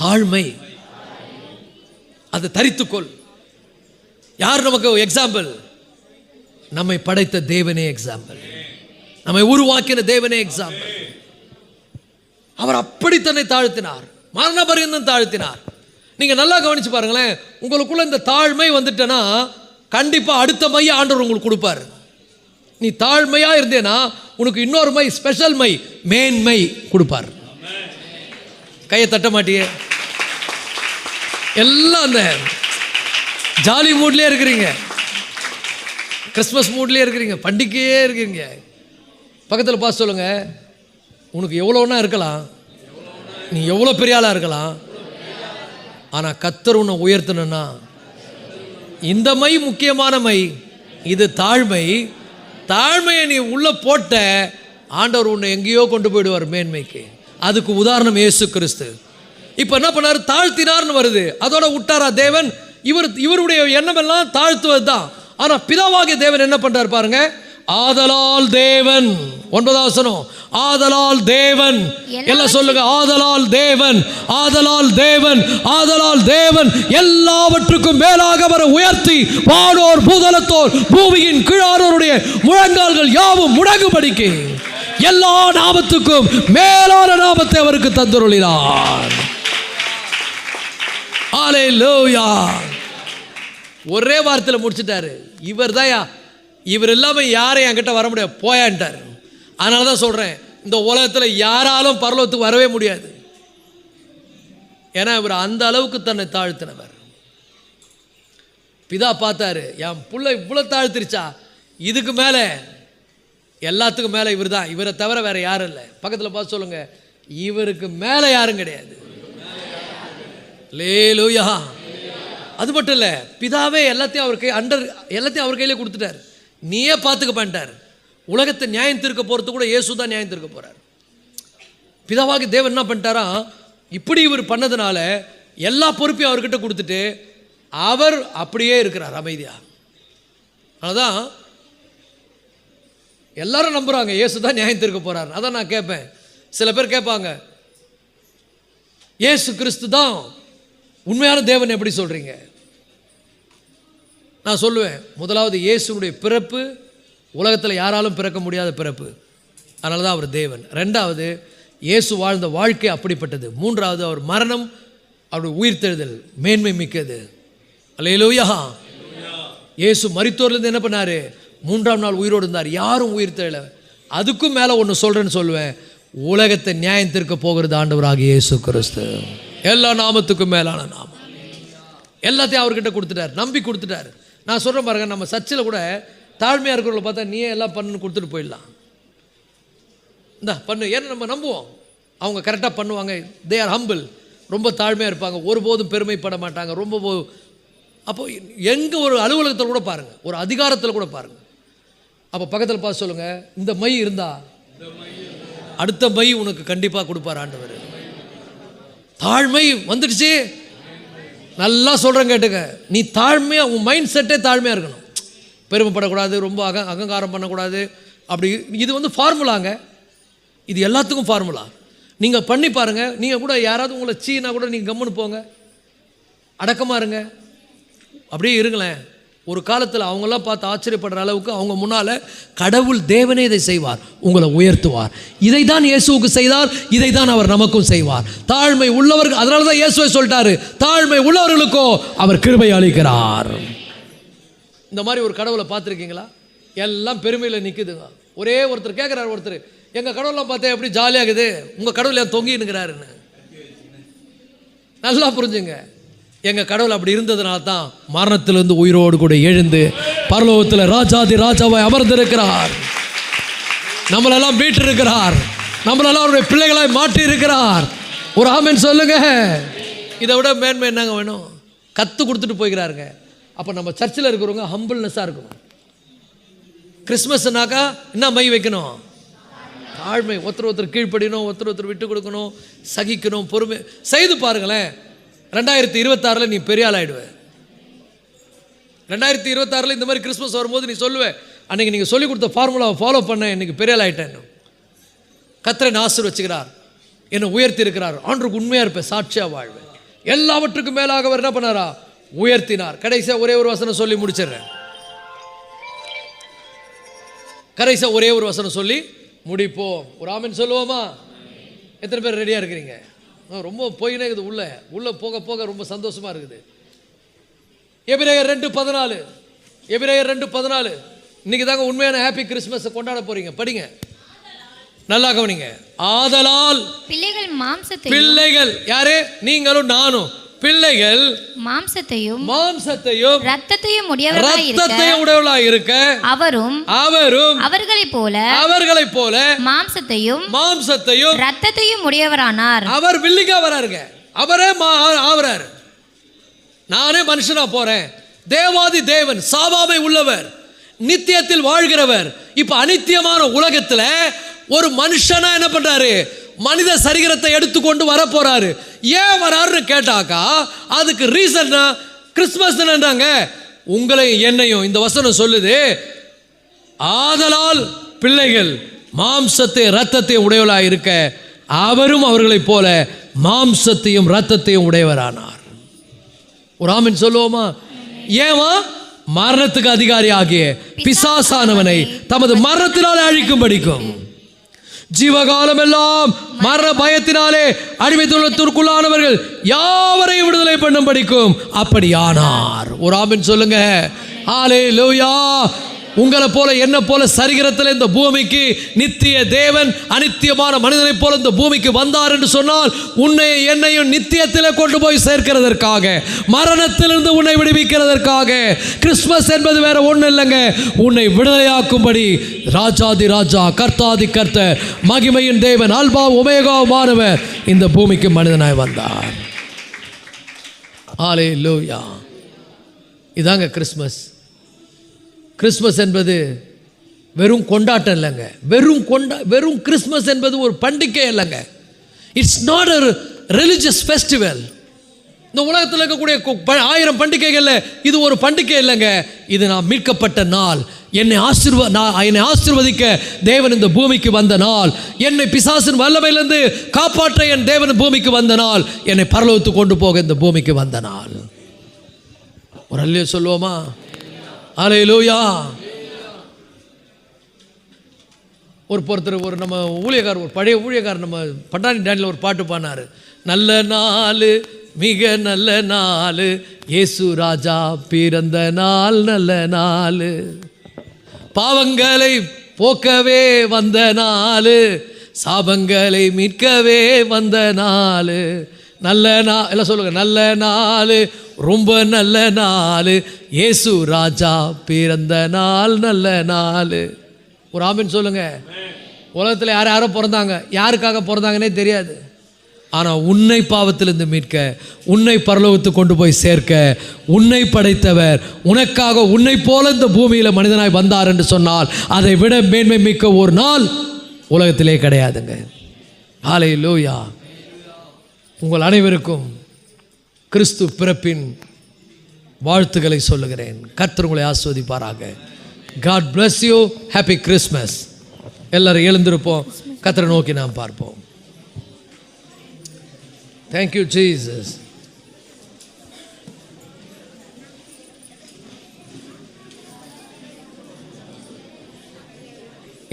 தாழ்மை. அதை தரித்துக்கொள். யார் நமக்கு எக்ஸாம்பிள்? நம்மை படைத்த தேவனே எக்ஸாம்பிள். நம்மை உருவாக்கின தேவனே எக்ஸாம்பிள். அவர் அப்படி தன்னை தாழ்த்தினார், மரண பரியந்தம் தாழ்த்தினார். நீங்க நல்லா கவனிச்சு பாருங்களேன். உங்களுக்குள்ள இந்த தாழ்மை வந்துட்டேன்னா கண்டிப்பா அடுத்த மைய ஆண்டவர் உங்களுக்கு கொடுப்பாரு. நீ தாழ்மையா இருந்தேனா உனக்கு இன்னொரு மை, ஸ்பெஷல் மை, மேன்மை கொடுப்பார். கையை தட்ட மாட்டியே. எல்லாம் அந்த ஜாலி மூட்லயே இருக்கிறீங்க, கிறிஸ்மஸ் மூட்லயே இருக்கிறீங்க, பண்டிகையே இருக்கிறீங்க. பக்கத்தில் பார்த்து சொல்லுங்க, உனக்கு எவ்வளோன்னா இருக்கலாம், நீ எவ்வளோ பெரிய ஆளாக இருக்கலாம், ஆனால் கர்த்தர் உன்னை உயர்த்தணும்னா இந்த மை முக்கியமான மை. இது தாழ்மை. தாழ்மையை நீ உள்ள போட்ட ஆண்டவர் உன்னை எங்கேயோ கொண்டு போயிடுவார் மேன்மைக்கு. அதுக்கு உதாரணம் இயேசு கிறிஸ்து. இப்போ என்ன பண்ணார்? தாழ்த்தினார்னு வருது. அதோட விட்டாரா தேவன்? இவருடைய எண்ணம் எல்லாம் தாழ்த்துவது தான். ஆனால் பிதாவாகிய தேவன் என்ன பண்றார் பாருங்க. ஆதலால் தேவன், 9வது வசனம், ஆதலால் தேவன், எல்லாம் சொல்லுங்க, ஆதலால் தேவன், ஆதலால் தேவன், ஆதலால் தேவன் எல்லாவற்றுக்கும் மேலாக அவரை உயர்த்தி வானோர் பூதலத்தோர் பூமியின் கீழானோருடைய முழங்கால்கள் யாவும் முடங்கும்படிக்கு எல்லா நாமத்துக்கும் மேலான நாமத்தை அவருக்கு தந்தருளினார். ஹல்லேலூயா. ஒரே வார்த்தையில் முடிச்சிட்டாரு. இவர் தான், இவர் இல்லாமல் யாரும் என்கிட்ட வர முடியாது, போயான்ட்டார். அதனால தான் சொல்கிறேன், இந்த உலகத்தில் யாராலும் பரலோகத்துக்கு வரவே முடியாது. ஏன்னா இவர் அந்த அளவுக்கு தன்னை தாழ்த்தினவர். பிதா பார்த்தாரு, என் புள்ள இவ்வளோ தாழ்த்திருச்சா, இதுக்கு மேலே எல்லாத்துக்கும் மேலே இவர் தான், இவரை தவிர வேற யாரும் இல்லை. பக்கத்தில் பார்த்து சொல்லுங்க, இவருக்கு மேலே யாரும் கிடையாது. அல்லேலூயா. அது மட்டும் இல்லை, பிதாவே எல்லாத்தையும் அவர் எல்லாத்தையும் அவர் கையிலே கொடுத்துட்டார். நீயே பார்த்துக்க பண்ணிட்டார். உலகத்தை நியாயம் தீர்க்க போகிறது கூட இயேசு தான் நியாயம் தீர்க்க போகிறார். பிதாவாகி தேவன் என்ன பண்ணிட்டாரா, இப்படி இவர் பண்ணதுனால எல்லா பொறுப்பையும் அவர்கிட்ட கொடுத்துட்டு அவர் அப்படியே இருக்கிறார் அமைதியா. அதான் எல்லாரும் நம்புறாங்க இயேசு தான் நியாயம் தீர்க்க போறார். அதான் நான் கேட்பேன், சில பேர் கேட்பாங்க, இயேசு கிறிஸ்து தான் உண்மையான தேவன் எப்படி சொல்றீங்க? நான் சொல்லுவேன், முதலாவது இயேசுனுடைய பிறப்பு உலகத்தில் யாராலும் பிறக்க முடியாத பிறப்பு, அதனால தான் அவர் தேவன். ரெண்டாவது, இயேசு வாழ்ந்த வாழ்க்கை அப்படிப்பட்டது. மூன்றாவது, அவர் மரணம், அவருடைய உயிர்த்தெழுதல் மேன்மை மிக்கது. அல்லேலூயா. இயேசு மரித்தோர்லேருந்து என்ன பண்ணார்? 3ஆம் நாள் உயிரோடு இருந்தார். யாரும் உயிர்த்தெழ. அதுக்கும் மேலே ஒன்று சொல்கிறேன்னு சொல்லுவேன், உலகத்தை நியாயம் தீர்க்க போகிறது ஆண்டவராகிய இயேசு கிறிஸ்து. எல்லா நாமத்துக்கும் மேலான நாமம். எல்லாத்தையும் அவர்கிட்ட கொடுத்துட்டார், நம்பி கொடுத்துட்டார். நான் சொல்கிறேன் பாருங்க, நம்ம சர்ச்சில் கூட தாழ்மையாக இருக்கிறவங்களை பார்த்தா நீயே எல்லாம் பண்ணுன்னு கொடுத்துட்டு போயிடலாம். இந்த பண்ணு, ஏன்னா நம்ம நம்புவோம் அவங்க கரெக்டாக பண்ணுவாங்க. தே ஆர் ஹம்பிள், ரொம்ப தாழ்மையாக இருப்பாங்க, ஒருபோதும் பெருமைப்பட மாட்டாங்க. ரொம்ப அப்போ எங்கே ஒரு அலுவலகத்தில் கூட பாருங்கள், ஒரு அதிகாரத்தில் கூட பாருங்கள். அப்போ பக்கத்தில் பார்த்து சொல்லுங்கள், இந்த மை இருந்தா அடுத்த மை உனக்கு கண்டிப்பாக கொடுப்பார் ஆண்டவர். தாழ்மை வந்துடுச்சு, நல்லா சொல்கிறேன் கேட்டுக்க. நீ தாழ்மையாக, உன் மைண்ட் செட்டே தாழ்மையாக இருக்கணும். பெருமைப்படக்கூடாது, ரொம்ப அகங்காரம் பண்ணக்கூடாது. அப்படி இது ஃபார்முலாங்க. இது எல்லாத்துக்கும் ஃபார்முலா. நீங்கள் பண்ணி பாருங்கள். நீங்கள் கூட யாராவது உங்களை சீனா கூட நீங்கள் கம்முன்னு போங்க, அடக்கமாக இருங்க, அப்படியே இருங்களேன். ஒரு காலத்தில் அவங்களாம் பார்த்து ஆச்சரியப்படுற அளவுக்கு அவங்க முன்னால் கடவுள் தேவனே இதை செய்வார், உங்களை உயர்த்துவார். இதை தான் இயேசுவுக்கு செய்தார், இதை தான் அவர் நமக்கும் செய்வார். தாழ்மை உள்ளவர்கள், அதனால தான் இயேசுவை சொல்லிட்டாரு, தாழ்மை உள்ளவர்களுக்கோ அவர் கிருபை அளிக்கிறார். இந்த மாதிரி ஒரு கடவுளை பார்த்துருக்கீங்களா? எல்லாம் பெருமையில் நிற்குதுங்க. ஒரே ஒருத்தர் கேட்குறாரு, ஒருத்தர், எங்கள் கடவுளை பார்த்தா எப்படி ஜாலியாகுது, உங்கள் கடவுள் ஏன் தொங்கின்னுக்கிறாருன்னு. நல்லா புரிஞ்சுங்க, எங்கள் கடவுள் அப்படி இருந்ததுனால தான் மரணத்திலிருந்து உயிரோடு கூட எழுந்து பரலோகத்தில் ராஜாதி ராஜாவாய் அமர்ந்திருக்கிறார். நம்மளெல்லாம் மீட்டு இருக்கிறார், நம்மளெல்லாம் அவருடைய பிள்ளைகளாய் மாற்றி இருக்கிறார். ஒரு ஆமென் சொல்லுங்க. இதை விட மேன்மை என்னங்க வேணும்? கற்றுக் கொடுத்துட்டு போய்கிறாருங்க. அப்போ நம்ம சர்ச்சில் இருக்கிறவங்க ஹம்பிள்னஸாக இருக்கணும். கிறிஸ்மஸ்னாக்கா என்ன மை வைக்கணும்? தாழ்மை. ஒருத்தர் கீழ்ப்படியணும், ஒருத்தர் விட்டு கொடுக்கணும், சகிக்கணும், பொறுமை செய்து பாருங்களேன். 2026 நீ பெரிய ஆள் ஆயிடுவ. 2026 இந்த மாதிரி கிறிஸ்மஸ் வரும்போது நீ சொல்லுவேன், அன்னைக்கு நீங்கள் சொல்லிக் கொடுத்த ஃபார்முலாவை ஃபாலோ பண்ண இன்னைக்கு பெரிய ஆள் ஆயிட்டேன். கர்த்தர் என்னை ஆசீர்வதிக்கிறார், என்னை உயர்த்தி இருக்கிறார், ஆண்டவருக்கு உண்மையாக இருப்பேன், சாட்சியாக வாழ்வேன். எல்லாவற்றுக்கும் மேலாக அவர் என்ன பண்ணாரா? உயர்த்தினார். கடைசியாக ஒரே ஒரு வசனம் சொல்லி முடிச்சிடுறேன். கடைசியாக ஒரே ஒரு வசனம் சொல்லி முடிப்போம். ஒரு ஆமென் சொல்லுவோமா? எத்தனை பேர் ரெடியாக இருக்கிறீங்க? ரொம்ப போயினே இருக்குது, உள்ளே போக போக ரொம்ப சந்தோஷமாக இருக்குது. எபிரேயர் 2:14, எபிரேயர் 2:14. இன்னைக்கு தாங்க உண்மையான ஹாப்பி கிறிஸ்மஸை கொண்டாட போறீங்க. படிங்க, நல்லா கவனிங்க. ஆதலால் பிள்ளைகள் யாரு? நீங்களும் நானும். பிள்ளைகள் மாம்சத்தையும் இரத்தத்தையும் உடையவர்களாய் இருக்க அவரும் அவர்களைப் போல மாம்சத்தையும் இரத்தத்தையும் உடையவரானார். அவர் வில்லிங்கா வராருங்க, அவரே ஆவறாரு. நானே மனுஷனா போறேன், தேவாதி தேவன், சாவாமை உள்ளவர், நித்தியத்தில் வாழ்கிறவர். இப்ப அனித்தியமான உலகத்துல ஒரு மனுஷனா என்ன பண்றாரு? மனித சரீரத்தை எடுத்துக்கொண்டு வர போறாரு. ஏன் வராருன்னு கேட்டாக்கா அதுக்கு ரீசன் கிறிஸ்மஸ் என்னன்றாங்க. உங்களை என்னையும் இந்த வசனம் சொல்லுது. ஆதலால் பிள்ளைகள் மாம்சத்தை இரத்தத்தை உடையவளாய் இருக்க அவரும் அவர்களைப் போல மாம்சத்தையும் இரத்தத்தையும் உடையவரானார். ஒரு ஆமென் சொல்லுவோமா? ஏவா? மரணத்துக்கு அதிகாரி ஆகிய பிசாசானவனை தமது மரணத்தினாலே அழிக்கும் படிக்கும். ஜீவகாலம் எல்லாம் மரண பயத்தினாலே அடிமைத்துவத்திற்குள்ளானவர்கள் யாவரையும் விடுதலை பண்ணும் படிக்கும் அப்படியானார். ஒரு ஆமென் சொல்லுங்க. ஹல்லேலூயா. உங்களை போல என்ன போல சரீரத்தில் இந்த பூமிக்கு நித்திய தேவன் அனித்தியமான மனிதனை போல இந்த பூமிக்கு வந்தார் என்று சொன்னால் உன்னை என்னையும் நித்தியத்தில் கொண்டு போய் சேர்க்கிறதற்காக, மரணத்திலிருந்து உன்னை விடுவிக்கிறதற்காக. கிறிஸ்மஸ் என்பது வேற ஒன்றும் இல்லைங்க, உன்னை விடுதலையாக்கும்படி ராஜாதி ராஜா, கர்த்தாதி கர்த்தர், மகிமையின் தேவன், அல்பா ஒமேகாவானவர் இந்த பூமிக்கு மனிதனாய் வந்தார். ஹல்லேலூயா. இதாங்க கிறிஸ்மஸ். கிறிஸ்மஸ் என்பது வெறும் கொண்டாட்டம் இல்லைங்க, வெறும் கிறிஸ்மஸ் என்பது ஒரு பண்டிகை இல்லைங்க. It's not a religious festival. இந்த உலகத்தில் இருக்கக்கூடிய 1000 பண்டிகைகளில் இது ஒரு பண்டிகை இல்லைங்க. இது நான் மீட்கப்பட்ட நாள், என்னை ஆசீர்வதிக்க தேவன் இந்த பூமிக்கு வந்த நாள், என்னை பிசாசின் வல்லமையிலிருந்து காப்பாற்ற என் தேவன் பூமிக்கு வந்த நாள், என்னை பரலோகத்துக்கு கொண்டு போக இந்த பூமிக்கு வந்த நாள். ஒரு அல்லேலூயா சொல்லுவோமா? ஹல்லேலூயா. ஒருத்தர் நம்ம ஊழியக்காரர், ஒரு பழைய ஊழியக்காரர், நம்ம பட்டாணி டேனியில் ஒரு பாட்டு பாடினார். நல்ல நாள், மிக நல்ல நாள், இயேசு ராஜா பிறந்த நாள், நல்ல நாள், பாவங்களை போக்கவே வந்த நாள், சாபங்களை மீட்கவே வந்த நாள், நல்ல நாள். எல்லாம் சொல்லுங்க, நல்ல நாள், ரொம்ப நல்ல நாள், இயேசு ராஜா பிறந்த நாள், நல்ல நாள். ஒரு ஆமென் சொல்லுங்க. உலகத்தில் யாரோ பிறந்தாங்க, யாருக்காக பிறந்தாங்கன்னே தெரியாது. ஆனால் உன்னை பாவத்திலிருந்து மீட்க, உன்னை பரலோகத்துக்கு கொண்டு போய் சேர்க்க உன்னை படைத்தவர் உனக்காக உன்னை போல இந்த பூமியில் மனிதனாய் வந்தார் என்று சொன்னால் அதை விட மேன்மை மிக்க ஒரு நாள் உலகத்திலே கிடையாதுங்க. ஹல்லேலூயா. உங்கள் அனைவருக்கும் கிறிஸ்து பிறப்பின் வாழ்த்துக்களை சொல்லுகிறேன். கர்த்தர் உங்களை ஆசீர்வதிப்பாராக. God bless you. Happy Christmas. எல்லாரும் எழுந்திருப்போம், கர்த்தரை நோக்கி நாம் பார்ப்போம். Thank you Jesus.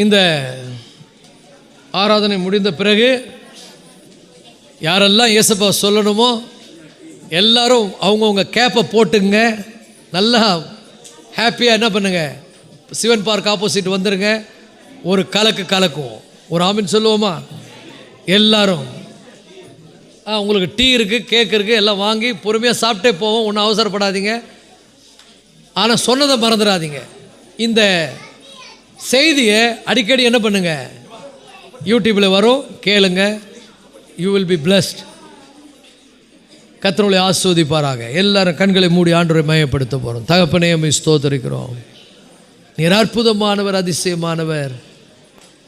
இந்த ஆராதனை முடிந்த பிறகு யாரெல்லாம் இயேசுப்பா சொல்லணுமோ எல்லாரும் அவங்கவுங்க கேப்பை போட்டுங்க, நல்லா ஹாப்பியாக என்ன பண்ணுங்க, சிவன் பார்க் ஆப்போசிட் வந்துடுங்க, ஒரு கலக்குவோம். ஒரு ஆமீன் சொல்லுவோமா? எல்லாரும் உங்களுக்கு டீ இருக்குது, கேக் இருக்குது, எல்லாம் வாங்கி பொறுமையாக சாப்பிட்டே போவோம். ஒன்றும் அவசரப்படாதீங்க. ஆனால் சொன்னதை மறந்துடாதீங்க. இந்த செய்தியை அடிக்கடி என்ன பண்ணுங்க, யூடியூப்பில் வரும், கேளுங்க. You will be blessed. கர்த்தரை ஆசீர்வதிப்பாராக. எல்லாரும் கண்களை மூடி ஆண்டவரை மயப்படுத்த போகிறோம். தகப்பனே, உம்மை ஸ்தோத்திரிக்கிறோம். நீர் அற்புதமானவர், அதிசயமானவர்.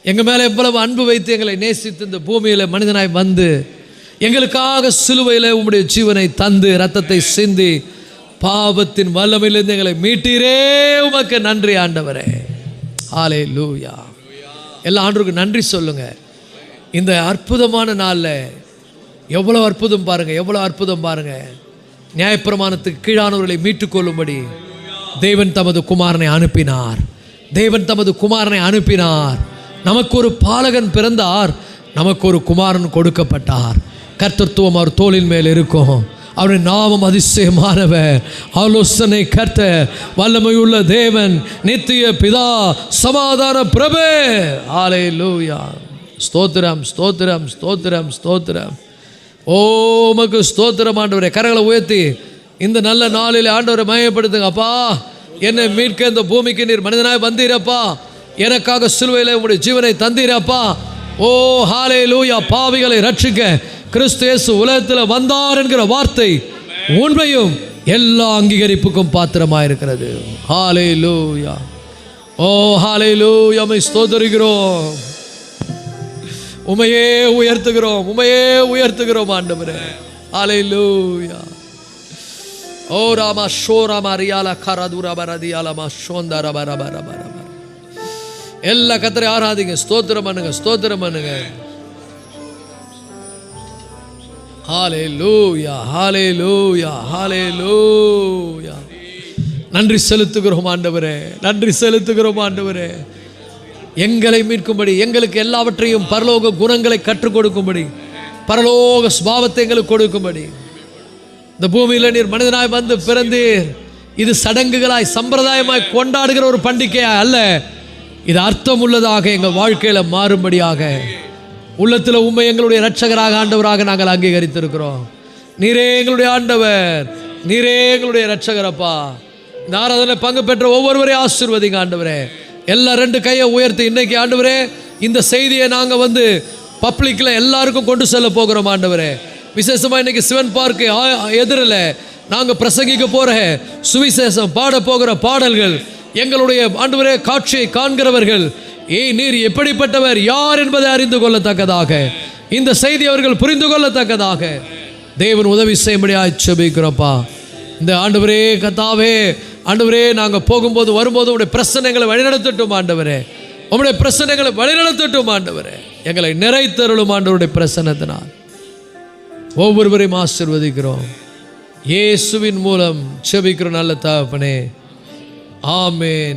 எங்கள் மேலே எவ்வளவு அன்பு வைத்து எங்களை நேசித்து இந்த பூமியில் மனிதனாய் வந்து எங்களுக்காக சிலுவையில் உம்முடைய ஜீவனை தந்து இரத்தத்தை சிந்தி பாவத்தின் வல்லமையிலிருந்து எங்களை மீட்டீரே. உமக்கு நன்றி ஆண்டவரே. ஹல்லேலூயா. எல்லா ஆண்டவருக்கும் நன்றி சொல்லுங்க. இந்த அற்புதமான நாளில் எவ்வளோ அற்புதம் பாருங்கள், எவ்வளோ அற்புதம் பாருங்கள். நியாயப்பிரமாணத்துக்கு கீழானவர்களை மீட்டுக்கொள்ளும்படி தேவன் தமது குமாரனை அனுப்பினார். தேவன் தமது குமாரனை அனுப்பினார். நமக்கு ஒரு பாலகன் பிறந்தார், நமக்கு ஒரு குமாரன் கொடுக்கப்பட்டார். கர்த்தத்துவம் அவர் தோளின் மேல் இருக்கும். அவருடைய நாமம் அதிசயமானவர், ஆலோசனை கர்த்தர், வல்லமையுள்ள தேவன், நித்திய பிதா, சமாதான பிரபு. ஹல்லேலூயா. ஸ்தோத்திரம், ஸ்தோத்திரம், ஸ்தோத்திரம், ஸ்தோத்திரம். ஓ உமக்கு ஸ்தோத்திரம் ஆண்டவரே. கரங்களை உயர்த்தி இந்த நல்ல நாளில் ஆண்டவரை மகிமைப்படுத்துங்க. அப்பா, என்னை மீட்க இந்த பூமிக்கு நீர் மனிதனாய் வந்தீரப்பா. எனக்காக சிலுவையில் உங்களுடைய ஜீவனை தந்தீரப்பா. ஓ ஹல்லேலூயா. பாவிகளை ரட்சிக்க கிறிஸ்து இயேசு உலகத்தில் வந்தார் என்கிற வார்த்தை உண்மையும் எல்லா அங்கீகரிப்புக்கும் பாத்திரமாயிருக்கிறது. ஹல்லேலூயா. ஓ ஹல்லேலூயா. உம்மை ஸ்தோத்திரிக்கிறோம், உமையே உயர்த்துகிறோம், உமையே உயர்த்துகிறோம் ஆண்டவரே. ஹல்லேலூயா. ஓ ராமா ஷோராமா ரியாலா கரதுரா பரதியாலமா ஷோந்தர பரபரபர. எல்லா கர்த்தரை ஆராதிங்க, ஸ்தோத்திரம் பண்ணுங்க, ஸ்தோத்திரம் பண்ணுங்க. ஹல்லேலூயா, ஹல்லேலூயா, ஹல்லேலூயா. நன்றி செலுத்துகிறோம் ஆண்டவரே, நன்றி செலுத்துகிறோம் ஆண்டவரே. எங்களை மீட்கும்படி, எங்களுக்கு எல்லாவற்றையும் பரலோக குணங்களை கற்றுக் கொடுக்கும்படி, பரலோக சுபாவத்தை எங்களுக்கு கொடுக்கும்படி இந்த பூமியில் நீர் மனிதனாய் வந்து பிறந்தீர். இது சடங்குகளாய் சம்பிரதாயமாய் கொண்டாடுகிற ஒரு பண்டிகையா அல்ல, இது அர்த்தம் உள்ளதாக எங்கள் வாழ்க்கையில் மாறும்படியாக உள்ளத்தில் உண்மை எங்களுடைய இரட்சகராக ஆண்டவராக நாங்கள் அங்கீகரித்திருக்கிறோம். நீரே எங்களுடைய ஆண்டவர், நீரே எங்களுடைய இரட்சகரப்பா. இந்த ஆராதனை பங்கு பெற்ற ஒவ்வொருவரையும் ஆசீர்வதிங்க ஆண்டவரே. எல்லா ரெண்டு கையை உயர்த்தி இன்னைக்கு ஆண்டவரே இந்த செய்தியை நாங்கள் வந்து பப்ளிக்கில் எல்லாருக்கும் கொண்டு செல்ல போகிறோம் ஆண்டவரே. விசேஷமாக இன்னைக்கு சிவன் பார்க்கு எதிரில் நாங்கள் பிரசங்கிக்க போகிற சுவிசேஷம் பாட போகிற பாடல்கள் எங்களுடைய ஆண்டவரே காட்சியை காண்கிறவர்கள் நீர் எப்படிப்பட்டவர் யார் என்பதை அறிந்து கொள்ளத்தக்கதாக, இந்த செய்தி அவர்கள் புரிந்து கொள்ளத்தக்கதாக தேவன் உதவி செய்யும்படியாக ஜெபிக்கிறோம்ப்பா. இந்த ஆண்டவரே கர்த்தாவே, ஆண்டவரே நாங்கள் போகும்போது வரும்போது உங்களுடைய பிரச்சனைகளை வழிநடத்தட்டும் ஆண்டவரே. உங்களுடைய பிரச்சனைகளை வழிநடத்தட்டும் ஆண்டவரே. எங்களை நிறைத்தருளும் ஆண்டவருடைய பிரசன்னத்தினால் ஒவ்வொருவரையும் ஆசீர்வதிக்கிறோம். இயேசுவின் மூலம் ஜெபிக்கிறோம் நல்ல தகப்பனே. ஆமென்.